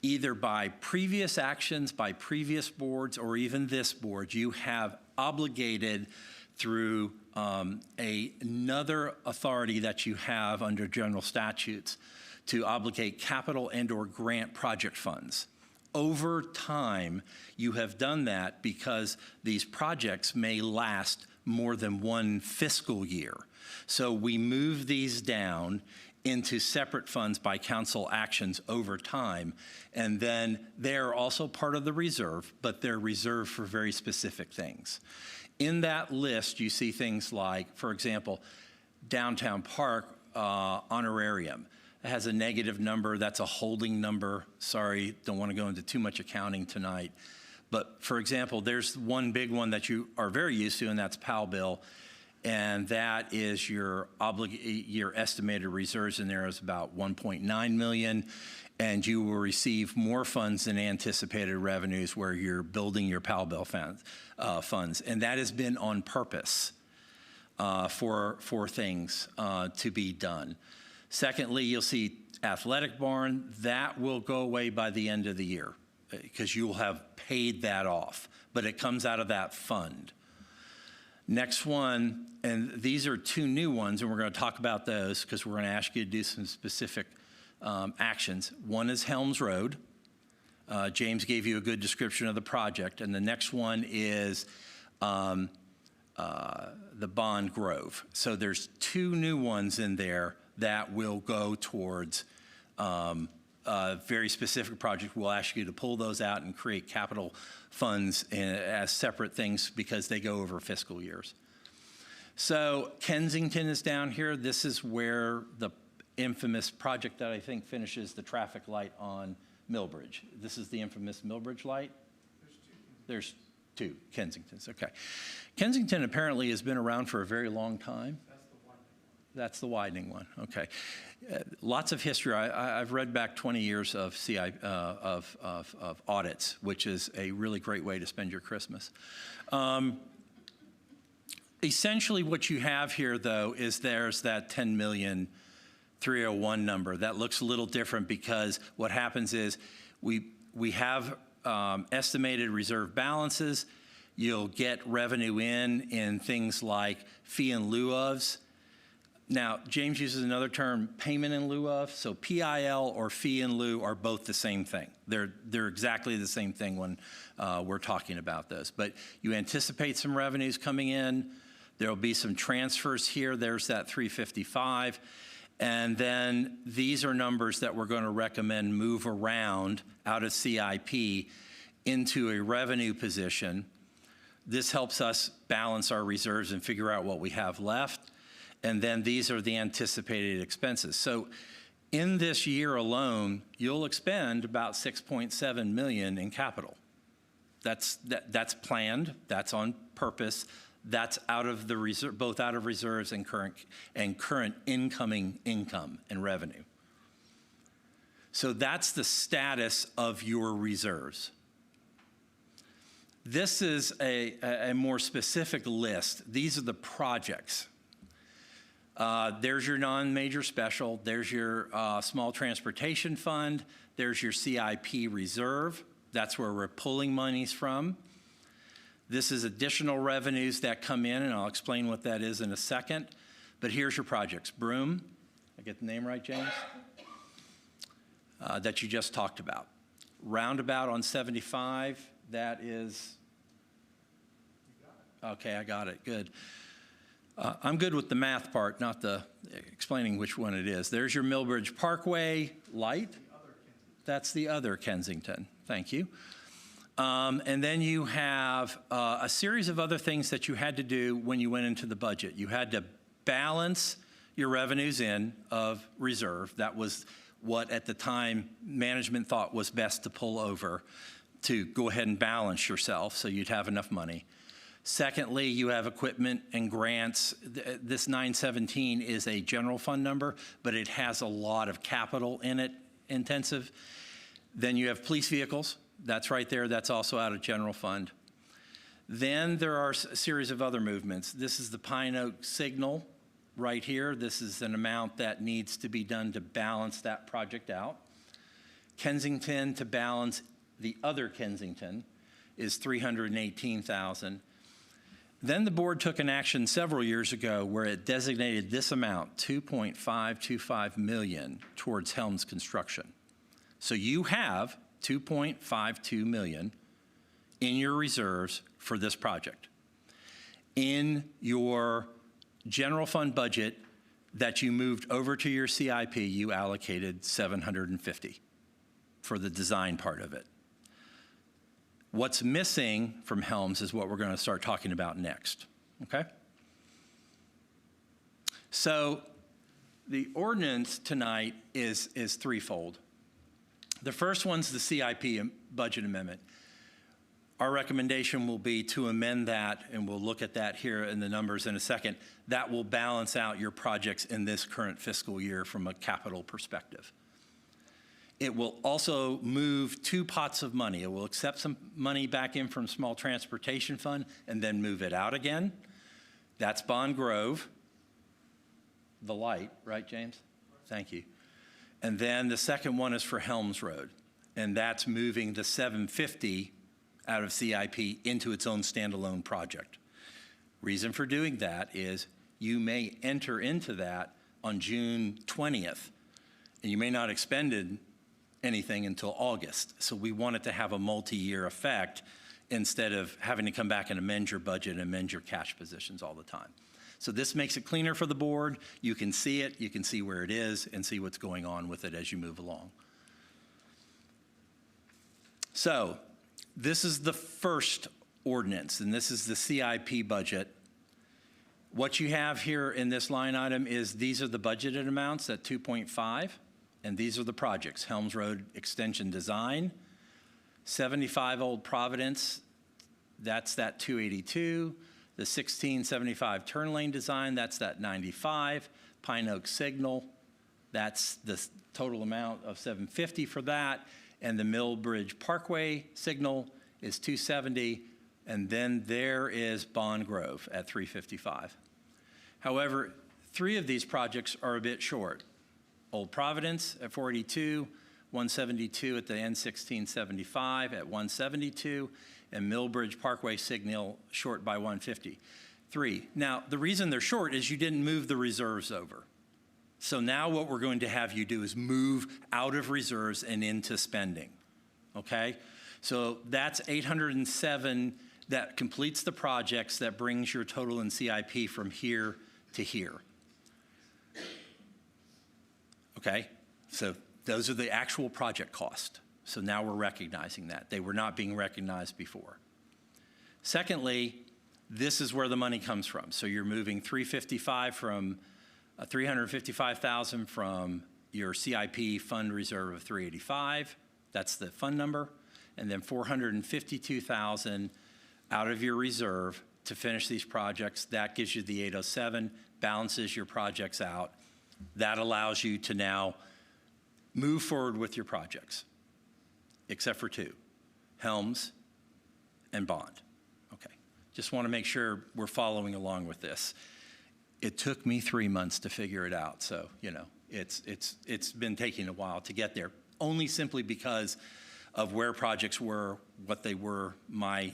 either by previous actions, by previous boards, or even this board, you have obligated through another authority that you have under general statutes to obligate capital and/or grant project funds. Over time, you have done that because these projects may last more than one fiscal year. So we move these down into separate funds by council actions over time, and then they're also part of the reserve, but they're reserved for very specific things. In that list, you see things like, for example, Downtown Park honorarium. It has a negative number. That's a holding number. Sorry, don't want to go into too much accounting tonight. But for example, there's one big one that you are very used to, and that's PAL bill. And that is your estimated reserves in there is about 1.9 million. And you will receive more funds than anticipated revenues where you're building your PAL bill funds. And that has been on purpose for things to be done. Secondly, you'll see athletic barn. That will go away by the end of the year because you will have paid that off, but it comes out of that fund. Next one, and these are two new ones, and we're going to talk about those because we're going to ask you to do some specific actions. One is Helms Road. James gave you a good description of the project, and the next one is the Bond Grove. So there's two new ones in there that will go towards a very specific project. We'll ask you to pull those out and create capital funds as separate things because they go over fiscal years. So Kensington is down here. This is where the infamous project that I think finishes the traffic light on Millbridge. This is the infamous Millbridge light? There's two Kensingtons, okay. Kensington apparently has been around for a very long time. That's the widening one, okay. Lots of history. I've read back 20 years of of audits, which is a really great way to spend your Christmas. Essentially what you have here, though, is there's that 10,301 number. That looks a little different because what happens is we have estimated reserve balances. You'll get revenue in things like fee in lieu ofs. Now, James uses another term, payment in lieu of. So PIL or fee in lieu are both the same thing. They're exactly the same thing when we're talking about this. But you anticipate some revenues coming in. There'll be some transfers here. There's that 355. And then these are numbers that we're going to recommend move around out of CIP into a revenue position. This helps us balance our reserves and figure out what we have left. And then these are the anticipated expenses. So in this year alone, you'll expend about $6.7 million in capital. That's planned, that's on purpose, that's out of the reserve, both out of reserves and current incoming income and revenue. So that's the status of your reserves. This is a more specific list. These are the projects. There's your non-major special. There's your small transportation fund. There's your CIP reserve. That's where we're pulling monies from. This is additional revenues that come in, and I'll explain what that is in a second. But here's your projects. Broome, I get the name right, James? That you just talked about. Roundabout on 75, that is, okay, I got it, good. I'm good with the math part, not the explaining which one it is. There's your Millbridge Parkway light. That's the other Kensington, thank you. And then you have a series of other things that you had to do when you went into the budget. You had to balance your revenues in of reserve. That was what at the time management thought was best to pull over to go ahead and balance yourself so you'd have enough money. Secondly, you have equipment and grants. This 917 is a general fund number, but it has a lot of capital in it, intensive. Then you have police vehicles. That's right there. That's also out of general fund. Then there are a series of other movements. This is the Pine Oak signal right here. This is an amount that needs to be done to balance that project out. Kensington to balance the other Kensington is $318,000. Then the board took an action several years ago where it designated this amount, $2.525 million, towards Helms construction. So you have $2.52 million in your reserves for this project. In your general fund budget that you moved over to your CIP, you allocated $750 for the design part of it. What's missing from Helms is what we're going to start talking about next, okay? So the ordinance tonight is threefold. The first one's the CIP budget amendment. Our recommendation will be to amend that, and we'll look at that here in the numbers in a second. That will balance out your projects in this current fiscal year from a capital perspective. It will also move two pots of money. It will accept some money back in from small transportation fund and then move it out again. That's Bond Grove, the light, right, James? Thank you. And then the second one is for Helms Road, and that's moving the $750 out of CIP into its own standalone project. Reason for doing that is you may enter into that on June 20th, and you may not expend anything until August. So we want it to have a multi-year effect instead of having to come back and amend your budget and amend your cash positions all the time. So this makes it cleaner for the board. You can see it, you can see where it is, and see what's going on with it as you move along. So this is the first ordinance, and this is the CIP budget. What you have here in this line item is these are the budgeted amounts at 2.5. And these are the projects: Helms Road Extension Design, 75 Old Providence, that's that 282. The 1675 Turn Lane Design, that's that 95. Pine Oak Signal, that's the total amount of $750 for that. And the Millbridge Parkway Signal is $270. And then there is Bond Grove at $355. However, three of these projects are a bit short. Old Providence at $482, 172 at the N1675 at 172, and Millbridge Parkway Signal short by 153. Now, the reason they're short is you didn't move the reserves over. So now what we're going to have you do is move out of reserves and into spending, okay? So that's 807 that completes the projects that brings your total in CIP from here to here. Okay, so those are the actual project cost. So now we're recognizing that. They were not being recognized before. Secondly, this is where the money comes from. So you're moving $355 from $355,000 from your CIP fund reserve of 385. That's the fund number. And then $452,000 out of your reserve to finish these projects. That gives you the 807, balances your projects out. That allows you to now move forward with your projects, except for two, Helms and Bond. Okay, just want to make sure we're following along with this. It took me 3 months to figure it out, so, you know, it's been taking a while to get there, only simply because of where projects were, what they were, my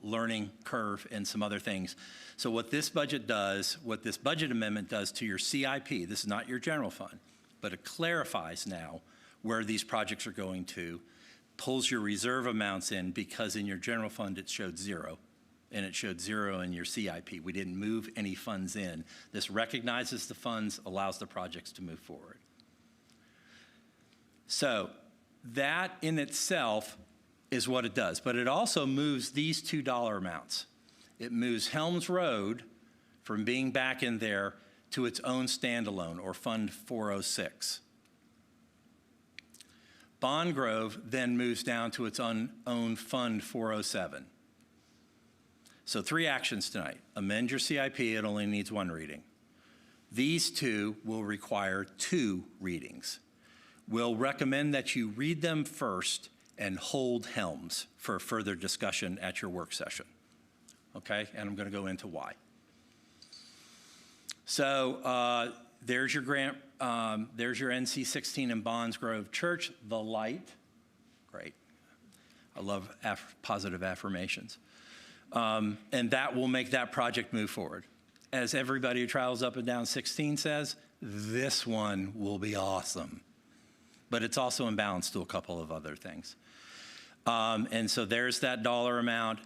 learning curve, and some other things. So what this budget does, what this budget amendment does to your CIP, this is not your general fund, but it clarifies now where these projects are going to, pulls your reserve amounts in, because in your general fund it showed zero, and it showed zero in your CIP. We didn't move any funds in. This recognizes the funds, allows the projects to move forward. So that in itself is what it does, but it also moves these two dollar amounts. It moves Helms Road from being back in there to its own standalone, or Fund 406. Bond Grove then moves down to its own Fund 407. So 3 actions tonight. Amend your CIP, it only needs 1 reading. These 2 will require 2 readings. We'll recommend that you read them first and hold Helms for further discussion at your work session. Okay, and I'm going to go into why. So there's your grant, there's your NC-16 in Bonds Grove Church, the light. Great. I love positive affirmations. And that will make that project move forward. As everybody who travels up and down 16 says, this one will be awesome. But it's also imbalanced to a couple of other things. And so there's that dollar amount.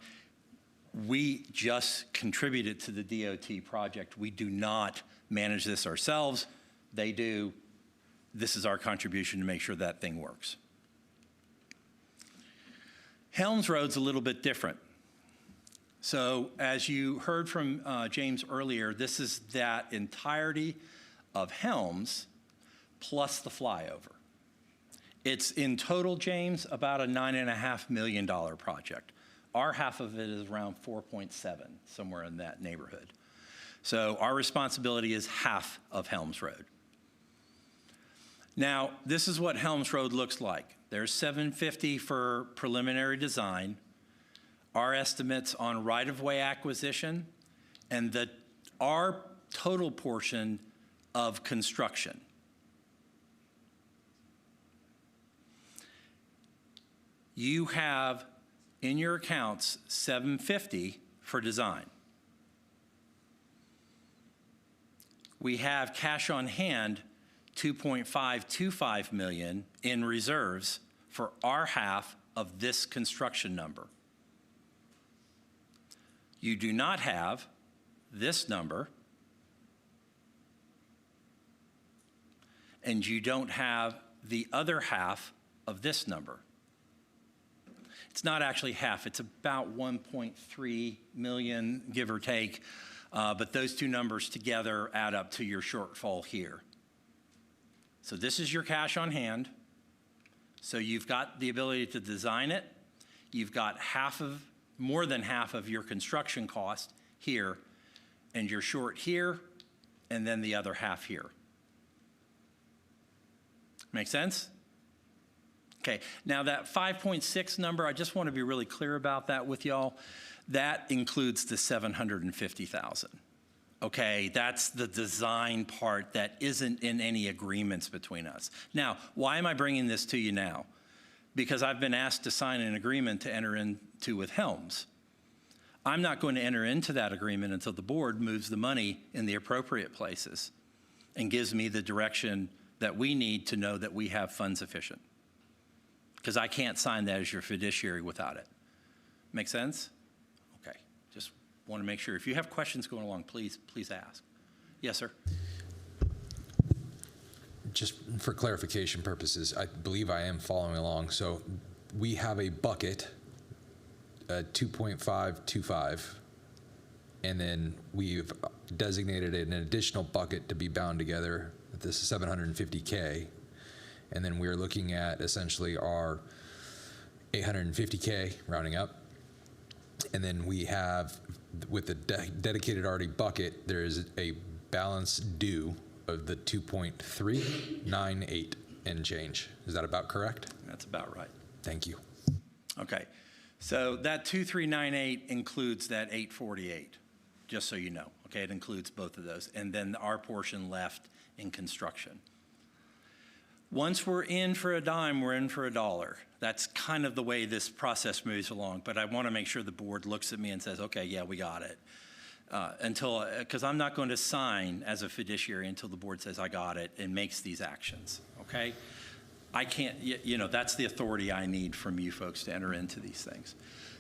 We just contributed to the DOT project. We do not manage this ourselves. They do. This is our contribution to make sure that thing works. Helms Road's a little bit different. So as you heard from James earlier, this is that entirety of Helms plus the flyover. It's in total, James, about a $9.5 million project. Our half of it is around 4.7, somewhere in that neighborhood. So our responsibility is half of Helms Road. Now, this is what Helms Road looks like. There's $750 for preliminary design, our estimates on right-of-way acquisition, and our total portion of construction. You have in your accounts $750 for design. We have cash on hand $2.525 million in reserves for our half of this construction number. You do not have this number, and you don't have the other half of this number. It's not actually half, it's about 1.3 million, give or take, but those two numbers together add up to your shortfall here. So this is your cash on hand. So you've got the ability to design it. You've got more than half of your construction cost here, and you're short here, and then the other half here. Make sense? Okay, now that 5.6 number, I just want to be really clear about that with y'all. That includes the 750,000. Okay, that's the design part that isn't in any agreements between us. Now, why am I bringing this to you now? Because I've been asked to sign an agreement to enter into with Helms. I'm not going to enter into that agreement until the board moves the money in the appropriate places and gives me the direction that we need to know that we have funds sufficient. Because I can't sign that as your fiduciary without it. Make sense? Okay, just want to make sure. If you have questions going along, please ask. Yes, sir? Just for clarification purposes, I believe I am following along. So we have a bucket, 2.525, and then we've designated an additional bucket to be bound together. This is $750K. And then we're looking at essentially our $850K rounding up. And then we have, with the dedicated already bucket, there is a balance due of the 2.398 and change. Is that about correct? That's about right. Thank you. Okay. So that 2398 includes that 848, just so you know. Okay, it includes both of those. And then our portion left in construction. Once we're in for a dime, we're in for a dollar. That's kind of the way this process moves along. But I want to make sure the board looks at me and says, okay, yeah, we got it. Because I'm not going to sign as a fiduciary until the board says I got it and makes these actions, okay? I can't, that's the authority I need from you folks to enter into these things.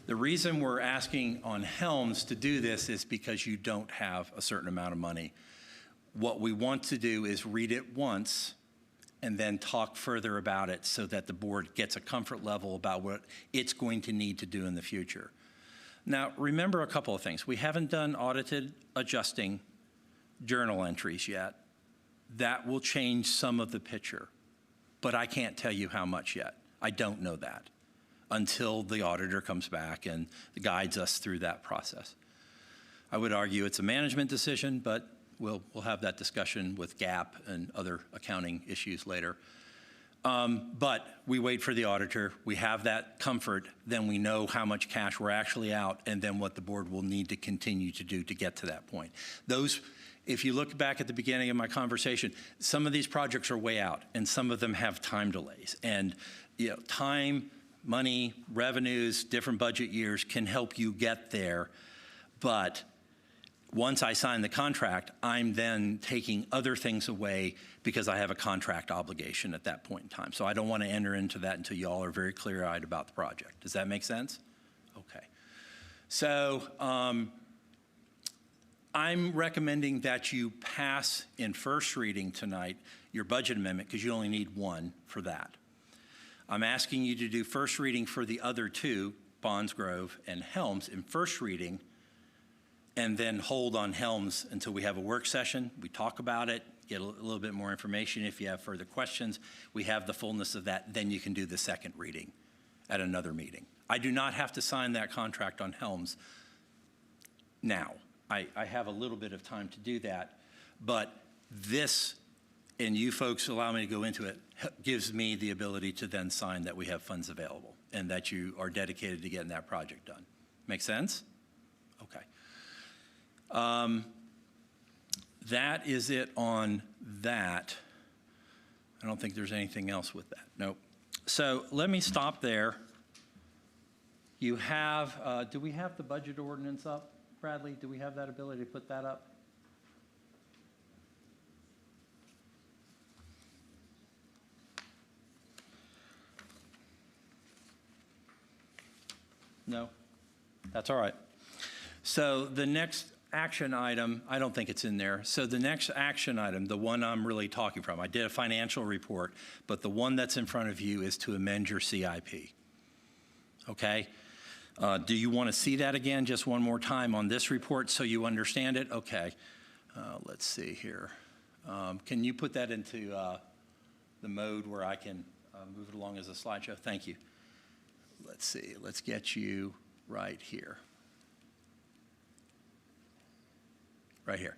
The reason we're asking on Helms to do this is because you don't have a certain amount of money. What we want to do is read it once and then talk further about it so that the board gets a comfort level about what it's going to need to do in the future. Now, remember a couple of things. We haven't done audited adjusting journal entries yet. That will change some of the picture, but I can't tell you how much yet. I don't know that until the auditor comes back and guides us through that process. I would argue it's a management decision, but we'll have that discussion with GAAP and other accounting issues later. But we wait for the auditor, we have that comfort, then we know how much cash we're actually out, and then what the board will need to continue to do to get to that point. Those, if you look back at the beginning of my conversation, some of these projects are way out, and some of them have time delays. And time, money, revenues, different budget years can help you get there, but once I sign the contract, I'm then taking other things away because I have a contract obligation at that point in time. So I don't want to enter into that until y'all are very clear-eyed about the project. Does that make sense? Okay. So I'm recommending that you pass in first reading tonight your budget amendment because you only need one for that. I'm asking you to do first reading for the other two, Bonds Grove and Helms, in first reading, and then hold on Helms until we have a work session. We talk about it, get a little bit more information. If you have further questions, we have the fullness of that. Then you can do the second reading at another meeting. I do not have to sign that contract on Helms now. I have a little bit of time to do that, but this, and you folks allow me to go into it, gives me the ability to then sign that we have funds available and that you are dedicated to getting that project done. Make sense? Okay. That is it on that. I don't think there's anything else with that. Nope. So let me stop there. You have, do we have the budget ordinance up, Bradley? Do we have that ability to put that up? No? That's all right. So the next action item, I don't think it's in there. So the next action item, the one I'm really talking from, I did a financial report, but the one that's in front of you is to amend your CIP. Okay? Do you want to see that again just one more time on this report so you understand it? Okay. Let's see here. Can you put that into the mode where I can move it along as a slideshow? Thank you. Let's see. Let's get you right here. Right here.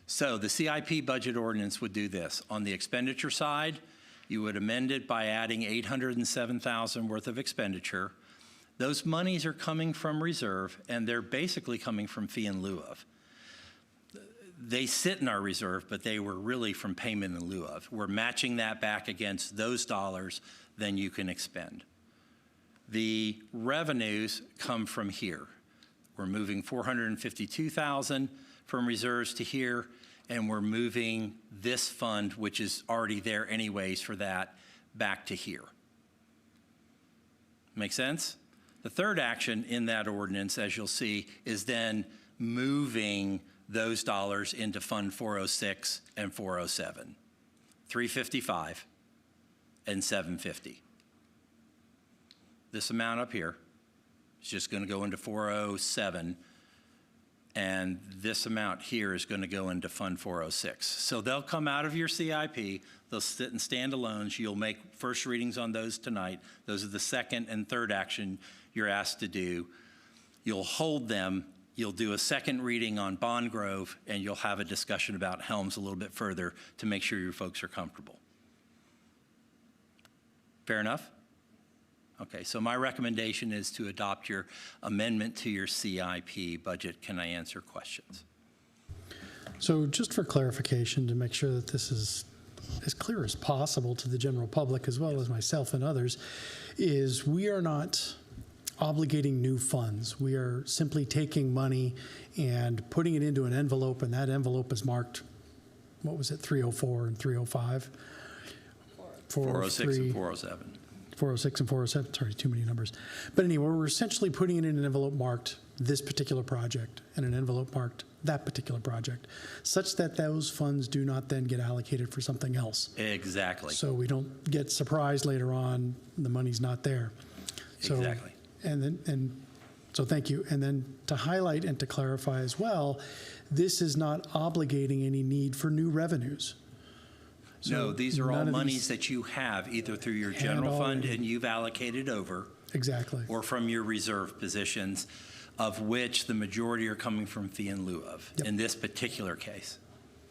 So the CIP budget ordinance would do this. On the expenditure side, you would amend it by adding $807,000 worth of expenditure. Those monies are coming from reserve, and they're basically coming from fee in lieu of. They sit in our reserve, but they were really from payment in lieu of. We're matching that back against those dollars, then you can expend. The revenues come from here. We're moving $452,000 from reserves to here, and we're moving this fund, which is already there anyways for that, back to here. Make sense? The third action in that ordinance, as you'll see, is then moving those dollars into Fund 406 and 407, 355 and 750. This amount up here is just going to go into 407 and this amount here is going to go into Fund 406. So they'll come out of your CIP, they'll sit and stand alones. You'll make first readings on those tonight. Those are the second and third action you're asked to do. You'll hold them. You'll do a second reading on Bond Grove, and you'll have a discussion about Helms a little bit further to make sure your folks are comfortable. Fair enough? Okay, so my recommendation is to adopt your amendment to your CIP budget. Can I answer questions? So just for clarification, to make sure that this is as clear as possible to the general public as well as myself and others, is we are not obligating new funds. We are simply taking money and putting it into an envelope, and that envelope is marked, what was it, 304 and 305? 406 and 407. 406 and 407, sorry, too many numbers. But anyway, we're essentially putting it in an envelope marked this particular project and an envelope marked that particular project, such that those funds do not then get allocated for something else. Exactly. So we don't get surprised later on, the money's not there. So, Exactly. So thank you. And then to highlight and to clarify as well, this is not obligating any need for new revenues. So no, these are all none of monies that you have either through your general fund and you've allocated over. Exactly. Or from your reserve positions, of which the majority are coming from fee in lieu of, in this particular case.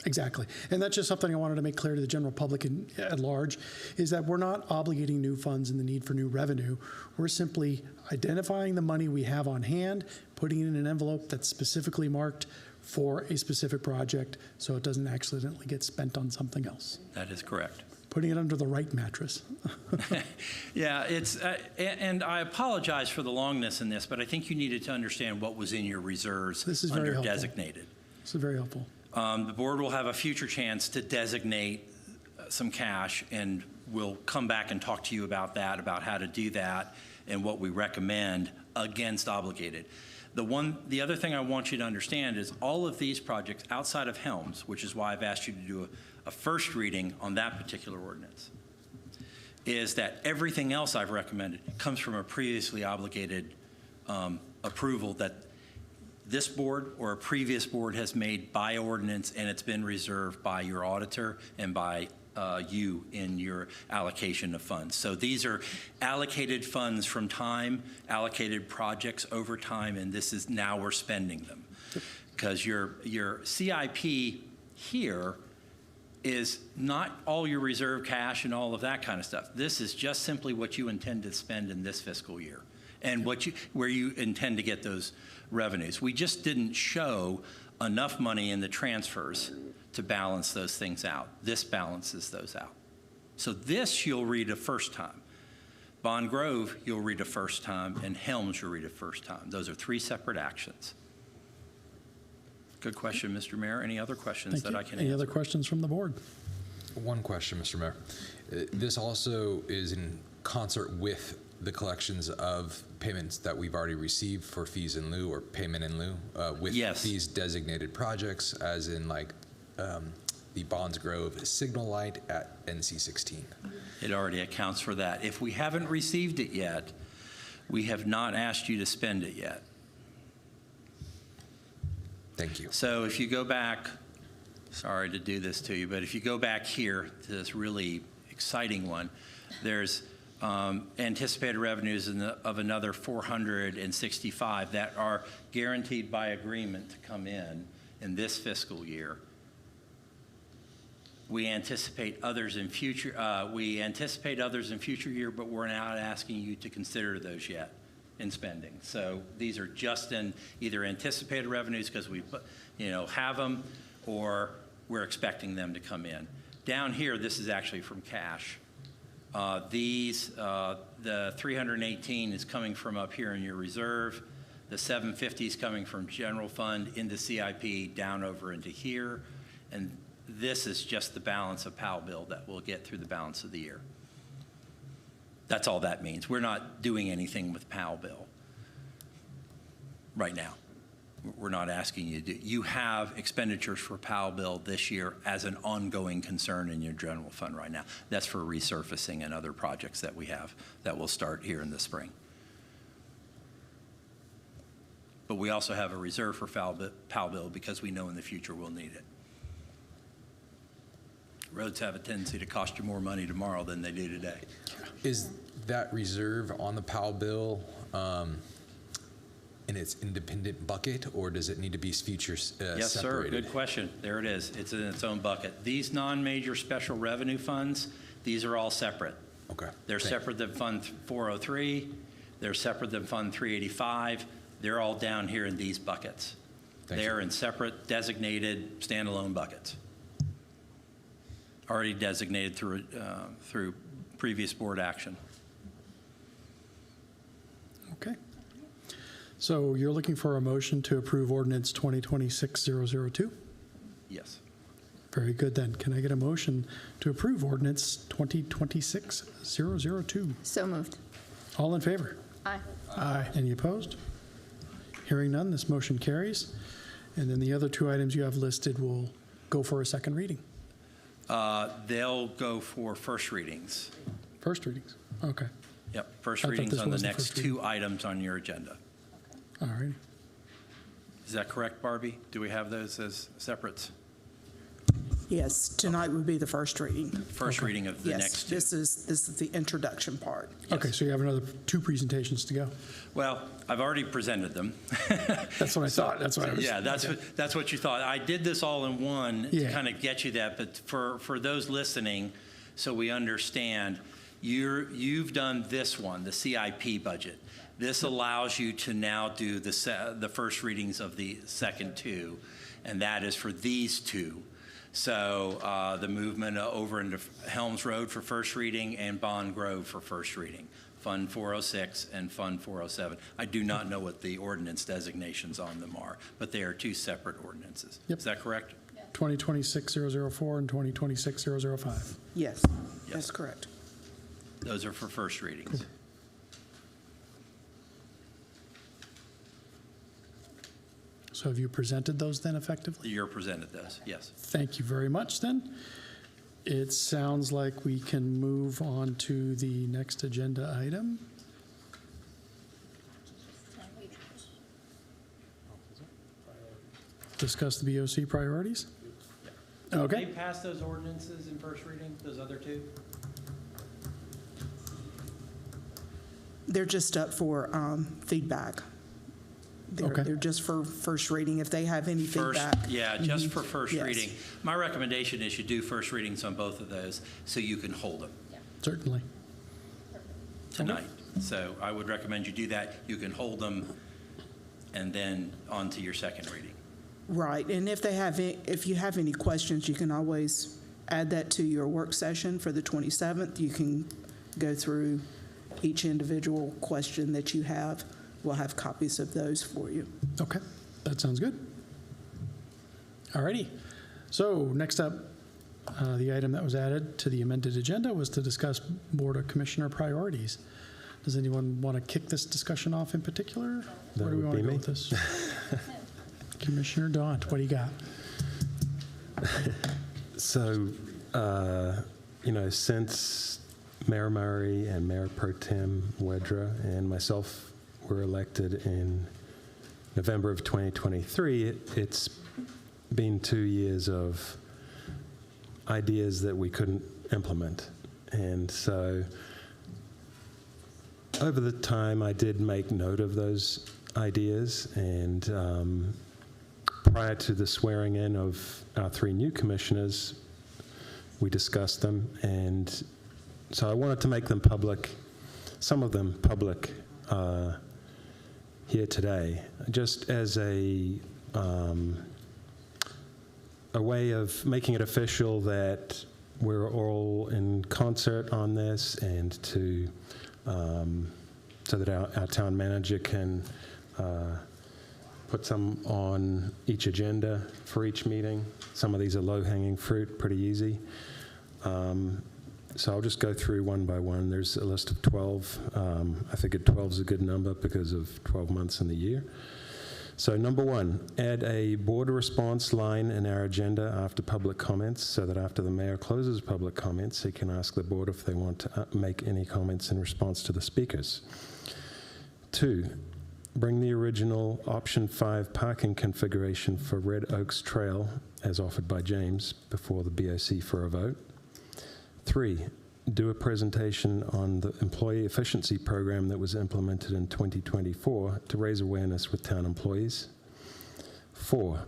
Exactly. And that's just something I wanted to make clear to the general public at large, is that we're not obligating new funds and the need for new revenue. We're simply identifying the money we have on hand, putting it in an envelope that's specifically marked for a specific project so it doesn't accidentally get spent on something else. That is correct. Putting it under the right mattress. Yeah, it's, and I apologize for the longness in this, but I think you needed to understand what was in your reserves This is very under helpful. designated. This is very helpful. The board will have a future chance to designate some cash, and we'll come back and talk to you about that, about how to do that, and what we recommend against obligated. The other thing I want you to understand is all of these projects outside of Helms, which is why I've asked you to do a first reading on that particular ordinance, is that everything else I've recommended comes from a previously obligated approval that this board or a previous board has made by ordinance, and it's been reserved by your auditor and by you in your allocation of funds. So these are allocated funds from time, allocated projects over time, and this is now we're spending them. Because your CIP here is not all your reserve cash and all of that kind of stuff. This is just simply what you intend to spend in this fiscal year and where you intend to get those revenues. We just didn't show enough money in the transfers to balance those things out. This balances those out. So this you'll read a first time. Bond Grove you'll read a first time, and Helms you'll read a first time. Those are three separate actions. Good question, Mr. Mayor. Any other questions that I can answer? Any other questions from the board? One question, Mr. Mayor. This also is in concert with the collections of payments that we've already received for fees in lieu or payment in lieu with these designated projects, as in like the Bonds Grove signal light at NC 16. It already accounts for that. If we haven't received it yet, we have not asked you to spend it yet. Thank you. So if you go back, sorry to do this to you, but if you go back here to this really exciting one, there's anticipated revenues of another 465 that are guaranteed by agreement to come in this fiscal year. We anticipate others in future. Year, but we're not asking you to consider those yet in spending. So these are just in either anticipated revenues because we have them, or we're expecting them to come in. Down here, this is actually from cash. The 318 is coming from up here in your reserve. The 750 is coming from general fund into CIP down over into here. And this is just the balance of PAL bill that we'll get through the balance of the year. That's all that means. We're not doing anything with PAL bill right now. We're not asking you to do. You have expenditures for PAL bill this year as an ongoing concern in your general fund right now. That's for resurfacing and other projects that we have that will start here in the spring. but we also have a reserve for PAL bill because we know in the future we'll need it. Roads have a tendency to cost you more money tomorrow than they do today. Is that reserve on the PAL bill in its independent bucket, or does it need to be future Yes, sir. separated? Good question. There it is. It's in its own bucket. These non-major special revenue funds, these are all separate. Okay. They're separate than Fund 403. They're separate than Fund 385. They're all down here in these buckets. They're in separate, designated, standalone buckets. Already designated through previous board action. Okay. So you're looking for a motion to approve ordinance 2026-002? Yes. Very good then. Can I get a motion to approve ordinance 2026-002? So moved. All in favor? Aye. Aye. Any opposed? Hearing none, this motion carries. And then the other two items you have listed will go for a second reading. They'll go for first readings. First readings, okay. Yep, first I thought readings this on the was the next first reading. two items on your agenda. All right. Is that correct, Barbie? Do we have those as separates? Yes, tonight would be the first reading. First reading of the Yes, next two. this is the introduction part. Okay, so you have another two presentations to go. Well, I've already presented them. That's what I thought. That's what I was. Yeah, that's what you thought. I did this all in one to Yeah. kind of get you that, but for those listening, so we understand, you've done this one, the CIP budget. This allows you to now do the first readings of the second two, and that is for these two. So the movement over into Helms Road for first reading and Bond Grove for first reading. Fund 406 and Fund 407. I do not know what the ordinance designations on them are, but they are two separate ordinances. Yep. Is that correct? 2026-004 and 2026-005. Yes, that's correct. Those are for first readings. So have you presented those then effectively? You're presented those, yes. Thank you very much then. It sounds like we can move on to the next agenda item. Discuss the BOC priorities? Okay. They passed those ordinances in first reading, those other two? They're just up for feedback. Okay. They're just for first reading. If they have any feedback. Yeah, just for first Yes. reading. My recommendation is you do first readings on both of those so you can hold them Certainly. tonight. So I would recommend you do that. You can hold them and then on to your second reading. Right, and if you have any questions, you can always add that to your work session for the 27th. You can go through each individual question that you have. We'll have copies of those for you. Okay, that sounds good. All righty. So next up, the item that was added to the amended agenda was to discuss Board of Commissioner priorities. Does anyone want to kick this discussion off in particular? That Where do we would want to be go me. with this? Commissioner Daunt, what do you got? So, since Mayor Murray and Mayor Pro Tem Wedra and myself were elected in November of 2023, it's been 2 years of ideas that we couldn't implement. And so over the time, I did make note of those ideas, and prior to the swearing in of our 3 new commissioners, we discussed them, and so I wanted to make them public, some of them public here today, just as a way of making it official that we're all in concert on this, and to so that our town manager can put some on each agenda for each meeting. Some of these are low-hanging fruit, pretty easy. So I'll just go through one by one. There's a list of 12. I figured 12 is a good number because of 12 months in the year. So number 1, add a board response line in our agenda after public comments, so that after the mayor closes public comments, he can ask the board if they want to make any comments in response to the speakers. 2, bring the original option 5 parking configuration for Red Oaks Trail, as offered by James, before the BOC for a vote. 3, do a presentation on the employee efficiency program that was implemented in 2024 to raise awareness with town employees. 4,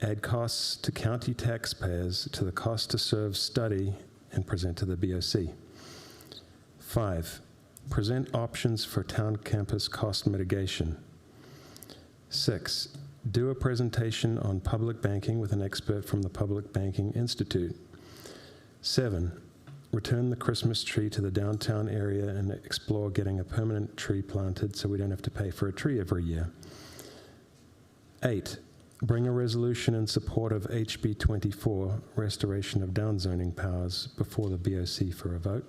add costs to county taxpayers to the cost to serve study and present to the BOC. 5, present options for town campus cost mitigation. 6, do a presentation on public banking with an expert from the Public Banking Institute. 7, return the Christmas tree to the downtown area and explore getting a permanent tree planted so we don't have to pay for a tree every year. 8, bring a resolution in support of HB 24, restoration of downzoning powers, before the BOC for a vote.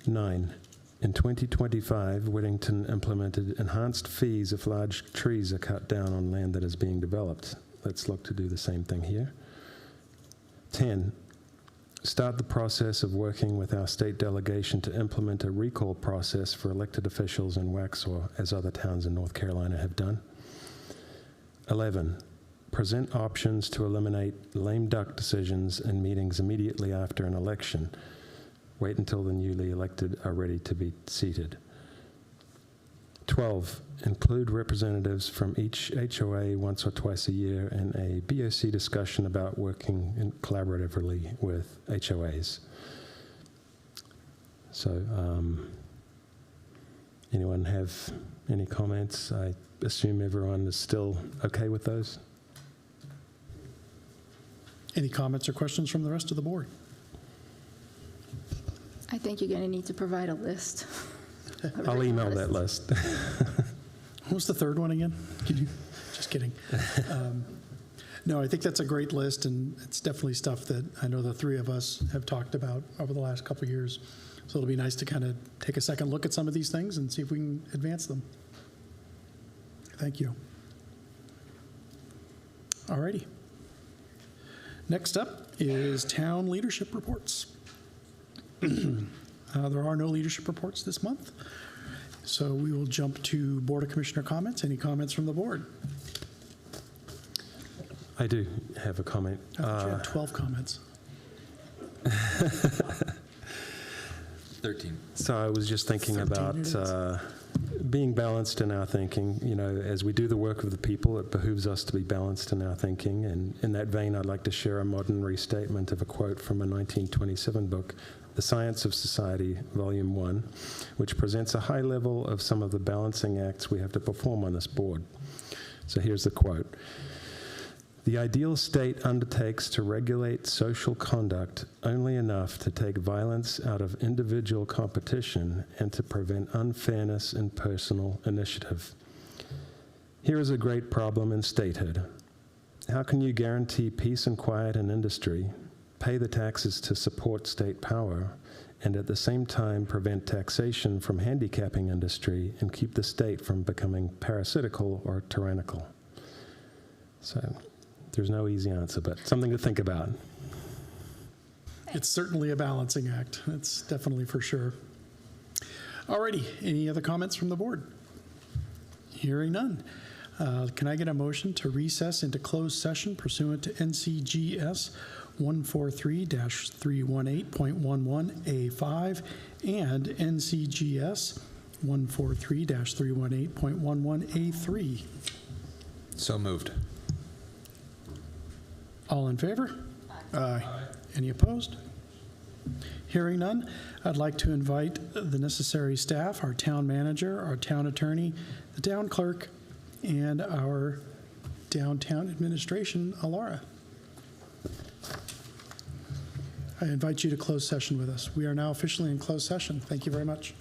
9, in 2025, Whittington implemented enhanced fees if large trees are cut down on land that is being developed. Let's look to do the same thing here. 10, start the process of working with our state delegation to implement a recall process for elected officials in Waxhaw, as other towns in North Carolina have done. 11, present options to eliminate lame duck decisions in meetings immediately after an election. Wait until the newly elected are ready to be seated. 12, include representatives from each HOA once or twice a year in a BOC discussion about working collaboratively with HOAs. So, anyone have any comments? I assume everyone is still okay with those. Any comments or questions from the rest of the board? I think you're going to need to provide a list. I'll email that list. What was the third one again? Just kidding. No, I think that's a great list, and it's definitely stuff that I know the three of us have talked about over the last couple of years. So it'll be nice to kind of take a second look at some of these things and see if we can advance them. Thank you. All righty. Next up is town leadership reports. There are no leadership reports this month, so we will jump to Board of Commissioner comments. Any comments from the board? I do have a comment. I thought you had 12 comments. 13. So I was just thinking about being balanced in our thinking. You know, as we do the work of the people, it behooves us to be balanced in our thinking. And in that vein, I'd like to share a modern restatement of a quote from a 1927 book, The Science of Society, Volume 1, which presents a high level of some of the balancing acts we have to perform on this board. So here's the quote. The ideal state undertakes to regulate social conduct only enough to take violence out of individual competition and to prevent unfairness in personal initiative. Here is a great problem in statehood. How can you guarantee peace and quiet in industry, pay the taxes to support state power, and at the same time prevent taxation from handicapping industry and keep the state from becoming parasitical or tyrannical? So there's no easy answer, but something to think about. It's certainly a balancing act. That's definitely for sure. Alrighty, any other comments from the board? Hearing none. Can I get a motion to recess into closed session pursuant to NCGS 143-318.11A5 and NCGS 143-318.11A3? So moved. All in favor? Aye. Any opposed? Hearing none, I'd like to invite the necessary staff, our town manager, our town attorney, the town clerk, and our downtown administration, Alara. I invite you to close session with us. We are now officially in closed session. Thank you very much.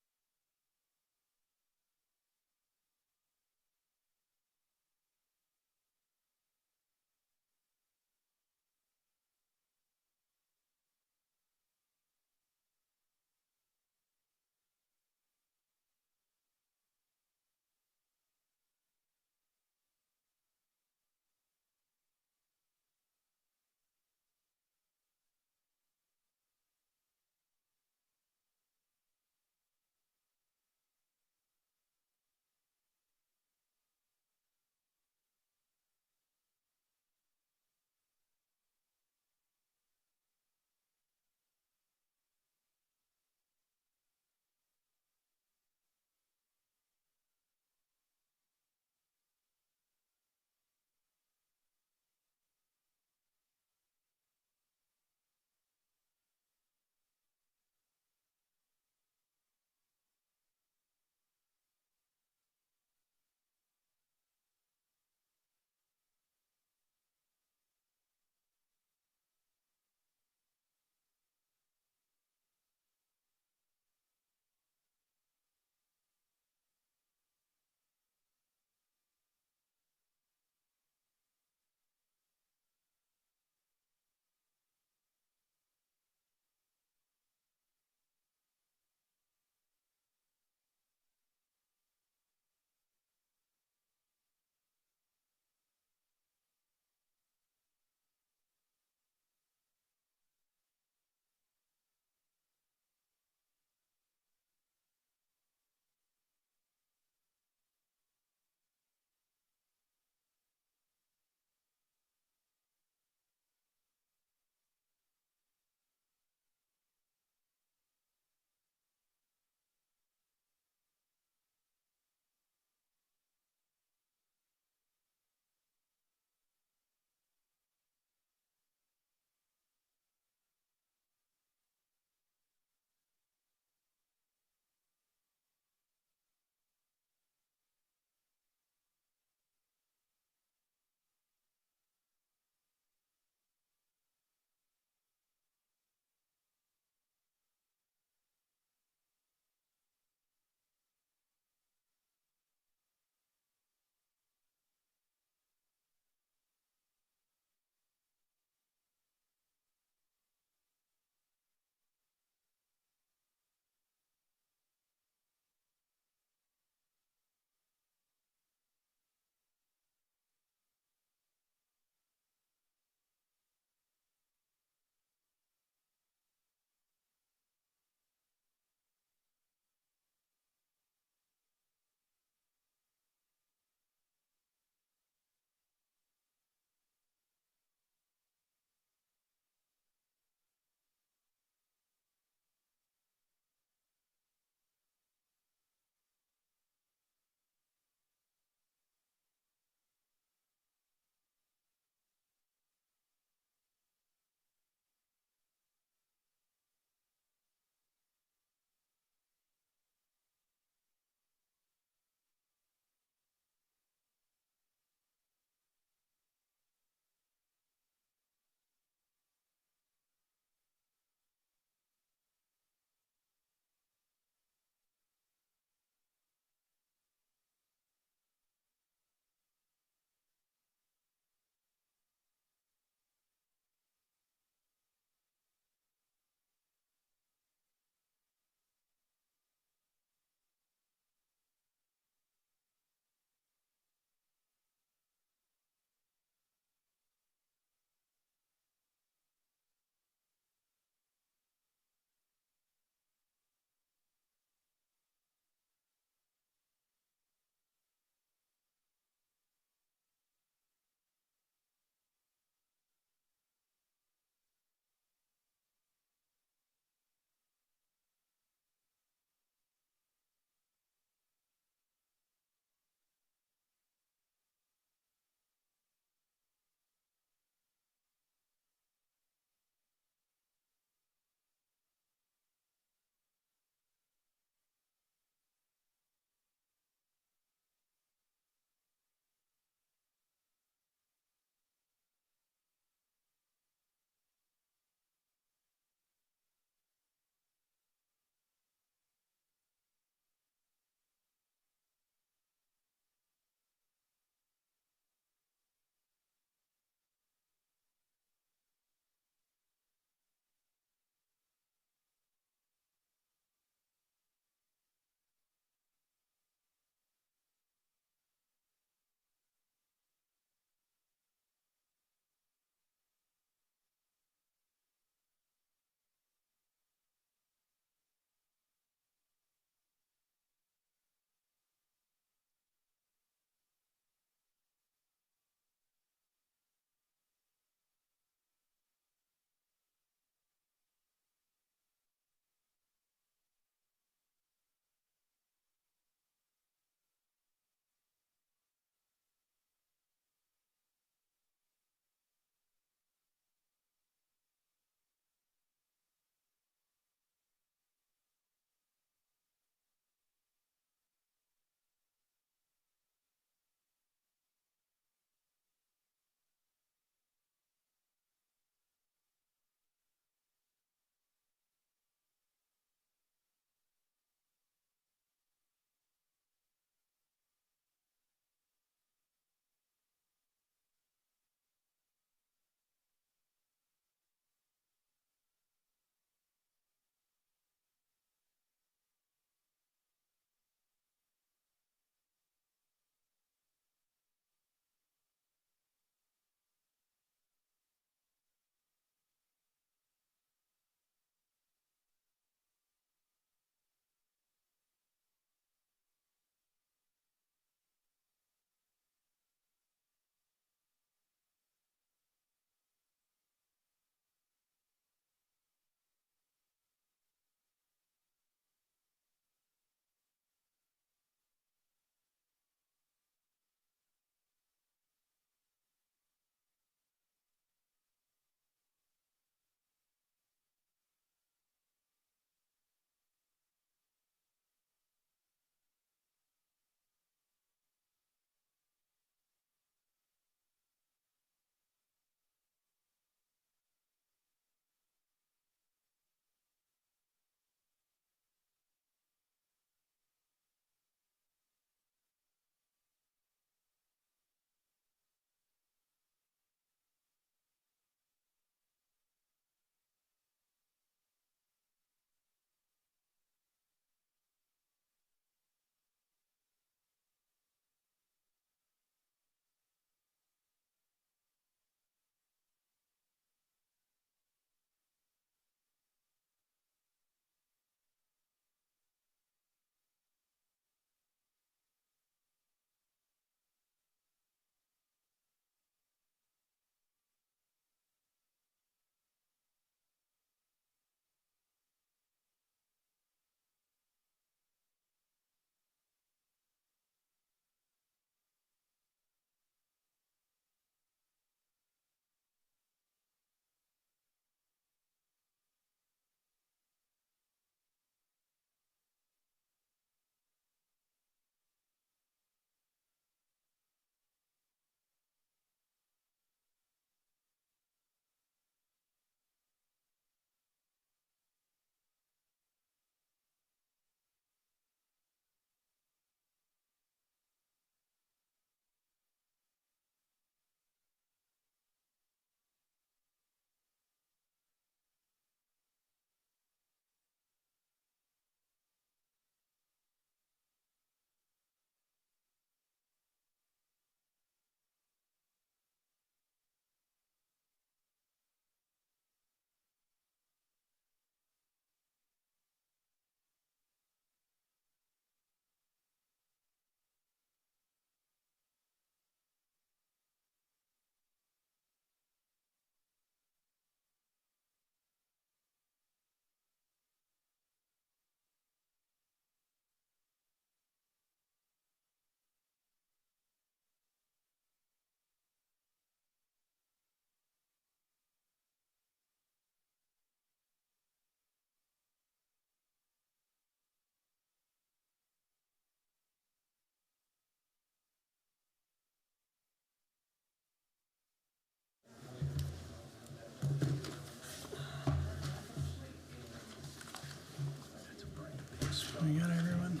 We got everyone.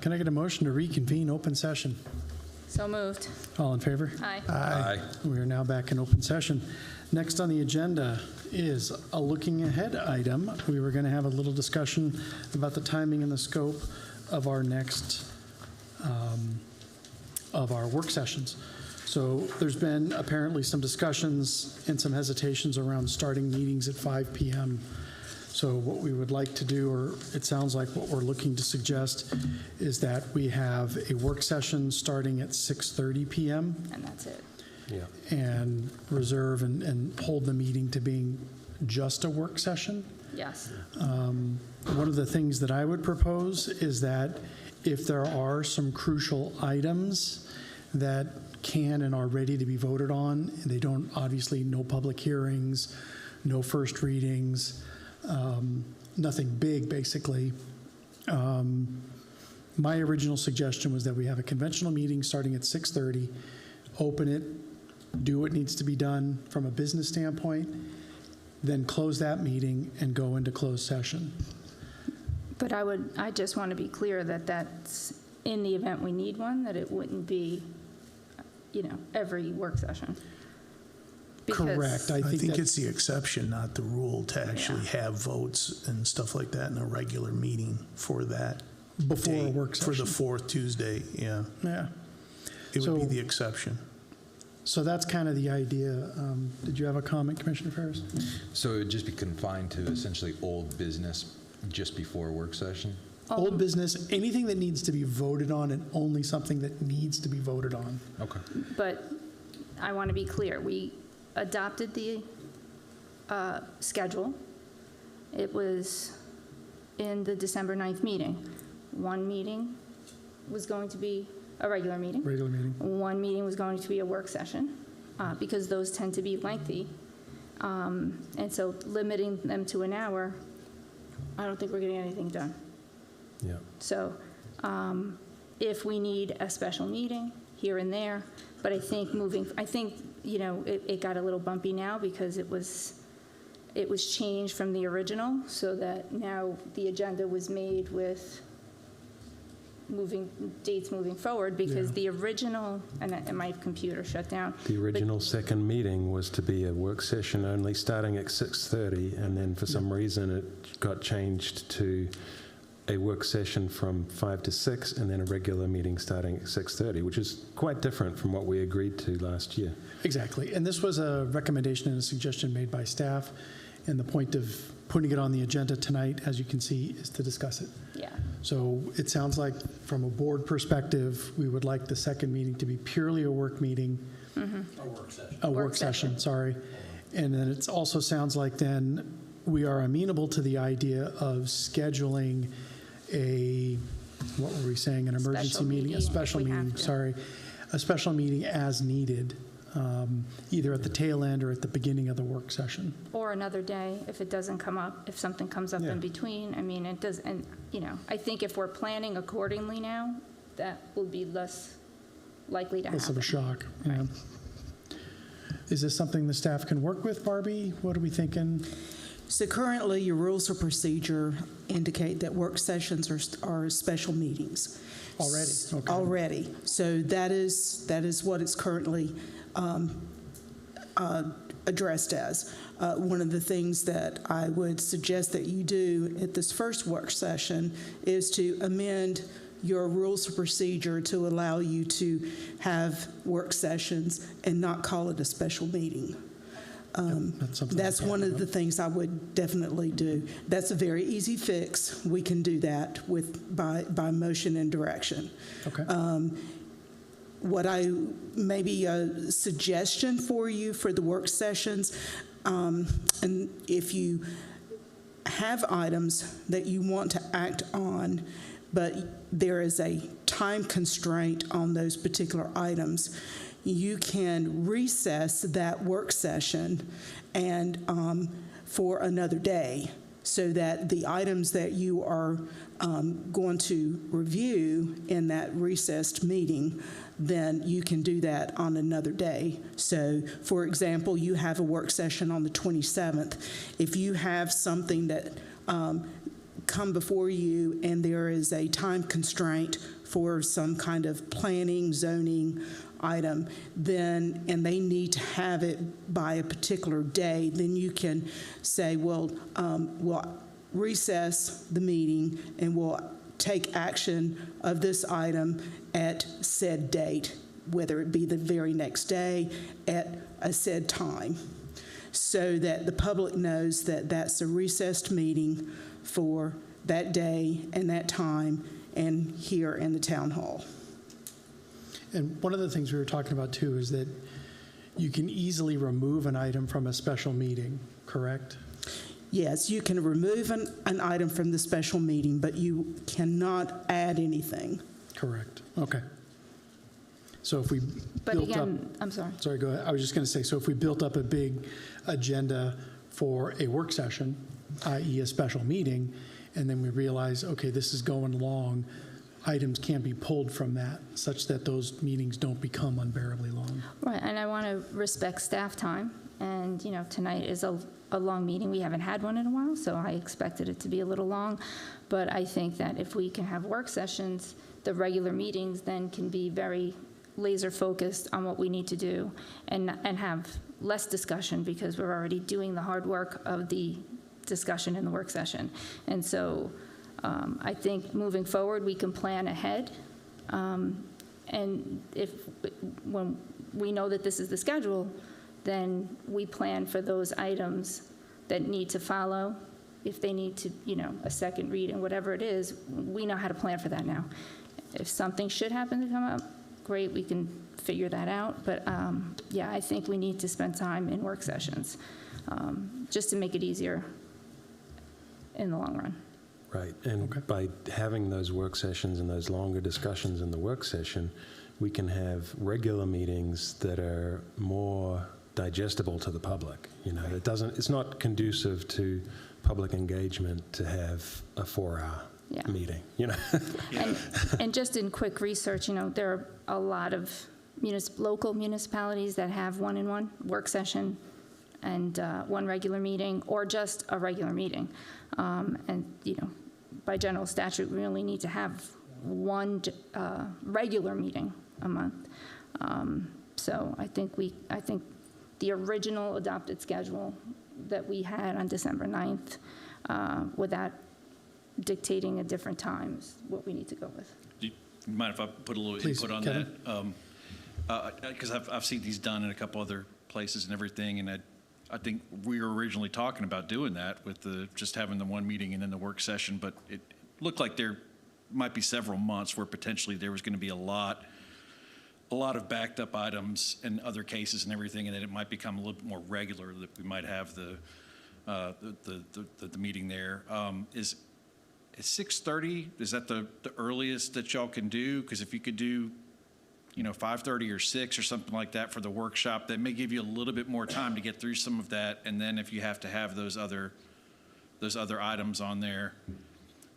Can I get a motion to reconvene open session? So moved. All in favor? Aye. Aye. We are now back in open session. Next on the agenda is a looking ahead item. We were going to have a little discussion about the timing and the scope of our next, of our work sessions. So there's been apparently some discussions and some hesitations around starting meetings at 5 p.m. So what we would like to do, or it sounds like what we're looking to suggest, is that we have a work session starting at 6:30 p.m. And that's it. Yeah. and reserve and hold the meeting to being just a work session. Yes. One of the things that I would propose is that if there are some crucial items that can and are ready to be voted on, and they don't, obviously, no public hearings, no first readings, nothing big, basically. My original suggestion was that we have a conventional meeting starting at 6:30, open it, do what needs to be done from a business standpoint, then close that meeting and go into closed session. But I just want to be clear that that's in the event we need one, that it wouldn't be, every work session. Because- Correct. I think that's- it's the exception, not the rule, to actually have votes and stuff like that in a regular meeting for that. Before a date, work For the session. fourth Tuesday, yeah. Yeah. It would be So- the exception. So that's kind of the idea. Did you have a comment, Commissioner Ferris? So it would just be confined to essentially old business just before a work session? Old business, anything that needs to be voted on and only something that needs to be voted on. Okay. But I want to be clear, we adopted the schedule. It was in the December 9th meeting. One meeting was going to be a regular meeting. Regular meeting. One meeting was going to be a work session, because those tend to be lengthy. And so limiting them to an hour, I don't think we're getting anything done. Yeah. So if we need a special meeting here and there, but I think it got a little bumpy now because it was changed from the original, so that now the agenda was made with dates moving forward, because Yeah. the original, and my computer shut down. The original second meeting was to be a work session only starting at 6:30, and then for some reason it got changed to a work session from 5 to 6, and then a regular meeting starting at 6:30, which is quite different from what we agreed to last year. Exactly. And this was a recommendation and a suggestion made by staff. And the point of putting it on the agenda tonight, as you can see, is to discuss it. Yeah. So it sounds like from a board perspective, we would like the second meeting to be purely a work meeting. A work session. A work session, sorry. And then it also sounds like then we are amenable to the idea of scheduling what were we saying, an emergency Special meeting? A meeting, special if we have meeting, to. sorry. A special meeting as needed, either at the tail end or at the beginning of the work session. Or another day, if it doesn't come up, if something comes up Yeah. in between. I mean, it does, and, I think if we're planning accordingly now, that will be less likely to happen. Less of a shock, yeah. Is this something the staff can work with, Barbie? What are we thinking? So currently, your rules of procedure indicate that work sessions are special meetings. Already? Okay. Already. So that is what it's currently addressed as. One of the things that I would suggest that you do at this first work session is to amend your rules of procedure to allow you to have work sessions and not call it a special meeting. That's something That's I'm one of talking the things I would definitely do. That's a very easy fix. We can do that by motion and direction. Okay. What I maybe a suggestion for you for the work sessions, and if you have items that you want to act on, but there is a time constraint on those particular items, you can recess that work session and for another day, so that the items that you are going to review in that recessed meeting, then you can do that on another day. So, for example, you have a work session on the 27th. If you have something that come before you and there is a time constraint for some kind of planning, zoning item, then, and they need to have it by a particular day, then you can say, well, we'll recess the meeting and we'll take action of this item at said date, whether it be the very next day at a said time, so that the public knows that that's a recessed meeting for that day and that time and here in the town hall. And one of the things we were talking about too is that you can easily remove an item from a special meeting, correct? Yes, you can remove an item from the special meeting, but you cannot add anything. Correct. Okay. So if we But built up, again, I'm sorry. sorry, go ahead. I was just going to say, so if we built up a big agenda for a work session, i.e. a special meeting, and then we realize, okay, this is going long, items can't be pulled from that, such that those meetings don't become unbearably long. Right, and I want to respect staff time, and, you know, tonight is a long meeting. We haven't had one in a while, so I expected it to be a little long, but I think that if we can have work sessions, the regular meetings then can be very laser focused on what we need to do and have less discussion because we're already doing the hard work of the discussion in the work session. And so I think moving forward, we can plan ahead. And when we know that this is the schedule, then we plan for those items that need to follow. If they need to, you know, a second read and whatever it is, we know how to plan for that now. If something should happen to come up, great, we can figure that out. But yeah, I think we need to spend time in work sessions just to make it easier in the long run. Right, and by having those work sessions and those longer discussions in the work session, we can have regular meetings that are more digestible to the public. You know, it's not conducive to public engagement to have a 4-hour meeting, you know. And just in quick research, you know, there are a lot of local municipalities that have one-in-one work session and one regular meeting, or just a regular meeting. And, you know, by general statute, we only need to have one regular meeting a month. So I think the original adopted schedule that we had on December 9th, without dictating a different time, is what we need to go with. Do you mind if I put a little Please, input on Kevin. that? Because I've seen these done in a couple other places and everything, and I think we were originally talking about doing that with just having the one meeting and then the work session, but it looked like there might be several months where potentially there was going to be a lot of backed up items and other cases and everything, and then it might become a little bit more regular that we might have the meeting there. Is 6:30, is that the earliest that y'all can do? Because if you could do, 5:30 or 6 or something like that for the workshop, that may give you a little bit more time to get through some of that. And then if you have to have those other items on there,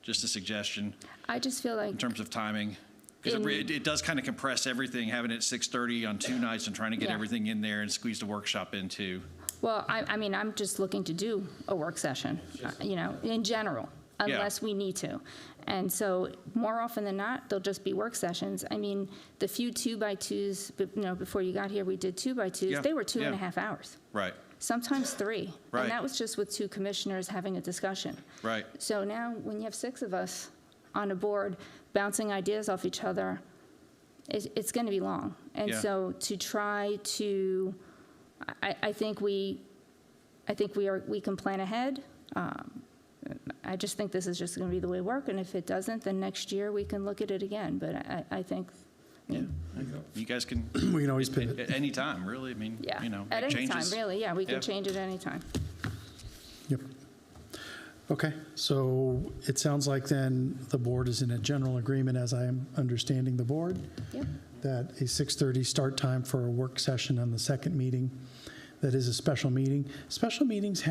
just a suggestion. I just feel like in terms of timing, because it does kind of compress everything, having it at 6:30 on 2 nights and trying to get everything in there and squeeze the workshop in too. Well, I mean, I'm just looking to do a work session, in general, unless we need to. And so more often than not, they'll just be work sessions. I mean, the few 2x2s, before you got here, we did 2x2s. They were 2.5 hours. Right. Sometimes 3. Right. And that was just with 2 commissioners having a discussion. Right. So now when you have 6 of us on a board bouncing ideas off each other, it's going to be long. And so to try to, I think we can plan ahead. I just think this is just going to be the way it works, and if it doesn't, then next year we can look at it again. But I think, you guys can. We can always pivot at any time, really. I mean, at make any changes. time, really. Yeah, we can change it at any time. Yep. Okay, so it sounds like then the board is in a general agreement, as I am understanding the board, that a 6:30 start time for a work session on the second meeting, that is a special meeting. Special meetings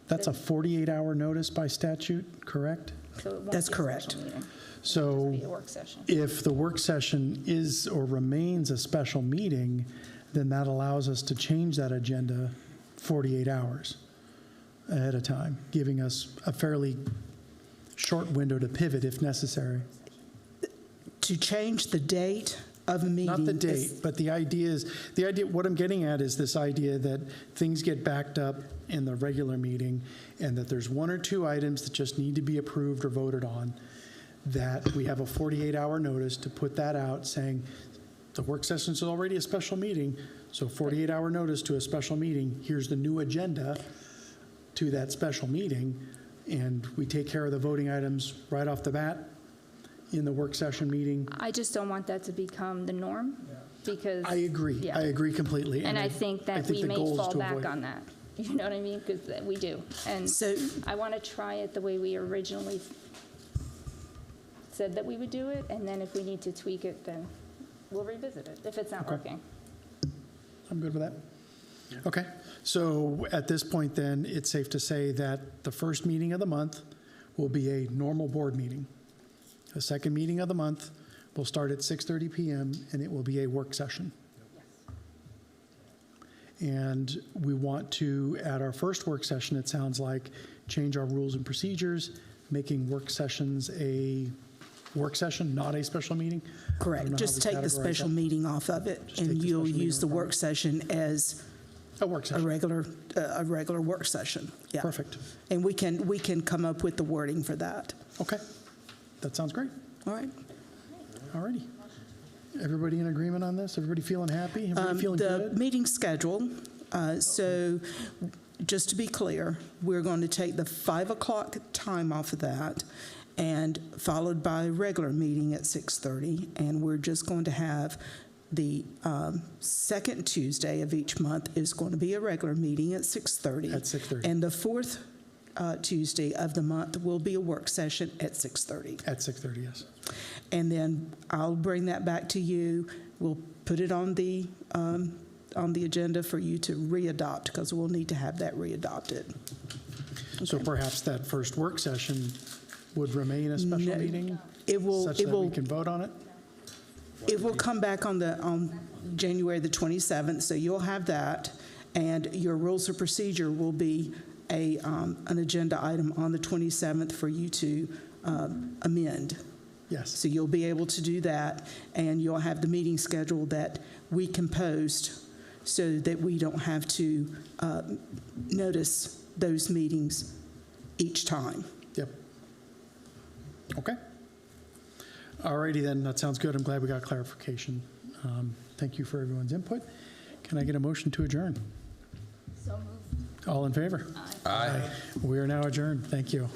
that's a 48-hour notice by statute, correct? So it won't That's be a correct. special meeting. So It'll just be a work session. if the work session is or remains a special meeting, then that allows us to change that agenda 48 hours. ahead of time, giving us a fairly short window to pivot if necessary. To change the date of a meeting. Not the date, but the idea, what I'm getting at is this idea that things get backed up in the regular meeting and that there's one or two items that just need to be approved or voted on, that we have a 48-hour notice to put that out saying the work session is already a special meeting, so 48-hour notice to a special meeting, here's the new agenda to that special meeting, and we take care of the voting items right off the bat in the work session meeting. I just don't want that to become the norm, because. I agree. Yeah. I agree completely. And I think that we the may goal is fall to back avoid- on that. You know what I mean? Because we do. And So- I want to try it the way we originally said that we would do it, and then if we need to tweak it, then we'll revisit it, if it's not Okay. working. I'm good with that. Okay, so at this point then, it's safe to say that the first meeting of the month will be a normal board meeting. The second meeting of the month will start at 6:30 PM, and it will be a work session. And we want to, at our first work session, it sounds like, change our rules and procedures, making work sessions a work session, not a special meeting. I don't Correct. know how Just we take the categorize special that. meeting off of it, Just take and the you'll special meeting use the off. work session as A work a session. regular work session. Yeah. Perfect. And we can come up with the wording for that. Okay, that sounds great. All right. All righty. Everybody in agreement on this? Everybody feeling happy? Everybody feeling The good? meeting schedule, so just to be clear, we're going to take the 5 o'clock time off of that, and followed by a regular meeting at 6:30, and we're just going to have the second Tuesday of each month is going to be a regular meeting at 6:30. At 6:30. And the fourth Tuesday of the month will be a work session at 6:30. At 6:30, yes. And then I'll bring that back to you. We'll put it on the agenda for you to re-adopt, because we'll need to have that re-adopted. So perhaps that first work session would remain a special No, meeting? It will, Such it that we will, can vote on it? it will come back on January the 27th, so you'll have that, and your rules of procedure will be an agenda item on the 27th for you to amend. Yes. So you'll be able to do that, and you'll have the meeting schedule that we composed so that we don't have to notice those meetings each time. Yep. Okay. All righty then, that sounds good. I'm glad we got clarification. Thank you for everyone's input. Can I get a motion to adjourn? So moved. All in favor? Aye. We are now adjourned. Thank you.